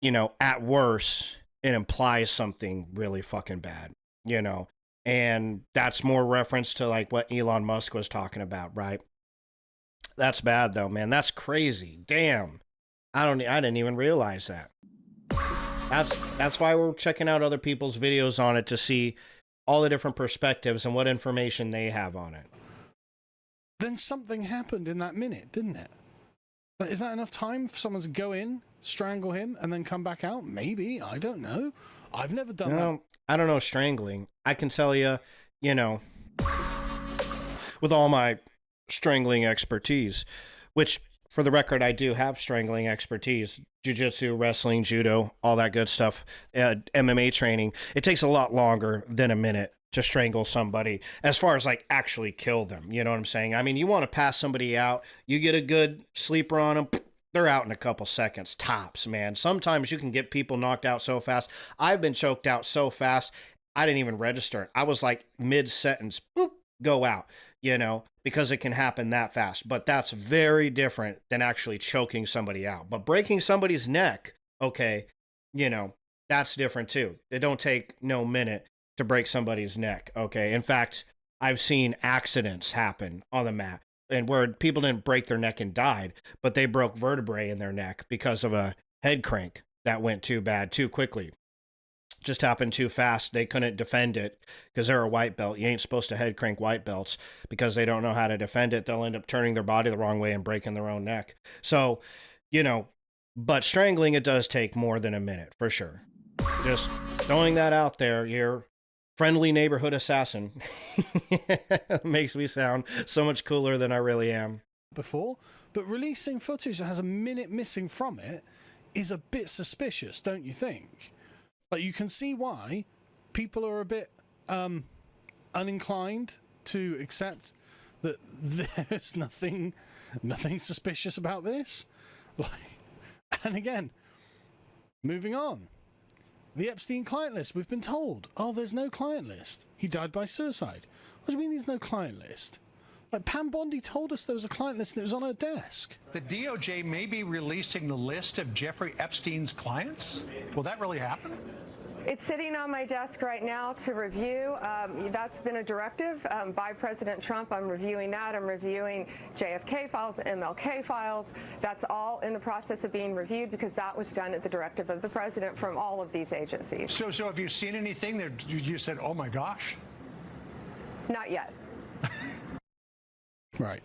You know, at worst, it implies something really fucking bad, you know? And that's more reference to like what Elon Musk was talking about, right? That's bad though, man. That's crazy. Damn. I didn't even realize that. That's why we're checking out other people's videos on it to see all the different perspectives and what information they have on it.
Then something happened in that minute, didn't it? But is that enough time for someone to go in, strangle him, and then come back out? Maybe. I don't know. I've never done that.
I don't know strangling. I can tell you, you know, with all my strangling expertise, which, for the record, I do have strangling expertise. Jiu-jitsu, wrestling, judo, all that good stuff, MMA training. It takes a lot longer than a minute to strangle somebody as far as like actually kill them. You know what I'm saying? I mean, you want to pass somebody out, you get a good sleeper on them, they're out in a couple seconds, tops, man. Sometimes you can get people knocked out so fast. I've been choked out so fast, I didn't even register. I was like mid-sentence, boop, go out, you know, because it can happen that fast. But that's very different than actually choking somebody out. But breaking somebody's neck, okay, you know, that's different too. It don't take no minute to break somebody's neck, okay? In fact, I've seen accidents happen on the mat and where people didn't break their neck and died, but they broke vertebrae in their neck because of a head crank that went too bad too quickly. Just happened too fast. They couldn't defend it because they're a white belt. You ain't supposed to head crank white belts because they don't know how to defend it. They'll end up turning their body the wrong way and breaking their own neck. So, you know, but strangling, it does take more than a minute for sure. Just throwing that out there, you're friendly neighborhood assassin. Makes me sound so much cooler than I really am.
Before, but releasing footage that has a minute missing from it is a bit suspicious, don't you think? Like, you can see why people are a bit uninclined to accept that there's nothing suspicious about this. Like, and again, moving on. The Epstein client list, we've been told, oh, there's no client list. He died by suicide. What do you mean there's no client list? Like, Pam Bondi told us there was a client list and it was on her desk.
The DOJ may be releasing the list of Jeffrey Epstein's clients? Will that really happen?
It's sitting on my desk right now to review. That's been a directive by President Trump. I'm reviewing that. I'm reviewing JFK files, MLK files. That's all in the process of being reviewed because that was done at the directive of the president from all of these agencies.
So have you seen anything that you said, oh my gosh?
Not yet.
Right.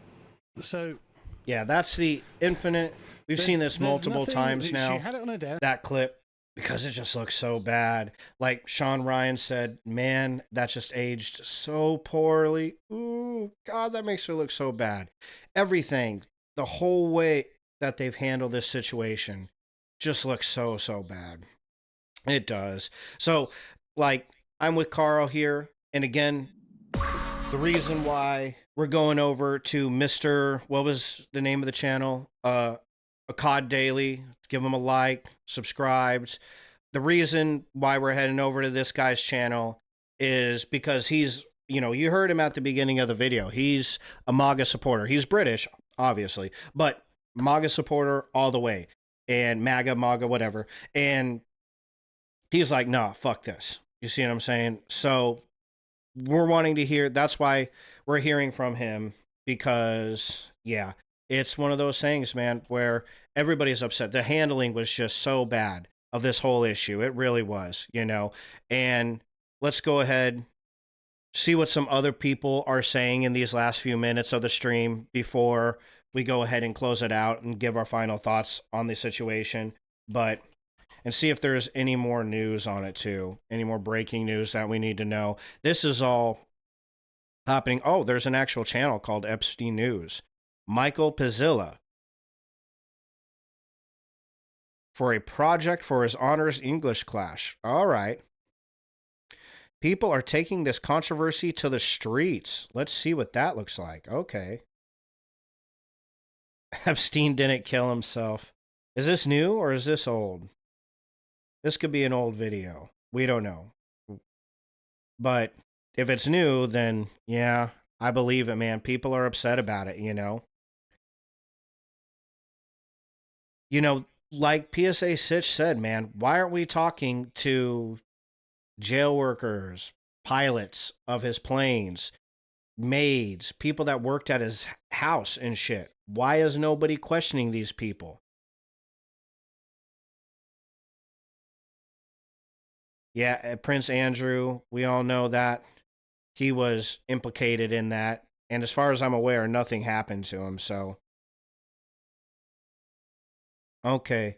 So
yeah, that's the infinite. We've seen this multiple times now.
She had it on her desk.
That clip. Because it just looks so bad. Like Sean Ryan said, man, that just aged so poorly. Ooh, God, that makes her look so bad. Everything, the whole way that they've handled this situation just looks so, so bad. It does. So, like, I'm with Carl here. And again, the reason why we're going over to Mr. What was the name of the channel? COD Daily. Give him a like, subscribed. The reason why we're heading over to this guy's channel is because he's, you know, you heard him at the beginning of the video. He's a MAGA supporter. He's British, obviously, but MAGA supporter all the way. And MAGA, whatever. And he's like, nah, fuck this. You see what I'm saying? So we're wanting to hear. That's why we're hearing from him, because yeah, it's one of those things, man, where everybody's upset. The handling was just so bad of this whole issue. It really was, you know. And let's go ahead, see what some other people are saying in these last few minutes of the stream before we go ahead and close it out and give our final thoughts on the situation. But and see if there's any more news on it too. Any more breaking news that we need to know. This is all happening. Oh, there's an actual channel called Epstein News. Michael Pizzilla, for a project for his honors English class. All right. People are taking this controversy to the streets. Let's see what that looks like. Okay. Epstein didn't kill himself. Is this new or is this old? This could be an old video. We don't know. But if it's new, then yeah, I believe it, man. People are upset about it, you know? You know, like PSA Sitch said, man, why aren't we talking to jail workers, pilots of his planes, maids, people that worked at his house and shit? Why is nobody questioning these people? Yeah, Prince Andrew, we all know that he was implicated in that. And as far as I'm aware, nothing happened to him, so. Okay.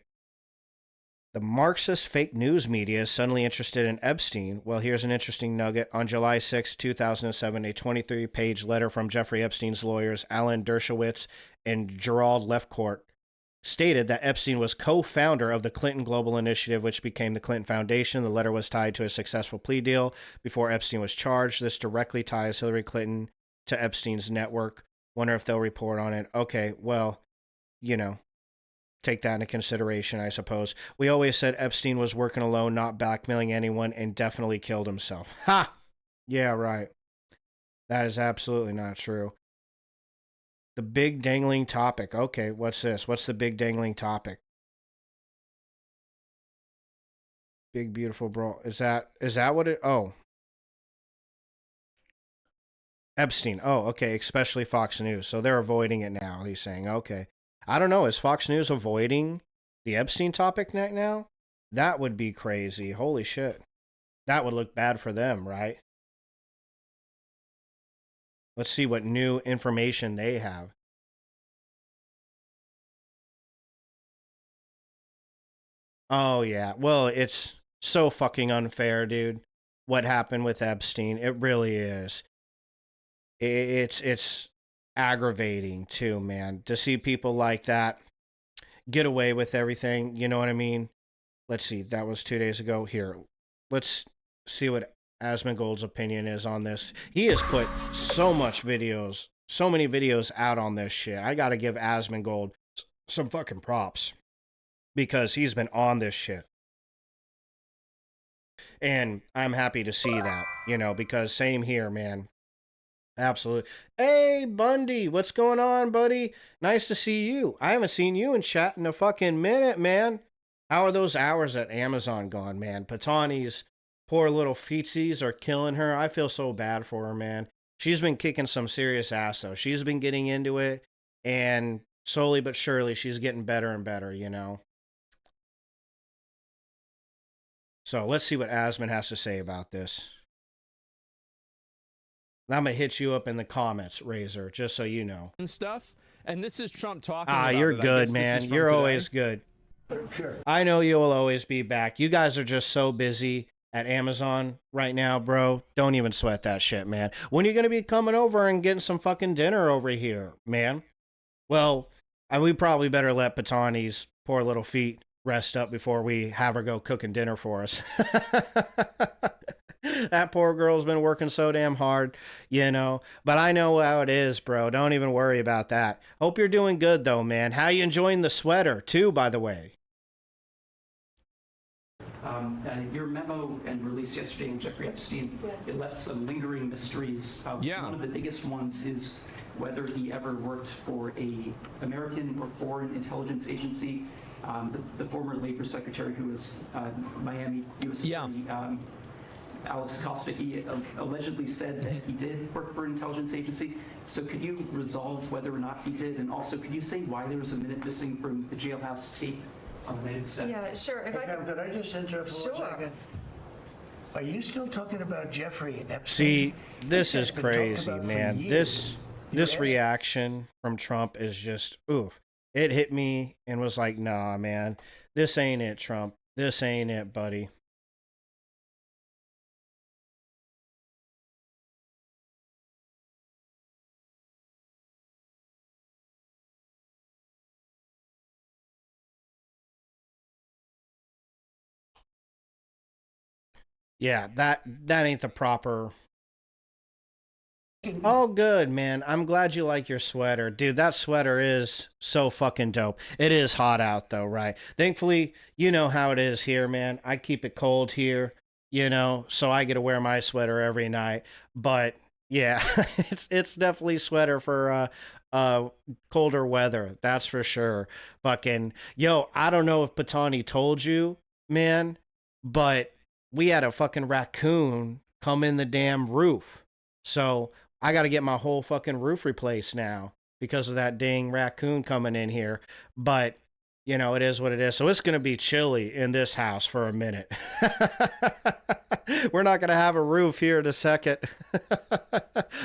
The Marxist fake news media is suddenly interested in Epstein. Well, here's an interesting nugget. On July 6, 2007, a 23-page letter from Jeffrey Epstein's lawyers, Alan Dershowitz and Gerald Lefcourt, stated that Epstein was co-founder of the Clinton Global Initiative, which became the Clinton Foundation. The letter was tied to a successful plea deal before Epstein was charged. This directly ties Hillary Clinton to Epstein's network. Wonder if they'll report on it. Okay, well, you know, take that into consideration, I suppose. We always said Epstein was working alone, not blackmailing anyone, and definitely killed himself. Ha! Yeah, right. That is absolutely not true. The big dangling topic. Okay, what's this? What's the big dangling topic? Big beautiful bro. Is that what it? Oh. Epstein. Oh, okay, especially Fox News. So they're avoiding it now, he's saying. Okay. I don't know. Is Fox News avoiding the Epstein topic right now? That would be crazy. Holy shit. That would look bad for them, right? Let's see what new information they have. Oh, yeah. Well, it's so fucking unfair, dude. What happened with Epstein. It really is. It's aggravating, too, man. To see people like that get away with everything. You know what I mean? Let's see. That was 2 days ago. Here. Let's see what Asmongold's opinion is on this. He has put so many videos out on this shit. I gotta give Asmongold some fucking props, because he's been on this shit. And I'm happy to see that, you know, because same here, man. Absolutely. Hey, Bundy, what's going on, buddy? Nice to see you. I haven't seen you in chat in a fucking minute, man. How are those hours at Amazon gone, man? Patani's poor little feetsies are killing her. I feel so bad for her, man. She's been kicking some serious ass, though. She's been getting into it, and slowly but surely, she's getting better and better, you know? So let's see what Asman has to say about this. I'm going to hit you up in the comments, Razor, just so you know.
And stuff. And this is Trump talking about
you're
it.
good, man. You're
today.
Always good. Sure. I know you will always be back. You guys are just so busy at Amazon right now, bro. Don't even sweat that shit, man. When are you going to be coming over and getting some fucking dinner over here, man? Well, we probably better let Patani's poor little feet rest up before we have her go cooking dinner for us. That poor girl's been working so damn hard, you know. But I know how it is, bro. Don't even worry about that. Hope you're doing good, though, man. How you enjoying the sweater, too, by the way?
Your memo and release yesterday on Jeffrey Epstein, it left some lingering mysteries. One of the biggest ones is whether he ever worked for a American or foreign intelligence agency. The former Labor Secretary, who was Miami U.S. Attorney, Alex Costa, he allegedly said that he did work for an intelligence agency. So could you resolve whether or not he did? And also, could you say why there was a minute missing from the jailhouse tape on the night of the
Yeah, sure. If
Hey, Pam, could I just interrupt for 1 second? Are you still talking about Jeffrey Epstein?
See, this
guy's
is
been talked
crazy,
about for
man.
years.
This reaction from Trump is just oof. It hit me and was like, nah, man, this ain't it, Trump. This ain't it, buddy. Yeah, that ain't the proper. Oh, good, man. I'm glad you like your sweater. Dude, that sweater is so fucking dope. It is hot out, though, right? Thankfully, you know how it is here, man. I keep it cold here, so I get to wear my sweater every night. But, yeah, it's definitely sweater for colder weather. That's for sure. Fucking, yo, I don't know if Patani told you, man, but we had a fucking raccoon come in the damn roof. So I got to get my whole fucking roof replaced now because of that dang raccoon coming in here. But, it is what it is. So it's going to be chilly in this house for a minute. We're not going to have a roof here in a second.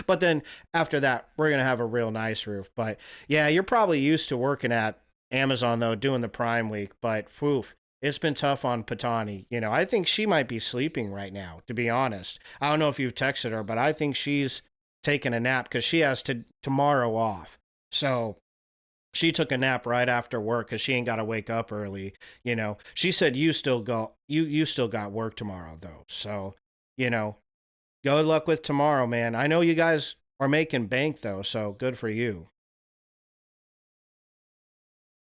But then after that, we're going to have a real nice roof. But yeah, you're probably used to working at Amazon, though, doing the Prime Week. But, woof. It's been tough on Patani. I think she might be sleeping right now, to be honest. I don't know if you've texted her, but I think she's taking a nap because she has tomorrow off. So she took a nap right after work because she ain't got to wake up early. She said you still got work tomorrow, though. So, good luck with tomorrow, man. I know you guys are making bank, though, so good for you.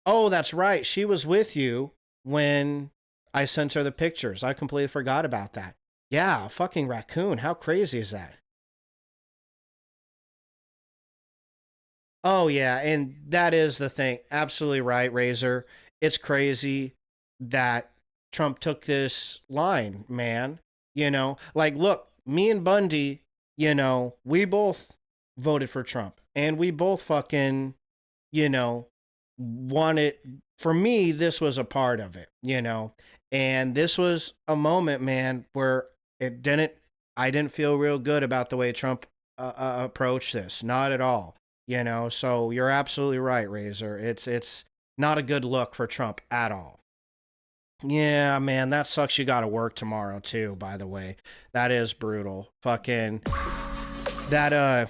Oh, that's right. She was with you when I sent her the pictures. I completely forgot about that. Yeah, fucking raccoon. How crazy is that? Oh, yeah, and that is the thing. Absolutely right, Razor. It's crazy that Trump took this line, man. Look, me and Bundy, we both voted for Trump. And we both fucking, wanted, for me, this was a part of it, and this was a moment, man, where I didn't feel real good about the way Trump approached this. Not at all, so you're absolutely right, Razor. It's not a good look for Trump at all. Yeah, man, that sucks. You got to work tomorrow too, by the way. That is brutal. Fucking that,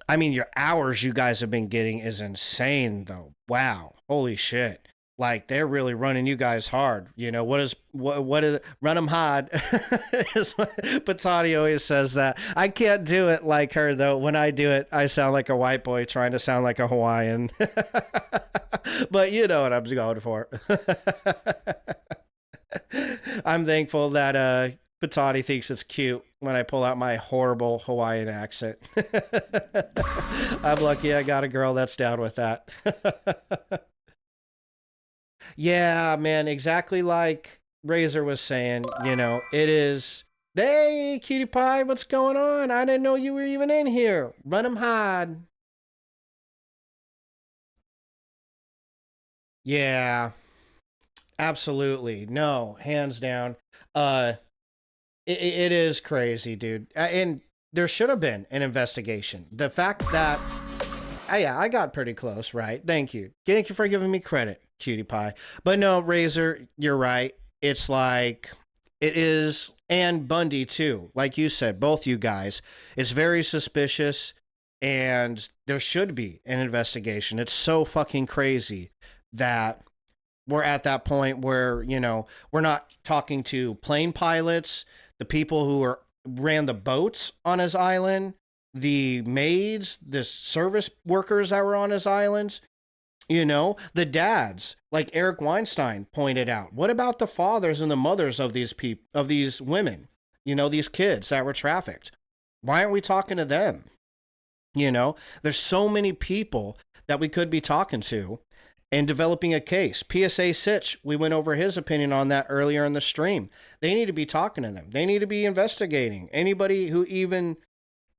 I mean, your hours you guys have been getting is insane, though. Wow. Holy shit. Like, they're really running you guys hard. What is run them hard? Patani always says that. I can't do it like her, though. When I do it, I sound like a white boy trying to sound like a Hawaiian. But you know what I'm going for. I'm thankful that Patani thinks it's cute when I pull out my horrible Hawaiian accent. I'm lucky I got a girl that's down with that. Yeah, man, exactly like Razor was saying, it is, hey, cutie pie, what's going on? I didn't know you were even in here. Run 'em hard. Yeah, absolutely. No, hands down. It is crazy, dude. And there should have been an investigation. The fact that, yeah, I got pretty close, right? Thank you. Thank you for giving me credit, cutie pie. But no, Razor, you're right. It's like, it is, and Bundy too. Like you said, both you guys. It's very suspicious, and there should be an investigation. It's so fucking crazy that we're at that point where, we're not talking to plane pilots, the people who ran the boats on his island, the maids, the service workers that were on his islands, the dads, like Eric Weinstein pointed out. What about the fathers and the mothers of these of these women, these kids that were trafficked? Why aren't we talking to them? There's so many people that we could be talking to. and developing a case. PSA Sitch, we went over his opinion on that earlier in the stream. They need to be talking to them. They need to be investigating anybody who even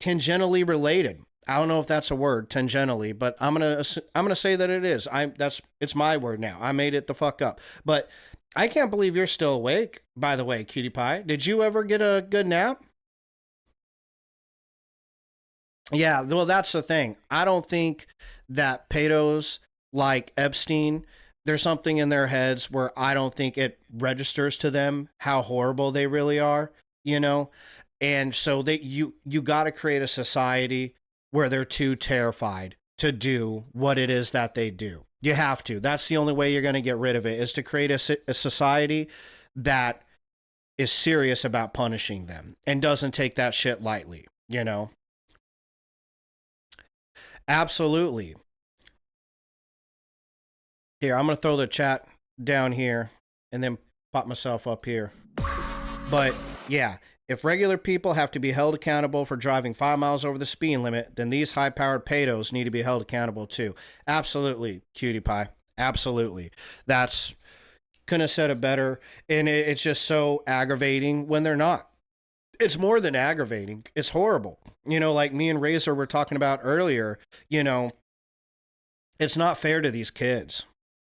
tangentially related. I don't know if that's a word, tangentially, but I'm gonna say that it is. It's my word now. I made it the fuck up. But I can't believe you're still awake, by the way, Cutie Pie. Did you ever get a good nap? Yeah, well, that's the thing. I don't think that pedos like Epstein, there's something in their heads where I don't think it registers to them how horrible they really are, you know? And so you got to create a society where they're too terrified to do what it is that they do. You have to. That's the only way you're going to get rid of it, is to create a society that is serious about punishing them and doesn't take that shit lightly, you know? Absolutely. Here, I'm going to throw the chat down here and then pop myself up here. But yeah, if regular people have to be held accountable for driving 5 miles over the speed limit, then these high-powered pedos need to be held accountable too. Absolutely, Cutie Pie. Absolutely. That's, couldn't have said it better. And it's just so aggravating when they're not. It's more than aggravating. It's horrible. You know, like me and Razor were talking about earlier, you know, it's not fair to these kids.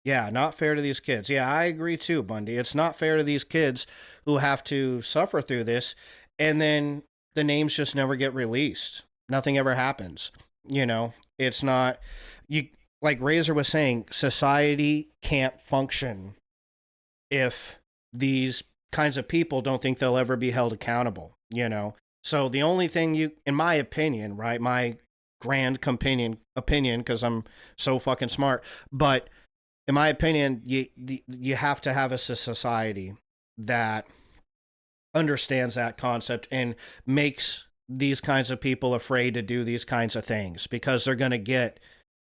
Yeah, not fair to these kids. Yeah, I agree too, Bundy. It's not fair to these kids who have to suffer through this, and then the names just never get released. Nothing ever happens. You know, it's not, you, like Razor was saying, society can't function if these kinds of people don't think they'll ever be held accountable, you know? So the only thing you, in my opinion, right, my grand opinion, because I'm so fucking smart, but in my opinion, you have to have a society that understands that concept and makes these kinds of people afraid to do these kinds of things, because they're going to get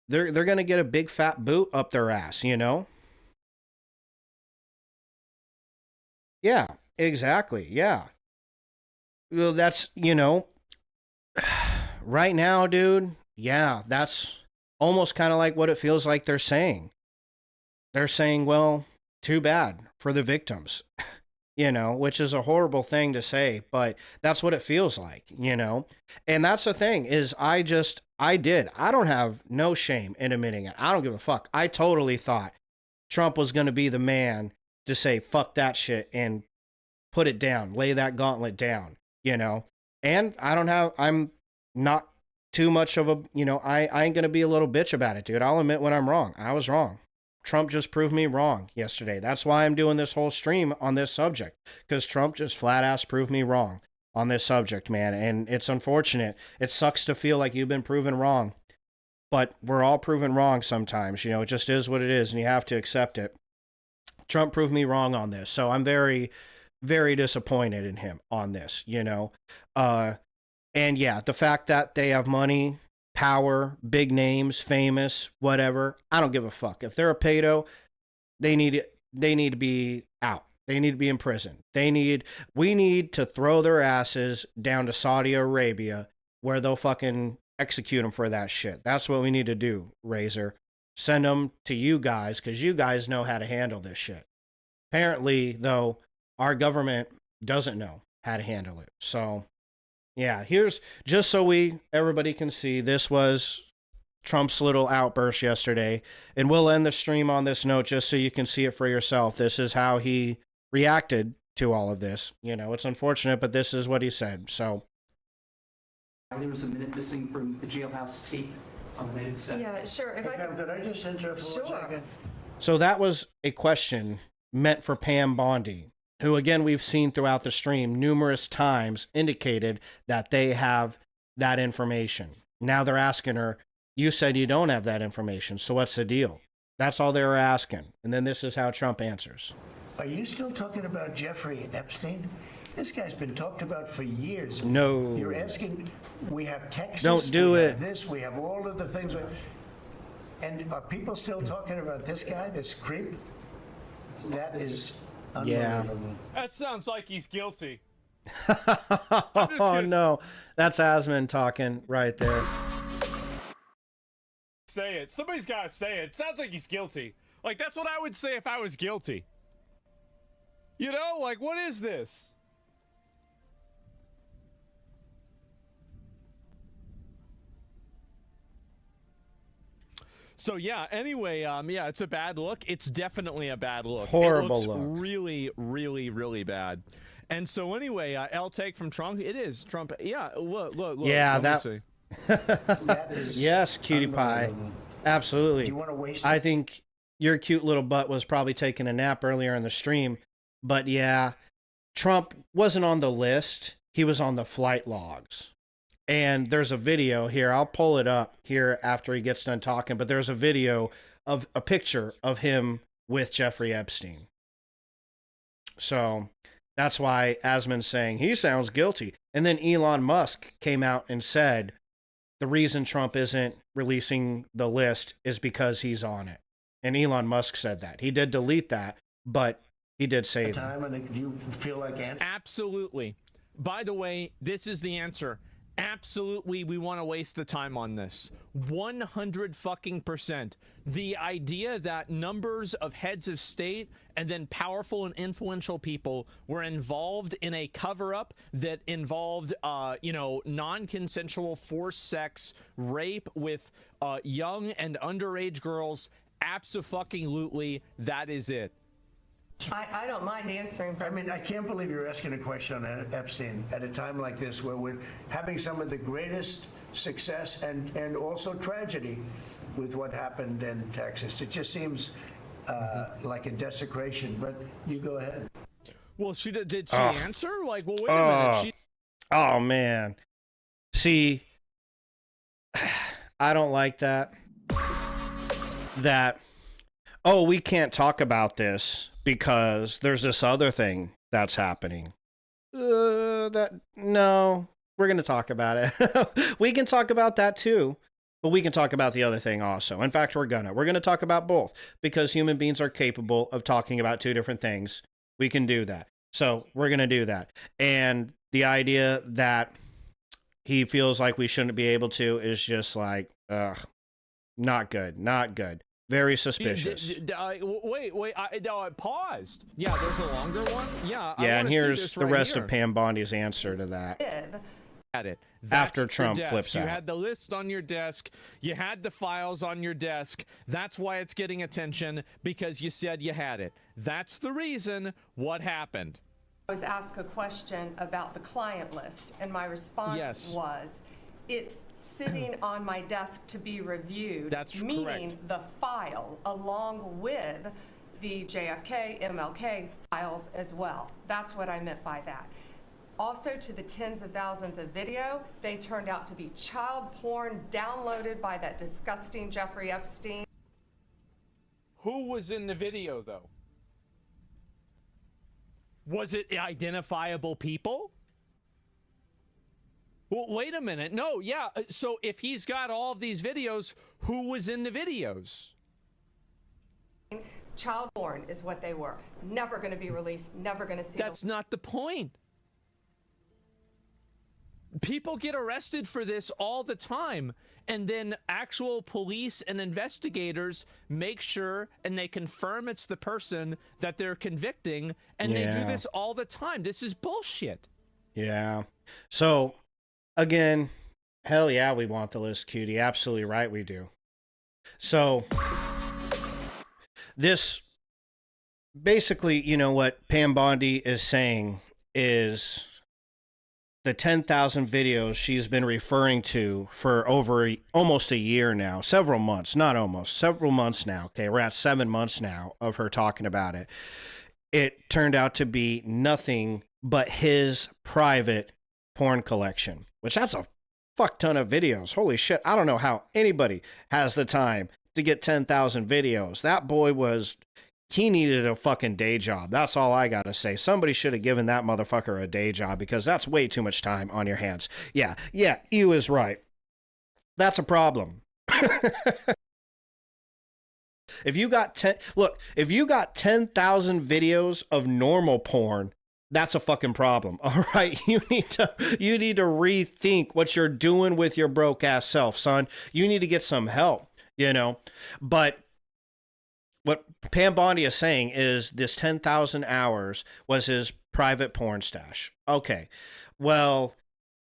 they're going to get a big fat boot up their ass, you know? Yeah, exactly. Yeah. Well, that's, you know, right now, dude. Yeah, that's almost kind of like what it feels like they're saying. They're saying, well, too bad for the victims, you know, which is a horrible thing to say, but that's what it feels like, you know? And that's the thing is I don't have no shame in admitting it. I don't give a fuck. I totally thought Trump was going to be the man to say, fuck that shit and put it down, lay that gauntlet down, you know? And I'm not too much of a, you know, I ain't going to be a little bitch about it, dude. I'll admit when I'm wrong. I was wrong. Trump just proved me wrong yesterday. That's why I'm doing this whole stream on this subject, because Trump just flat ass proved me wrong on this subject, man. And it's unfortunate. It sucks to feel like you've been proven wrong, but we're all proven wrong sometimes. You know, it just is what it is, and you have to accept it. Trump proved me wrong on this, so I'm very, very disappointed in him on this, you know. And yeah, the fact that they have money, power, big names, famous, whatever, I don't give a fuck. If they're a pedo, they need to be out. They need to be in prison. We need to throw their asses down to Saudi Arabia, where they'll fucking execute them for that shit. That's what we need to do, Razor. Send them to you guys, because you guys know how to handle this shit. Apparently, though, our government doesn't know how to handle it. So yeah, here's just so everybody can see, this was Trump's little outburst yesterday, and we'll end the stream on this note just so you can see it for yourself. This is how he reacted to all of this. You know, it's unfortunate, but this is what he said. So
there was a minute missing from the jailhouse tape on the night of the
Yeah, sure.
Hey, Pam, could I just interrupt for 1 second?
So that was a question meant for Pam Bondi, who, again, we've seen throughout the stream numerous times indicated that they have that information. Now they're asking her, you said you don't have that information, so what's the deal? That's all they were asking. And then this is how Trump answers.
Are you still talking about Jeffrey Epstein? This guy's been talked about for years.
No.
You're asking, we have Texas.
Don't do
we
it.
Have this, we have all of the things. And are people still talking about this guy, this creep? That is unbelievable.
That sounds like he's guilty.
Oh, no. That's Asman talking right there.
say it. Somebody's got to say it. Sounds like he's guilty. Like, that's what I would say if I was guilty. You know, like, what is this? So yeah, anyway, yeah, it's a bad look. It's definitely a bad look.
Horrible
it looks
look.
Really, really, really bad. And so anyway, L take from Trump. It is Trump. Yeah, look.
Yeah,
let me see.
Yes, cutie pie. Absolutely.
Do you want to waste
I
it?
think your cute little butt was probably taking a nap earlier in the stream. But yeah, Trump wasn't on the list. He was on the flight logs. And there's a video here. I'll pull it up here after he gets done talking. But there's a video of a picture of him with Jeffrey Epstein. So that's why Asman's saying he sounds guilty. And then Elon Musk came out and said the reason Trump isn't releasing the list is because he's on it. And Elon Musk said that. He did delete that, but he did say that.
Time, and do you feel like answering?
Absolutely. By the way, this is the answer. Absolutely, we want to waste the time on this. 100%. The idea that numbers of heads of state and then powerful and influential people were involved in a cover-up that involved, non-consensual forced sex, rape with young and underage girls. Abso-fucking-lutely, that is it.
I don't mind answering.
I mean, I can't believe you're asking a question on Epstein at a time like this where we're having some of the greatest success and also tragedy with what happened in Texas. It just seems like a desecration, but you go ahead.
Well, did she answer? Like, well, wait a minute.
Oh, man. See, I don't like that. We can't talk about this because there's this other thing that's happening. No, we're going to talk about it. We can talk about that too, but we can talk about the other thing also. In fact, we're going to talk about both because human beings are capable of talking about two different things. We can do that. So we're going to do that. And the idea that he feels like we shouldn't be able to is just like, not good. Very suspicious.
Wait, I paused. Yeah, there's a longer one. Yeah.
Yeah, and here's the rest of Pam Bondi's answer to that.
At it.
After Trump flips out.
You had the list on your desk. You had the files on your desk. That's why it's getting attention, because you said you had it. That's the reason. What happened?
I was asked a question about the client list, and my response was, it's sitting on my desk to be reviewed.
That's
meaning
correct.
The file along with the JFK, MLK files as well. That's what I meant by that. Also, to the tens of thousands of video, they turned out to be child porn downloaded by that disgusting Jeffrey Epstein.
Who was in the video, though? Was it identifiable people? Well, wait a minute. No, yeah. So if he's got all of these videos, who was in the videos?
Child porn is what they were. Never going to be released. Never going to see.
That's not the point. People get arrested for this all the time, and then actual police and investigators make sure and they confirm it's the person that they're convicting, and they do this all the time. This is bullshit.
Yeah. So, again, hell yeah, we want the list, cutie. Absolutely right, we do. So, this basically, you know what Pam Bondi is saying is the 10,000 videos she's been referring to for almost a year now, several months now. Okay, we're at 7 months now of her talking about it. It turned out to be nothing but his private porn collection, which that's a fuck ton of videos. Holy shit. I don't know how anybody has the time to get 10,000 videos. That boy he needed a fucking day job. That's all I gotta say. Somebody should have given that motherfucker a day job because that's way too much time on your hands. Yeah, you is right. That's a problem. If you got 10,000 videos of normal porn, that's a fucking problem. All right, you need to rethink what you're doing with your broke ass self, son. You need to get some help. you know. But what Pam Bondi is saying is this 10,000 hours was his private porn stash. Okay. Well,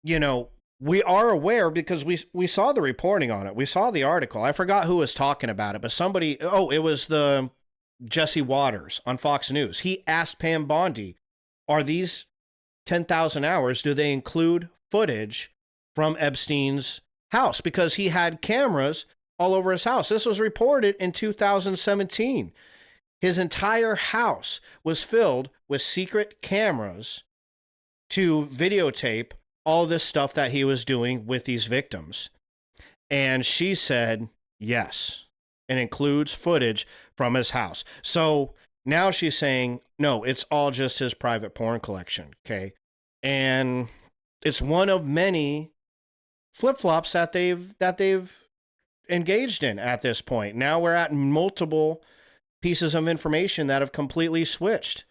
you know, we are aware because we saw the reporting on it. We saw the article. I forgot who was talking about it, but somebody, it was the Jesse Waters on Fox News. He asked Pam Bondi, are these 10,000 hours, do they include footage from Epstein's house? Because he had cameras all over his house. This was reported in 2017. His entire house was filled with secret cameras to videotape all this stuff that he was doing with these victims. And she said, yes, it includes footage from his house. So now she's saying, no, it's all just his private porn collection. Okay. And it's one of many flip-flops that they've engaged in at this point. Now we're at multiple pieces of information that have completely switched.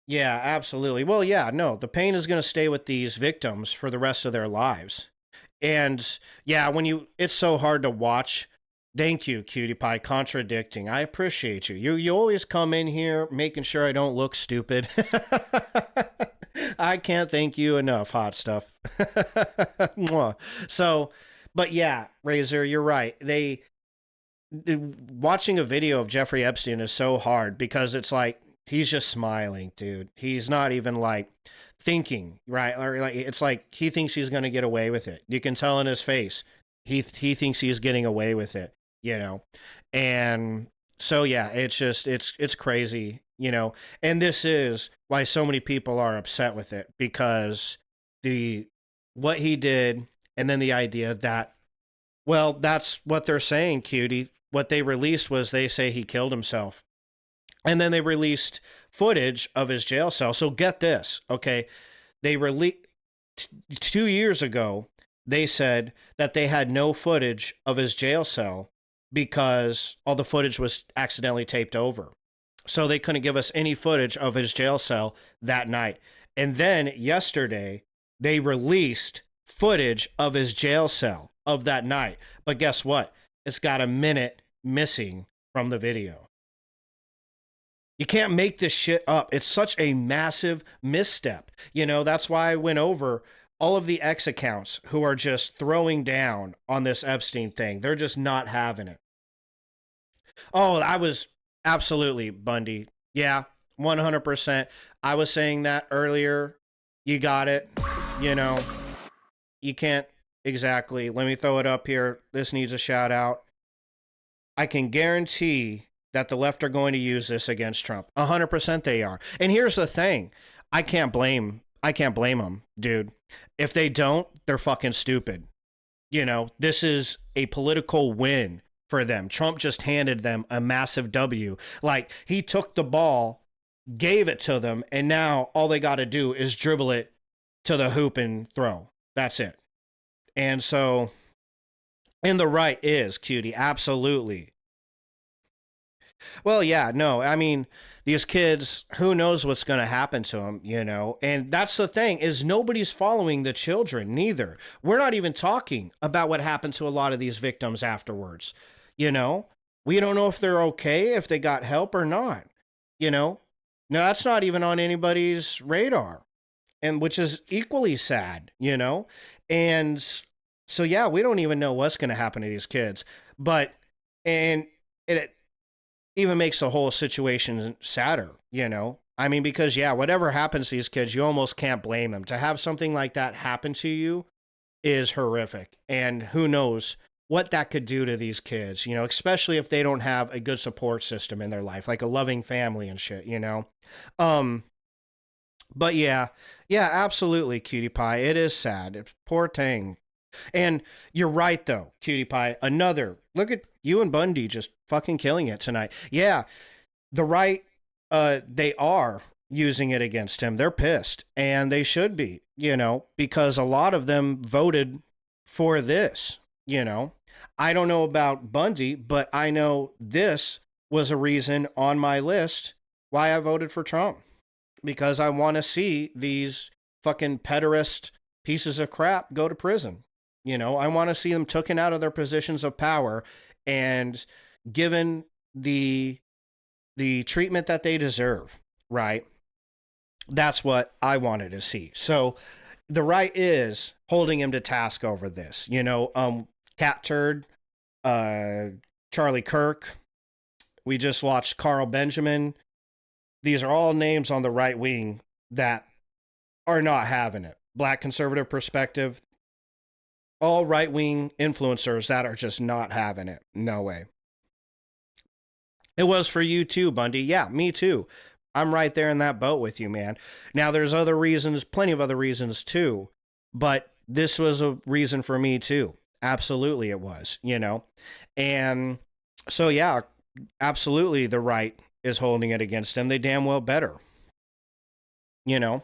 Yeah, absolutely. Well, yeah, no, the pain is going to stay with these victims for the rest of their lives. And yeah, it's so hard to watch. Thank you, Cutie Pie, contradicting. I appreciate you. You always come in here making sure I don't look stupid. I can't thank you enough, hot stuff. So, but yeah, Razor, you're right. Watching a video of Jeffrey Epstein is so hard because it's like, he's just smiling, dude. He's not even like thinking, right? Or like, it's like he thinks he's going to get away with it. You can tell in his face. He thinks he's getting away with it, you know? And so, yeah, it's just, it's crazy, you know? And this is why so many people are upset with it, because what he did, and then the idea that, well, that's what they're saying, Cutie. What they released was they say he killed himself. And then they released footage of his jail cell. So get this, okay? They released 2 years ago, they said that they had no footage of his jail cell because all the footage was accidentally taped over. So they couldn't give us any footage of his jail cell that night. And then yesterday, they released footage of his jail cell of that night. But guess what? It's got a minute missing from the video. You can't make this shit up. It's such a massive misstep. You know, that's why I went over all of the X accounts who are just throwing down on this Epstein thing. They're just not having it. Oh, I was absolutely Bundy. Yeah, 100%. I was saying that earlier. You got it. You know, you can't exactly. Let me throw it up here. This needs a shout out. I can guarantee that the left are going to use this against Trump. 100% they are. And here's the thing. I can't blame them, dude. If they don't, they're fucking stupid. You know, this is a political win for them. Trump just handed them a massive W. Like, he took the ball, gave it to them, and now all they got to do is dribble it to the hoop and throw. That's it. And so, and the right is, Cutie, absolutely. Well, yeah, no, I mean, these kids, who knows what's going to happen to them, you know? And that's the thing, is nobody's following the children, neither. We're not even talking about what happened to a lot of these victims afterwards, you know? We don't know if they're okay, if they got help or not, you know? No, that's not even on anybody's radar, and which is equally sad, you know? And so, yeah, we don't even know what's going to happen to these kids. But, and it even makes the whole situation sadder, you know? I mean, because, yeah, whatever happens to these kids, you almost can't blame them. To have something like that happen to you is horrific. And who knows what that could do to these kids, you know, especially if they don't have a good support system in their life, like a loving family and shit, you know? But yeah, absolutely, Cutie Pie. It is sad. It's poor thing. And you're right, though, Cutie Pie. Look at you and Bundy just fucking killing it tonight. Yeah, the right, they are using it against him. They're pissed, and they should be, you know, because a lot of them voted for this, you know. I don't know about Bundy, but I know this was a reason on my list why I voted for Trump. Because I want to see these fucking pederast pieces of crap go to prison. You know, I want to see them taken out of their positions of power and given the treatment that they deserve, right? That's what I wanted to see. So the right is holding him to task over this. You know, Cat Turd, Charlie Kirk. We just watched Carl Benjamin. These are all names on the right wing that are not having it. Black conservative perspective. All right wing influencers that are just not having it. No way. It was for you too, Bundy. Yeah, me too. I'm right there in that boat with you, man. Now, there's other reasons, plenty of other reasons too, but this was a reason for me too. Absolutely it was, you know? And so, yeah, absolutely the right is holding it against them. They damn well better, you know?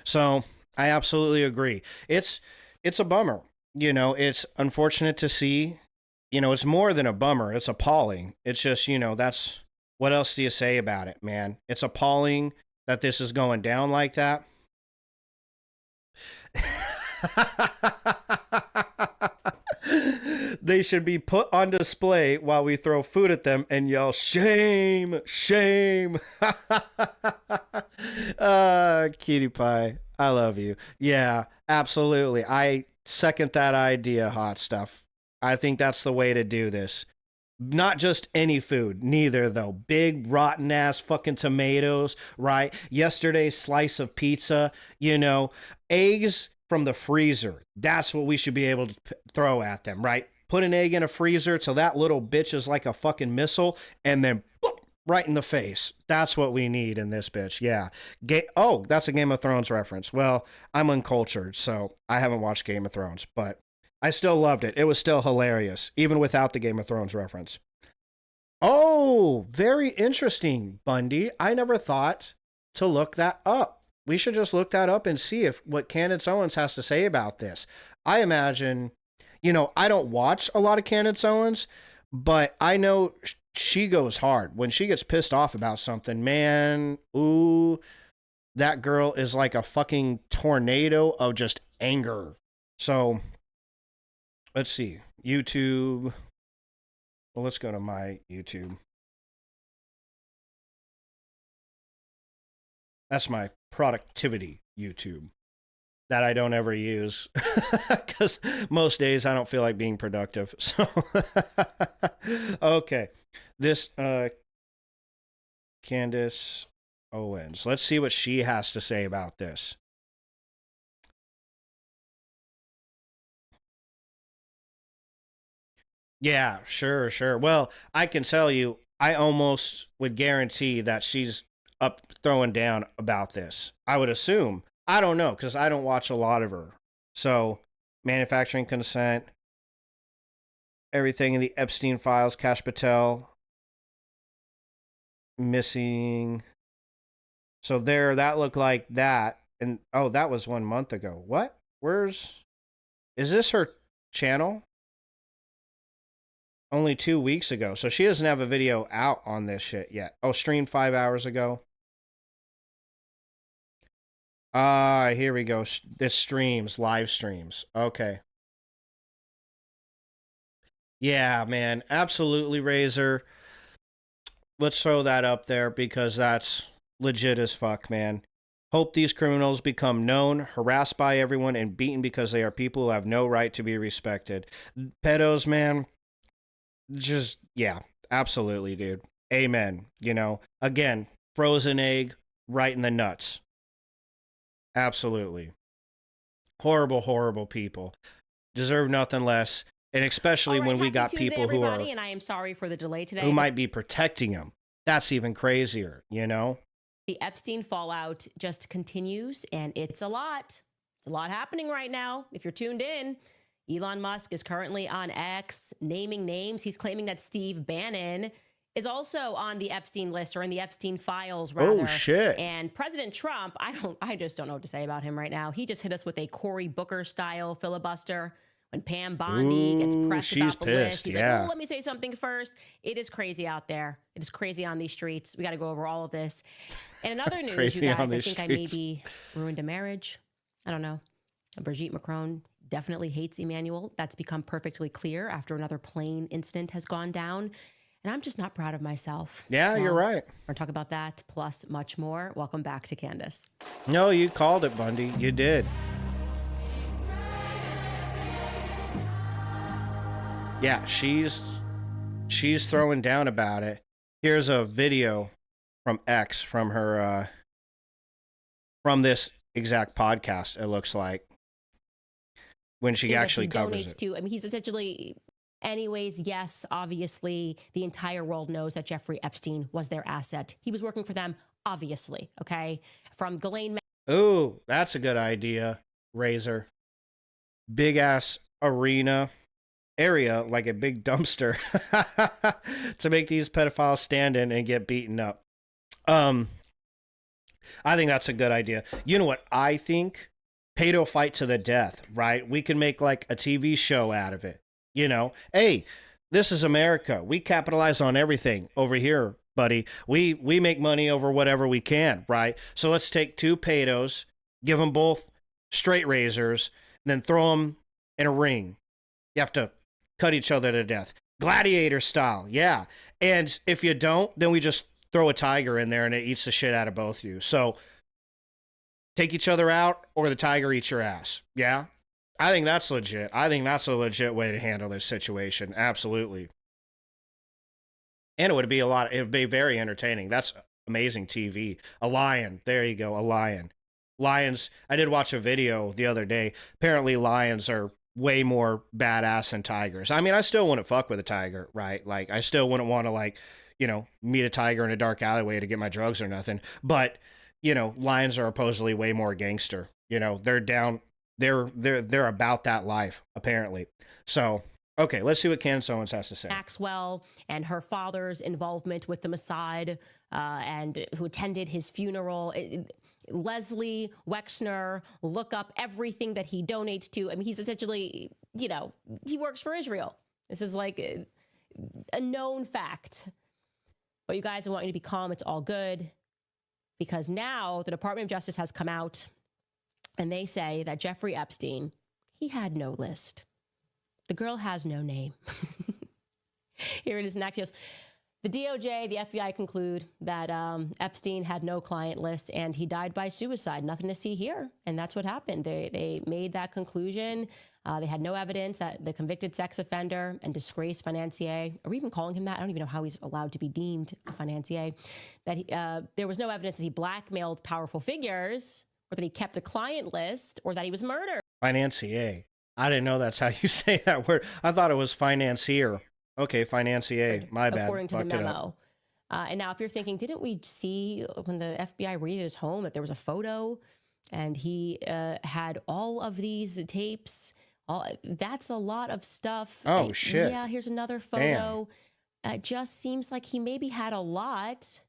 So I absolutely agree. It's a bummer, you know, it's unfortunate to see, you know, it's more than a bummer. It's appalling. It's just, you know, that's, what else do you say about it, man? It's appalling that this is going down like that. They should be put on display while we throw food at them and yell, shame, shame. Cutie pie, I love you. Yeah, absolutely. I second that idea, Hot Stuff. I think that's the way to do this. Not just any food, neither though. Big rotten ass fucking tomatoes, right? Yesterday's slice of pizza, you know, eggs from the freezer. That's what we should be able to throw at them, right? Put an egg in a freezer so that little bitch is like a fucking missile, and then boop, right in the face. That's what we need in this bitch. Yeah. Oh, that's a Game of Thrones reference. Well, I'm uncultured, so I haven't watched Game of Thrones, but I still loved it. It was still hilarious, even without the Game of Thrones reference. Oh, very interesting, Bundy. I never thought to look that up. We should just look that up and see if what Candace Owens has to say about this. I imagine, you know, I don't watch a lot of Candace Owens, but I know she goes hard. When she gets pissed off about something, man, ooh, that girl is like a fucking tornado of just anger. So let's see. YouTube. Well, let's go to my YouTube. That's my productivity YouTube that I don't ever use because most days I don't feel like being productive. So, okay. This Candace Owens. Let's see what she has to say about this. Yeah, sure, sure. Well, I can tell you, I almost would guarantee that she's up throwing down about this. I would assume. I don't know, because I don't watch a lot of her. So, manufacturing consent, everything in the Epstein files, Kash Patel, missing. So there, that looked like that. And, oh, that was 1 month ago. What? Is this her channel? Only 2 weeks ago. So she doesn't have a video out on this shit yet. Oh, streamed 5 hours ago. Here we go. This streams, live streams. Okay. Yeah, man. Absolutely, Razor. Let's throw that up there because that's legit as fuck, man. Hope these criminals become known, harassed by everyone, and beaten because they are people who have no right to be respected. Pedos, man. Just, yeah, absolutely, dude. Amen. You know, again, frozen egg right in the nuts. Absolutely. Horrible, horrible people. Deserve nothing less. And especially when we got people who are,
and I am sorry for the delay today,
who might be protecting them. That's even crazier, you know?
The Epstein fallout just continues, and it's a lot. It's a lot happening right now. If you're tuned in, Elon Musk is currently on X naming names. He's claiming that Steve Bannon is also on the Epstein list, or in the Epstein files, rather.
Oh, shit.
And President Trump, I just don't know what to say about him right now. He just hit us with a Cory Booker-style filibuster. When Pam Bondi gets pressed about the list, he's like, oh, let me say something first. It is crazy out there. It is crazy on these streets. We got to go over all of this. And in other news, you guys, I think I maybe ruined a marriage. I don't know. Brigitte Macron definitely hates Emmanuel. That's become perfectly clear after another plane incident has gone down. And I'm just not proud of myself.
Yeah, you're right.
We're going to talk about that, plus much more. Welcome back to Candace.
No, you called it, Bundy. You did. Yeah, she's throwing down about it. Here's a video from X from her from this exact podcast, it looks like, when she actually covers it.
To, I mean, he's essentially, anyways, yes, obviously, the entire world knows that Jeffrey Epstein was their asset. He was working for them, obviously, okay? From Ghislaine.
Ooh, that's a good idea, Razor. Big ass arena area, like a big dumpster, to make these pedophiles stand in and get beaten up. I think that's a good idea. You know what I think? Pedo fight to the death, right? We can make like a TV show out of it. You know, hey, this is America. We capitalize on everything over here, buddy. We make money over whatever we can, right? So let's take two pedos, give them both straight razors, and then throw them in a ring. You have to cut each other to death. Gladiator style, yeah. And if you don't, then we just throw a tiger in there and it eats the shit out of both of you. So take each other out or the tiger eats your ass. Yeah? I think that's legit. I think that's a legit way to handle this situation. Absolutely. And it would be very entertaining. That's amazing TV. A lion. There you go. A lion. Lions. I did watch a video the other day. Apparently lions are way more badass than tigers. I mean, I still wouldn't fuck with a tiger, right? Like, I still wouldn't want to, like, you know, meet a tiger in a dark alleyway to get my drugs or nothing. But, you know, lions are supposedly way more gangster. You know, they're down, they're about that life, apparently. So, okay, let's see what Candace Owens has to say.
Maxwell and her father's involvement with the Mossad, and who attended his funeral. Leslie Wexner, look up everything that he donates to. I mean, he's essentially, you know, he works for Israel. This is like a known fact. But you guys, I want you to be calm. It's all good. Because now the Department of Justice has come out and they say that Jeffrey Epstein, he had no list. The girl has no name. Here it is in Axios. The DOJ, the FBI conclude that Epstein had no client list and he died by suicide. Nothing to see here. And that's what happened. They made that conclusion. They had no evidence that the convicted sex offender and disgraced financier, are we even calling him that? I don't even know how he's allowed to be deemed a financier. That there was no evidence that he blackmailed powerful figures, or that he kept a client list, or that he was murdered.
Financier. I didn't know that's how you say that word. I thought it was financier. Okay, financier. My bad.
According to the memo. And now if you're thinking, didn't we see when the FBI raided his home that there was a photo and he had all of these tapes? That's a lot of stuff.
Oh, shit.
Yeah, here's another photo. It just seems like he maybe had a lot.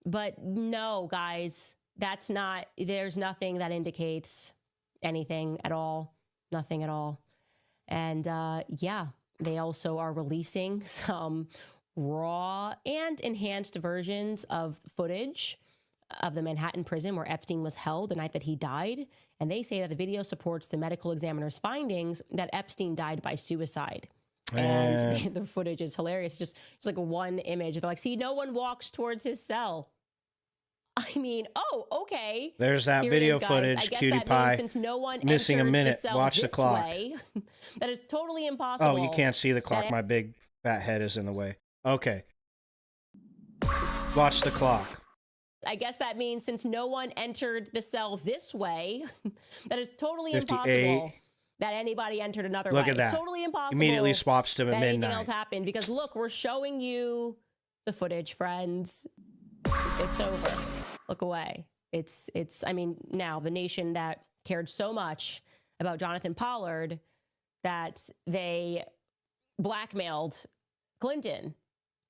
But no, guys, that's not, there's nothing that indicates anything at all. Nothing at all. And yeah, they also are releasing some raw and enhanced versions of footage of the Manhattan prison where Epstein was held the night that he died. And they say that the video supports the medical examiner's findings that Epstein died by suicide. And the footage is hilarious. It's like one image. They're like, see, no one walks towards his cell. I mean, oh, okay.
There's that
Here
video
it is,
footage,
I guess
cutie
that
pie.
means since no one
Missing a
entered
minute.
the cell
Watch the
this
clock.
way, that is totally impossible.
Oh, you can't see the clock. My big fat head is in the way. Okay. Watch the clock.
I guess that means since no one entered the cell this way, that is totally
58.
impossible that anybody entered another way.
Look at that.
It's totally impossible.
Immediately swaps to
that anything
midnight.
else happened because look, we're showing you the footage, friends. It's over. Look away. It's I mean, now the nation that cared so much about Jonathan Pollard that they blackmailed Clinton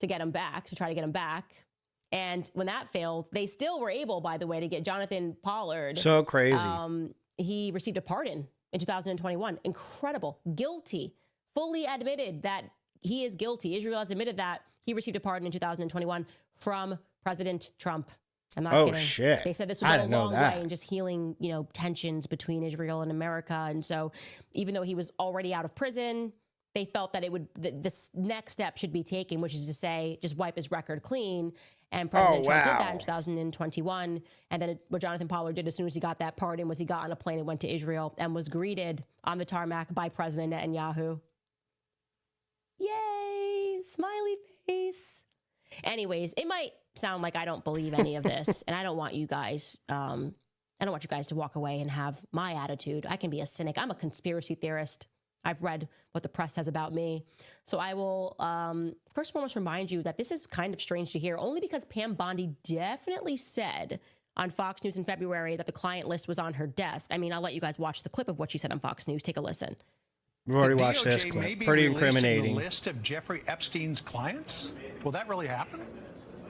to get him back, to try to get him back. And when that failed, they still were able, by the way, to get Jonathan Pollard.
So crazy.
He received a pardon in 2021. Incredible. Guilty. Fully admitted that he is guilty. Israel has admitted that he received a pardon in 2021 from President Trump. I'm not
Oh,
kidding.
shit.
They said this would
I
go a
didn't know
long
that.
way in just healing, tensions between Israel and America. And so even though he was already out of prison, they felt that this next step should be taken, which is to say, just wipe his record clean. And President Trump did that in 2021. And then what Jonathan Pollard did as soon as he got that pardon was he got on a plane and went to Israel and was greeted on the tarmac by President Netanyahu. Yay! Smiley face. Anyways, it might sound like I don't believe any of this, and I don't want you guys to walk away and have my attitude. I can be a cynic. I'm a conspiracy theorist. I've read what the press says about me. So I will first and foremost remind you that this is kind of strange to hear, only because Pam Bondi definitely said on Fox News in February that the client list was on her desk. I mean, I'll let you guys watch the clip of what she said on Fox News. Take a listen.
We've already watched this
DOJ
clip.
may be
Pretty
releasing
incriminating.
The list of Jeffrey Epstein's clients? Will that really happen?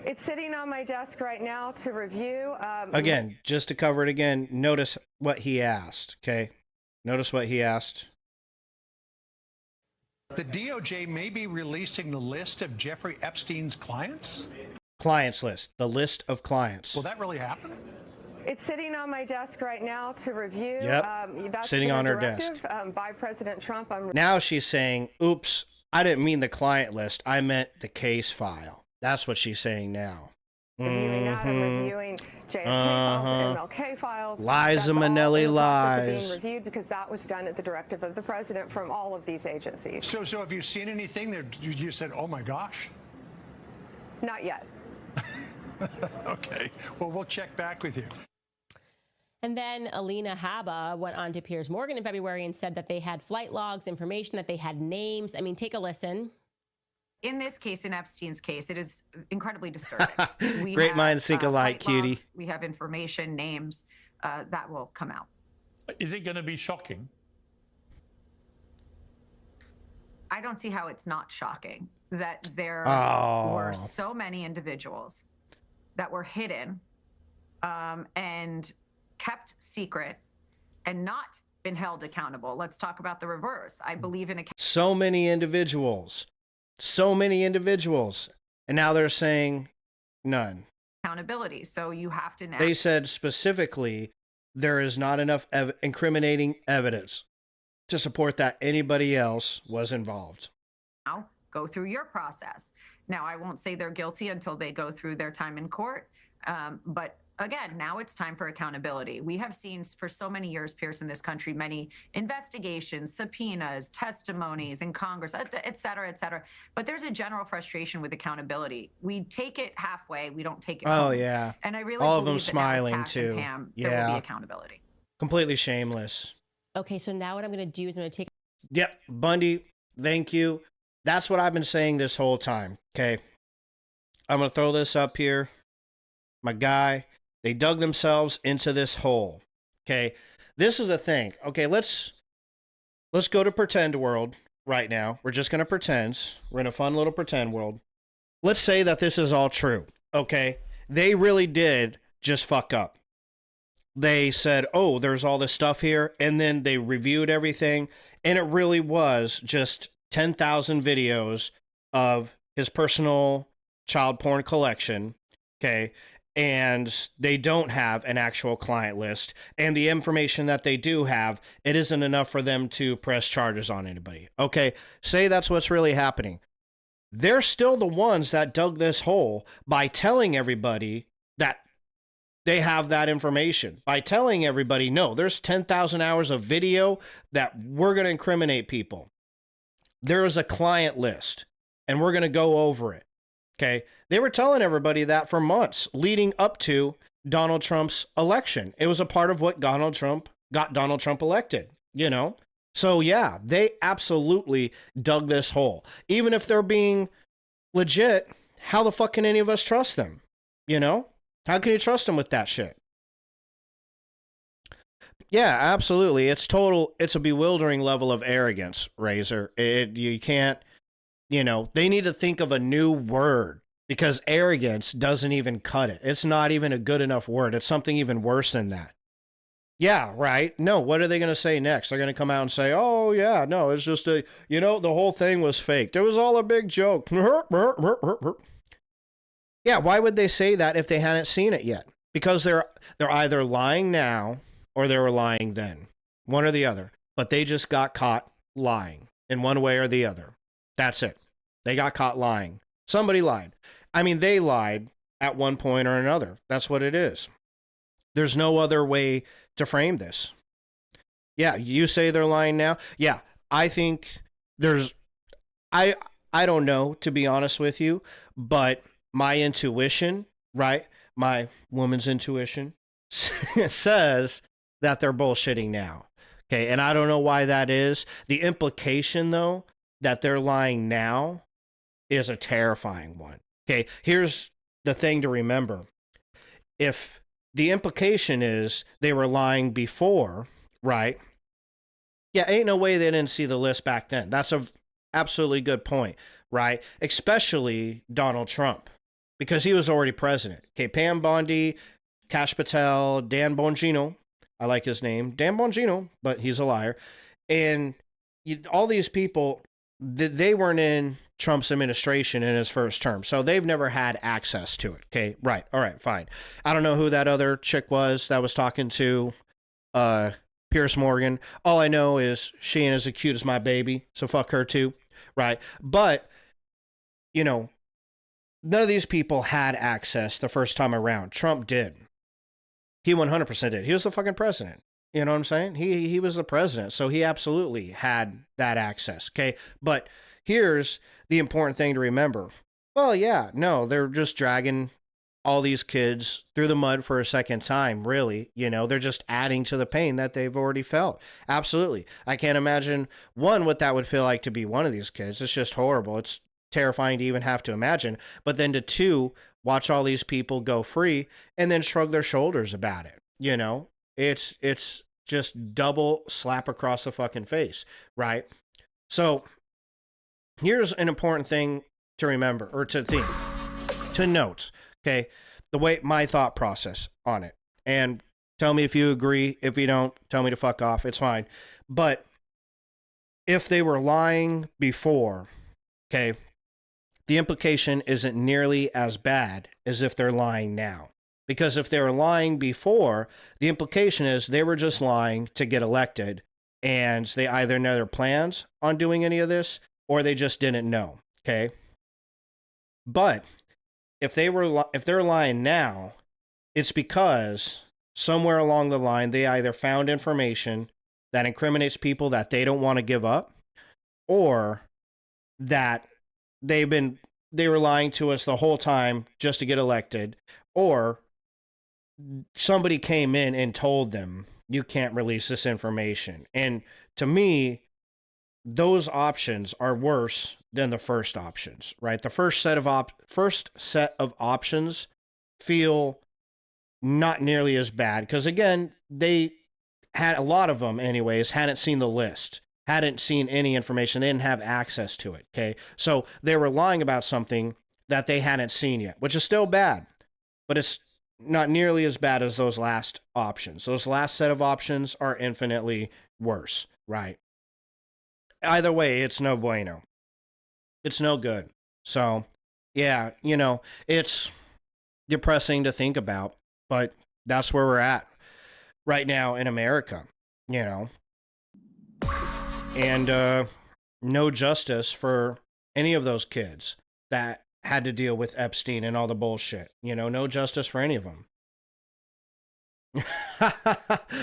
It's sitting on my desk right now to review.
Again, just to cover it again, notice what he asked, okay? Notice what he asked.
The DOJ may be releasing the list of Jeffrey Epstein's clients?
Clients list, the list of clients.
Will that really happen?
It's sitting on my desk right now to review.
Yep,
That's
sitting
been a
on her
directive, by President Trump.
Now she's saying, oops, I didn't mean the client list. I meant the case file. That's what she's saying now.
Reviewing that, I'm reviewing JFK files, MLK files.
Liza
That's
Minnelli
all in the process of
lies.
being reviewed because that was done at the directive of the president from all of these agencies.
So have you seen anything that you said, oh my gosh?
Not yet.
Okay. Well, we'll check back with you.
And then Alina Habba went on to Piers Morgan in February and said that they had flight logs, information, that they had names. I mean, take a listen.
In this case, in Epstein's case, it is incredibly disturbing.
Great minds think alike, cutie.
Logs, we have information, names that will come out.
Is it going to be shocking?
I don't see how it's not shocking that there were so many individuals that were hidden and kept secret and not been held accountable. Let's talk about the reverse. I believe in
So many individuals. And now they're saying none.
accountability. So you have to now
They said specifically there is not enough incriminating evidence to support that anybody else was involved.
go through your process. Now, I won't say they're guilty until they go through their time in court. But again, now it's time for accountability. We have seen for so many years, Pierce, in this country, many investigations, subpoenas, testimonies in Congress, et cetera, et cetera. But there's a general frustration with accountability. We take it halfway. We don't take it home.
Oh, yeah.
And I really
all of them
believe that now with
smiling,
Cash and
too.
Pam,
Yeah.
there will be accountability.
Completely shameless.
Okay, so now what I'm going to do is I'm going to take...
Yep, Bundy, thank you. That's what I've been saying this whole time, okay? I'm going to throw this up here. My guy, they dug themselves into this hole, okay? This is the thing. Okay, let's go to pretend world right now. We're just going to pretend. We're in a fun little pretend world. Let's say that this is all true, okay? They really did just fuck up. They said, oh, there's all this stuff here, and then they reviewed everything, and it really was just 10,000 videos of his personal child porn collection, okay? And they don't have an actual client list, and the information that they do have, it isn't enough for them to press charges on anybody. Okay, say that's what's really happening. They're still the ones that dug this hole by telling everybody that they have that information, by telling everybody, no, there's 10,000 hours of video that we're going to incriminate people. There is a client list, and we're going to go over it. Okay, they were telling everybody that for months leading up to Donald Trump's election. It was a part of what got Donald Trump elected, you know? So yeah, they absolutely dug this hole. Even if they're being legit, how the fuck can any of us trust them? You know? How can you trust them with that shit? Yeah, absolutely. It's a bewildering level of arrogance, Razor. You can't, you know, they need to think of a new word because arrogance doesn't even cut it. It's not even a good enough word. It's something even worse than that. Yeah, right. No, what are they going to say next? They're going to come out and say, oh, yeah, no, it's just the whole thing was faked. It was all a big joke. Yeah, why would they say that if they hadn't seen it yet? Because they're either lying now or they were lying then. One or the other. But they just got caught lying in one way or the other. That's it. They got caught lying. Somebody lied. I mean, they lied at one point or another. That's what it is. There's no other way to frame this. Yeah, you say they're lying now? Yeah, I think there's... I don't know, to be honest with you, but my intuition, right? My woman's intuition says that they're bullshitting now. Okay, and I don't know why that is. The implication, though, that they're lying now is a terrifying one. Okay, here's the thing to remember. If the implication is they were lying before, right? Yeah, ain't no way they didn't see the list back then. That's a absolutely good point, right? Especially Donald Trump, because he was already president. Okay, Pam Bondi, Kash Patel, Dan Bongino. I like his name, Dan Bongino, but he's a liar. And all these people, they weren't in Trump's administration in his first term, so they've never had access to it. Okay, right. All right, fine. I don't know who that other chick was that was talking to Pierce Morgan. All I know is she ain't as cute as my baby, so fuck her too, right? But, you know, none of these people had access the first time around. Trump did. He 100% did. He was the fucking president. You know what I'm saying? He was the president, so he absolutely had that access, okay? But here's the important thing to remember. Well, yeah, no, they're just dragging all these kids through the mud for a second time, really. You know, they're just adding to the pain that they've already felt. Absolutely. I can't imagine, one, what that would feel like to be one of these kids. It's just horrible. It's terrifying to even have to imagine. But then to two, watch all these people go free and then shrug their shoulders about it. You know, it's just double slap across the fucking face, right? So here's an important thing to remember, or to think, to note. Okay, the way my thought process on it, and tell me if you agree. If you don't, tell me to fuck off. It's fine. But if they were lying before, okay, the implication isn't nearly as bad as if they're lying now. Because if they were lying before, the implication is they were just lying to get elected, and they either know their plans on doing any of this, or they just didn't know. Okay, but if they're lying now, it's because somewhere along the line they either found information that incriminates people that they don't want to give up, or that they were lying to us the whole time just to get elected, or somebody came in and told them you can't release this information. And to me, those options are worse than the first options, right? The first set of options feel not nearly as bad because, again, they had, a lot of them anyways, hadn't seen the list, hadn't seen any information. They didn't have access to it, okay? So they were lying about something that they hadn't seen yet, which is still bad, but it's not nearly as bad as those last options. Those last set of options are infinitely worse, right? Either way, it's no bueno. It's no good. So, yeah, you know, it's depressing to think about, but that's where we're at right now in America, you know. And no justice for any of those kids that had to deal with Epstein and all the bullshit. You know, no justice for any of them.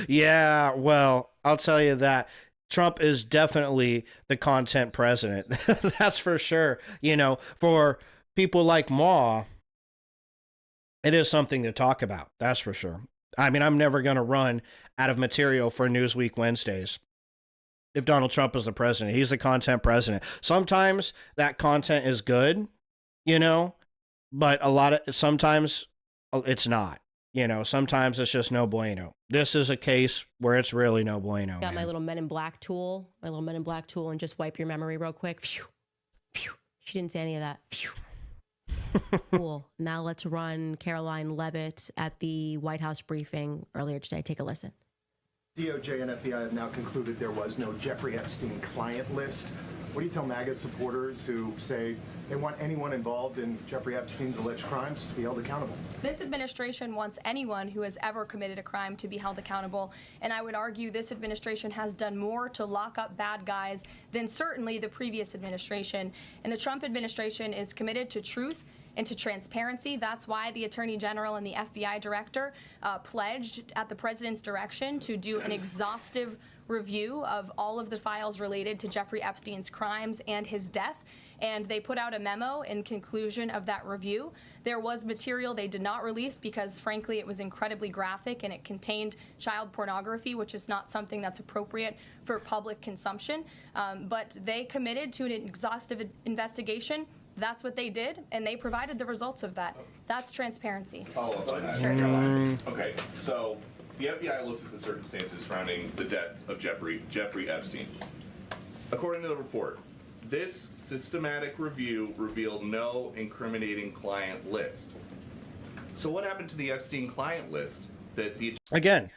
Yeah, well, I'll tell you that Trump is definitely the content president. That's for sure. You know, for people like Ma, it is something to talk about. That's for sure. I mean, I'm never going to run out of material for Newsweek Wednesdays. If Donald Trump is the president, he's the content president. Sometimes that content is good, you know, but sometimes it's not. You know, sometimes it's just no bueno. This is a case where it's really no bueno.
Got my little Men in Black tool, and just wipe your memory real quick. Phew. Phew. She didn't say any of that. Phew. Cool. Now let's run Caroline Leavitt at the White House briefing earlier today. Take a listen.
DOJ and FBI have now concluded there was no Jeffrey Epstein client list. What do you tell MAGA supporters who say they want anyone involved in Jeffrey Epstein's alleged crimes to be held accountable?
This administration wants anyone who has ever committed a crime to be held accountable, and I would argue this administration has done more to lock up bad guys than certainly the previous administration. And the Trump administration is committed to truth and to transparency. That's why the Attorney General and the FBI Director pledged at the President's direction to do an exhaustive review of all of the files related to Jeffrey Epstein's crimes and his death. And they put out a memo in conclusion of that review. There was material they did not release because, frankly, it was incredibly graphic and it contained child pornography, which is not something that's appropriate for public consumption. But they committed to an exhaustive investigation. That's what they did, and they provided the results of that. That's transparency.
Follow up on that. Okay, so the FBI looks at the circumstances surrounding the death of Jeffrey Epstein. According to the report, this systematic review revealed no incriminating client list. So what happened to the Epstein client list that the...
Again,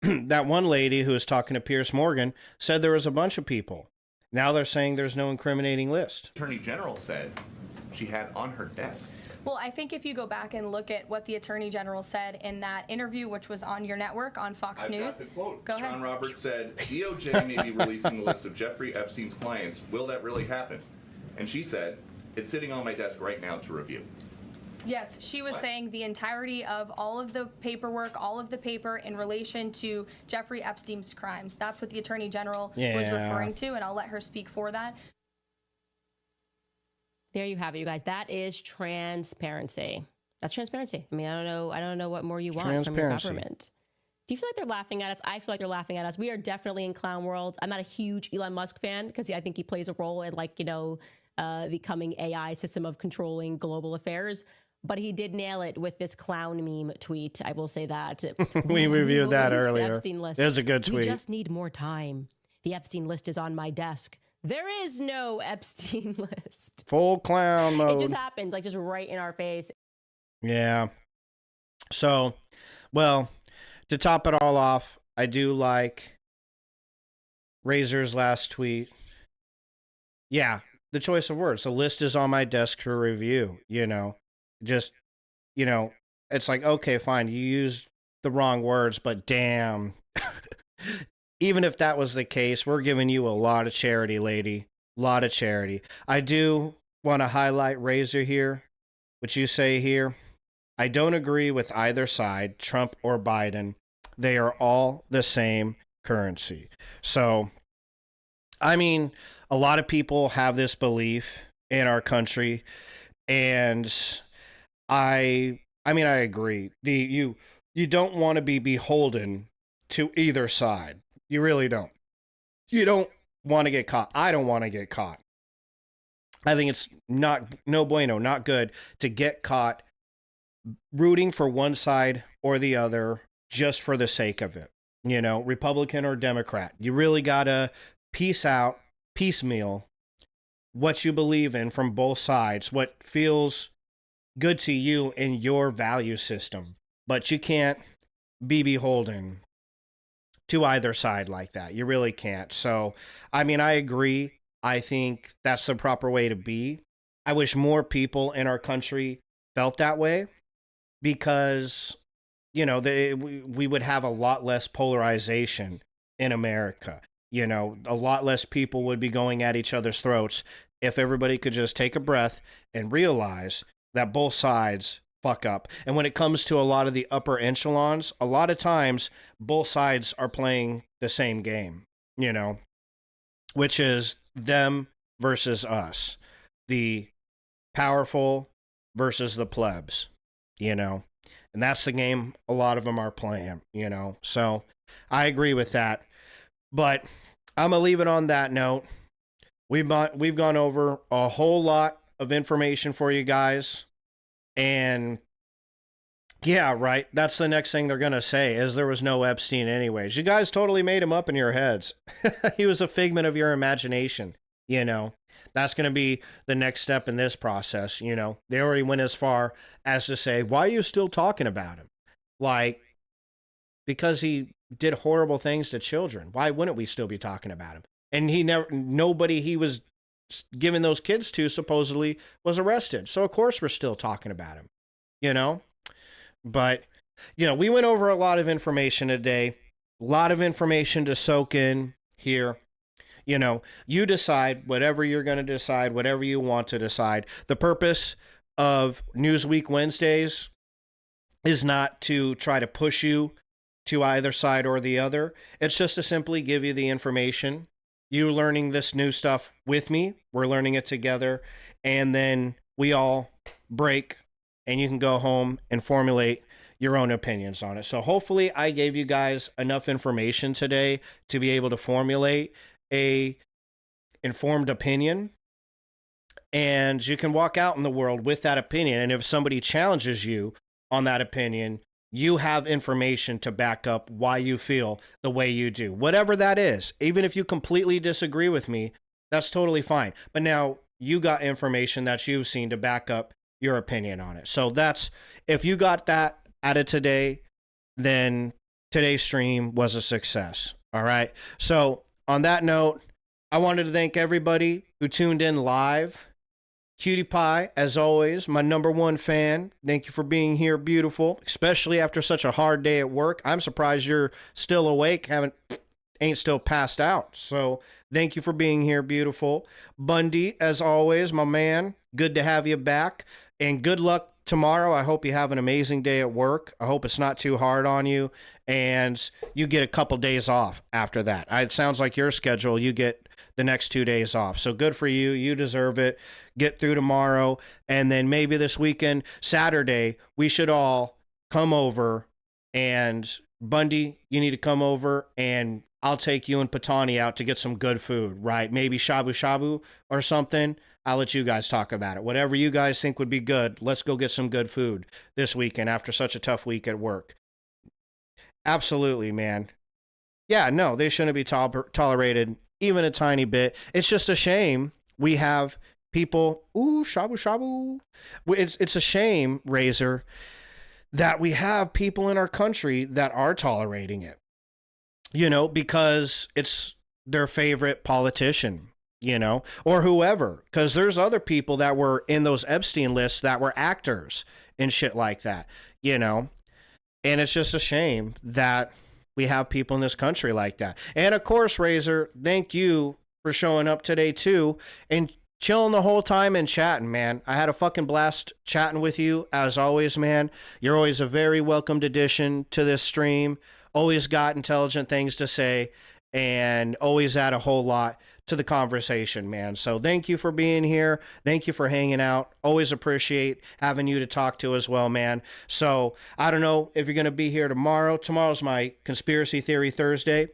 that one lady who was talking to Piers Morgan said there was a bunch of people. Now they're saying there's no incriminating list.
Attorney General said she had on her desk.
Well, I think if you go back and look at what the Attorney General said in that interview, which was on your network on Fox News.
Got the quote.
Go ahead.
Sean Roberts said, DOJ may be releasing the list of Jeffrey Epstein's clients. Will that really happen? And she said, it's sitting on my desk right now to review.
Yes, she was saying the entirety of all of the paperwork, all of the paper in relation to Jeffrey Epstein's crimes. That's what the Attorney General was referring to, and I'll let her speak for that.
There you have it, you guys. That is transparency. That's transparency. I mean, I don't know what more you want from your government. Do you feel like they're laughing at us? I feel like they're laughing at us. We are definitely in clown world. I'm not a huge Elon Musk fan because I think he plays a role in, like, the coming AI system of controlling global affairs. But he did nail it with this clown meme tweet. I will say that.
We reviewed that earlier.
Epstein list.
There's a good tweet.
We just need more time. The Epstein list is on my desk. There is no Epstein list.
Full clown mode.
It just happened, like, just right in our face.
Yeah. So, well, to top it all off, I do like Razor's last tweet. Yeah, the choice of words. The list is on my desk for review, Just, it's like, okay, fine, you used the wrong words, but damn. Even if that was the case, we're giving you a lot of charity, lady. A lot of charity. I do want to highlight Razor here, what you say here. I don't agree with either side, Trump or Biden. They are all the same currency. So, I mean, a lot of people have this belief in our country, and I agree. You don't want to be beholden to either side. You really don't. You don't want to get caught. I don't want to get caught. I think it's no bueno, not good to get caught rooting for one side or the other just for the sake of it. Republican or Democrat. You really got to piecemeal what you believe in from both sides, what feels good to you in your value system. But you can't be beholden to either side like that. You really can't. So, I mean, I agree. I think that's the proper way to be. I wish more people in our country felt that way because, we would have a lot less polarization in America. A lot less people would be going at each other's throats if everybody could just take a breath and realize that both sides fuck up. And when it comes to a lot of the upper echelons, a lot of times both sides are playing the same game, which is them versus us, the powerful versus the plebs, and that's the game a lot of them are playing, so I agree with that. But I'm going to leave it on that note. We've gone over a whole lot of information for you guys. And yeah, right. That's the next thing they're going to say is there was no Epstein anyways. You guys totally made him up in your heads. He was a figment of your imagination. That's going to be the next step in this process. They already went as far as to say, why are you still talking about him? Like, because he did horrible things to children. Why wouldn't we still be talking about him? And he was giving those kids to supposedly was arrested. So of course we're still talking about him, you know? But, you know, we went over a lot of information today, a lot of information to soak in here. You know, you decide whatever you're going to decide, whatever you want to decide. The purpose of Newsweek Wednesdays is not to try to push you to either side or the other. It's just to simply give you the information. You learning this new stuff with me. We're learning it together. And then we all break and you can go home and formulate your own opinions on it. So hopefully I gave you guys enough information today to be able to formulate a informed opinion, and you can walk out in the world with that opinion. And if somebody challenges you on that opinion, you have information to back up why you feel the way you do, whatever that is. Even if you completely disagree with me, that's totally fine. But now you got information that you've seen to back up your opinion on it. So that's, if you got that out of today, then today's stream was a success. All right. So on that note, I wanted to thank everybody who tuned in live. Cutie Pie, as always, my #1 fan. Thank you for being here, beautiful, especially after such a hard day at work. I'm surprised you're still awake, ain't still passed out. So thank you for being here, beautiful. Bundy, as always, my man, good to have you back. And good luck tomorrow. I hope you have an amazing day at work. I hope it's not too hard on you, and you get a couple days off after that. It sounds like your schedule, you get the next 2 days off. So good for you. You deserve it. Get through tomorrow, and then maybe this weekend, Saturday, we should all come over, and Bundy, you need to come over, and I'll take you and Patani out to get some good food, right? Maybe shabu shabu or something. I'll let you guys talk about it. Whatever you guys think would be good, let's go get some good food this weekend after such a tough week at work. Absolutely, man. Yeah, no, they shouldn't be tolerated even a tiny bit. It's just a shame we have people, shabu shabu. It's a shame, Razor, that we have people in our country that are tolerating it. You know, because it's their favorite politician, you know, or whoever. Because there's other people that were in those Epstein lists that were actors and shit like that, you know. And it's just a shame that we have people in this country like that. And of course, Razor, thank you for showing up today too and chilling the whole time and chatting, man. I had a fucking blast chatting with you as always, man. You're always a very welcomed addition to this stream. Always got intelligent things to say and always add a whole lot to the conversation, man. So thank you for being here. Thank you for hanging out. Always appreciate having you to talk to as well, man. So I don't know if you're going to be here tomorrow. Tomorrow's my Conspiracy Theory Thursday.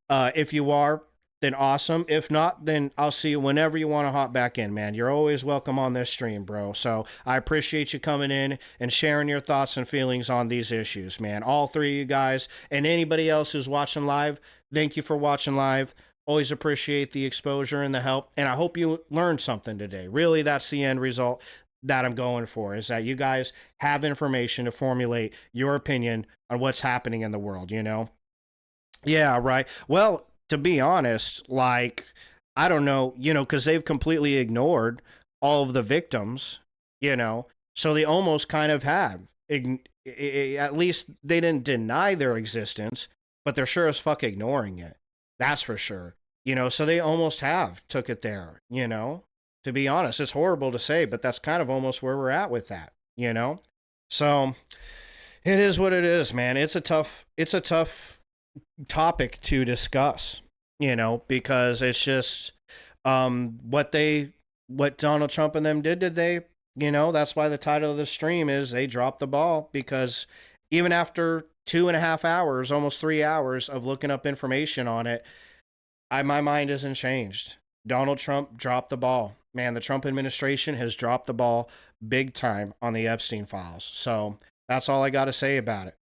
If you are, then awesome. If not, then I'll see you whenever you want to hop back in, man. You're always welcome on this stream, bro. So I appreciate you coming in and sharing your thoughts and feelings on these issues, man. All three of you guys and anybody else who's watching live, thank you for watching live. Always appreciate the exposure and the help. And I hope you learned something today. Really, that's the end result that I'm going for, is that you guys have information to formulate your opinion on what's happening in the world, you know? Yeah, right. Well, to be honest, like, I don't know, you know, because they've completely ignored all of the victims, you know, so they almost kind of have. At least they didn't deny their existence, but they're sure as fuck ignoring it. That's for sure. You know, so they almost have took it there, you know, to be honest. It's horrible to say, but that's kind of almost where we're at with that, you know? So it is what it is, man. It's a tough topic to discuss, you know, because it's just what Donald Trump and them did today, you know. That's why the title of the stream is They Dropped the Ball, because even after 2.5 hours, almost 3 hours of looking up information on it, my mind isn't changed. Donald Trump dropped the ball. Man, the Trump administration has dropped the ball big time on the Epstein files. So that's all I got to say about it.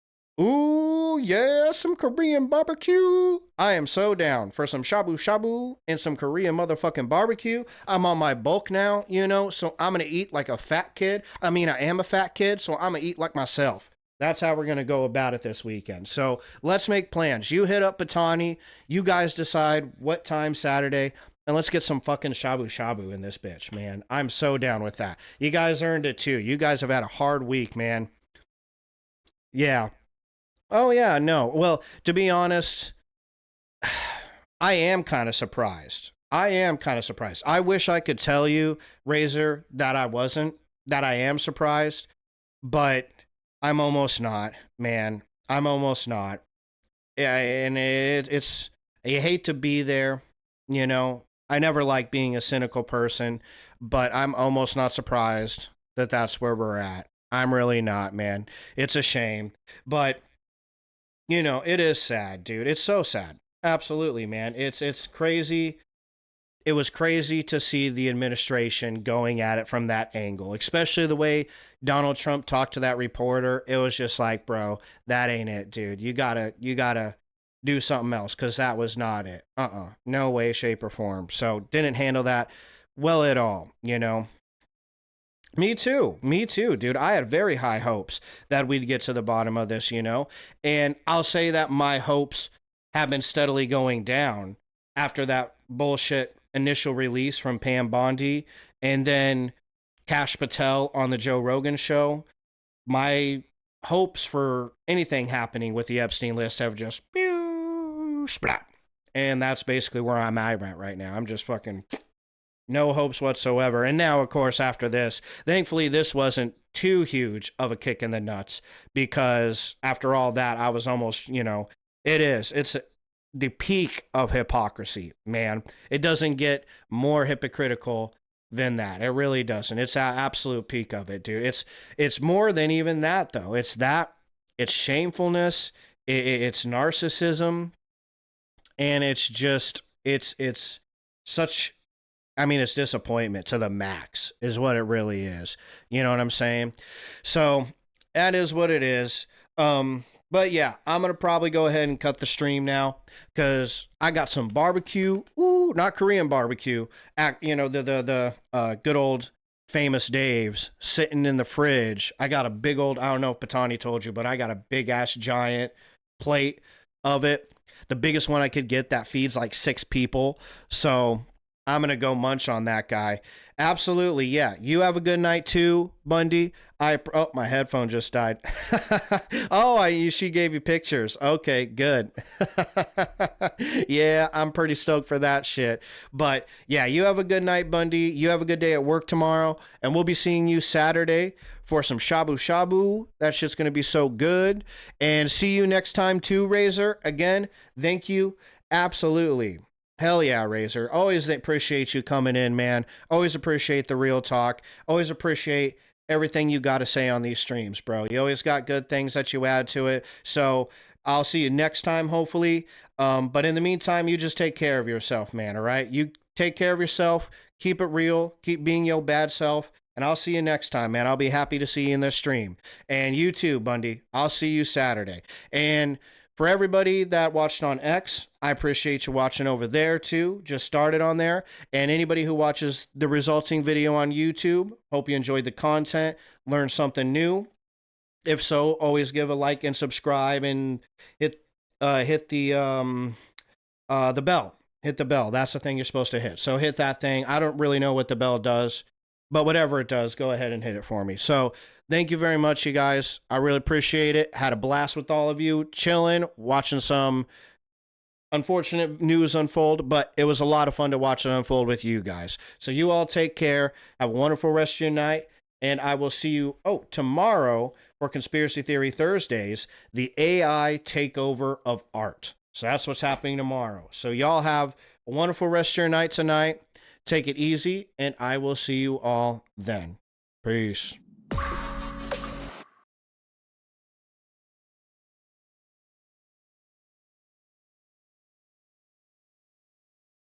Ooh, yeah, some Korean barbecue. I am so down for some shabu shabu and some Korean motherfucking barbecue. I'm on my bulk now, you know, so I'm going to eat like a fat kid. I mean, I am a fat kid, so I'm going to eat like myself. That's how we're going to go about it this weekend. So let's make plans. You hit up Batani. You guys decide what time Saturday. and let's get some fucking shabu shabu in this bitch, man. I'm so down with that. You guys earned it too. You guys have had a hard week, man. Yeah. Oh, yeah, no. Well, to be honest, I am kind of surprised. I wish I could tell you, Razor, that I am surprised, but I'm almost not, man. I'm almost not. Yeah, and it's, you hate to be there, you know. I never like being a cynical person, but I'm almost not surprised that that's where we're at. I'm really not, man. It's a shame, but you know, it is sad, dude. It's so sad. Absolutely, man. It's crazy. It was crazy to see the administration going at it from that angle, especially the way Donald Trump talked to that reporter. It was just like, bro, that ain't it, dude. You gotta do something else, because that was not it. No way, shape, or form. So didn't handle that well at all, you know. Me too, dude. I had very high hopes that we'd get to the bottom of this, you know. And I'll say that my hopes have been steadily going down after that bullshit initial release from Pam Bondi and then Kash Patel on the Joe Rogan show. My hopes for anything happening with the Epstein list have just splat. And that's basically where I'm at right now. I'm just fucking no hopes whatsoever. And now, of course, after this, thankfully, this wasn't too huge of a kick in the nuts, because after all that, I was almost, you know, it's the peak of hypocrisy, man. It doesn't get more hypocritical than that. It really doesn't. It's an absolute peak of it, dude. It's more than even that, though. It's shamefulness, it's narcissism, and it's just, it's such, I mean, it's disappointment to the max is what it really is. You know what I'm saying? So that is what it is. But yeah, I'm going to probably go ahead and cut the stream now, because I got some barbecue. Ooh, not Korean barbecue. You know, the good old famous Dave's sitting in the fridge. I got a big old, I don't know if Patani told you, but I got a big ass giant plate of it. The biggest one I could get that feeds like 6 people. So I'm going to go munch on that guy. Absolutely, yeah. You have a good night too, Bundy. Oh, my headphone just died. She gave you pictures. Okay, good. Yeah, I'm pretty stoked for that shit. But yeah, you have a good night, Bundy. You have a good day at work tomorrow. And we'll be seeing you Saturday for some shabu shabu. That shit's going to be so good. And see you next time too, Razor. Again, thank you. Absolutely. Hell yeah, Razor. Always appreciate you coming in, man. Always appreciate the real talk. Always appreciate everything you got to say on these streams, bro. You always got good things that you add to it. So I'll see you next time, hopefully. But in the meantime, you just take care of yourself, man, all right? You take care of yourself. Keep it real. Keep being your bad self. And I'll see you next time, man. I'll be happy to see you in this stream. And you too, Bundy. I'll see you Saturday. And for everybody that watched on X, I appreciate you watching over there too. Just started on there. And anybody who watches the resulting video on YouTube, hope you enjoyed the content, learned something new. If so, always give a like and subscribe and hit the bell. Hit the bell. That's the thing you're supposed to hit. So hit that thing. I don't really know what the bell does, but whatever it does, go ahead and hit it for me. So thank you very much, you guys. I really appreciate it. Had a blast with all of you, chilling, watching some unfortunate news unfold, but it was a lot of fun to watch it unfold with you guys. So you all take care. Have a wonderful rest of your night, and I will see you tomorrow for Conspiracy Theory Thursdays, the AI takeover of art. So that's what's happening tomorrow. So y'all have a wonderful rest of your night tonight. Take it easy, and I will see you all then. Peace.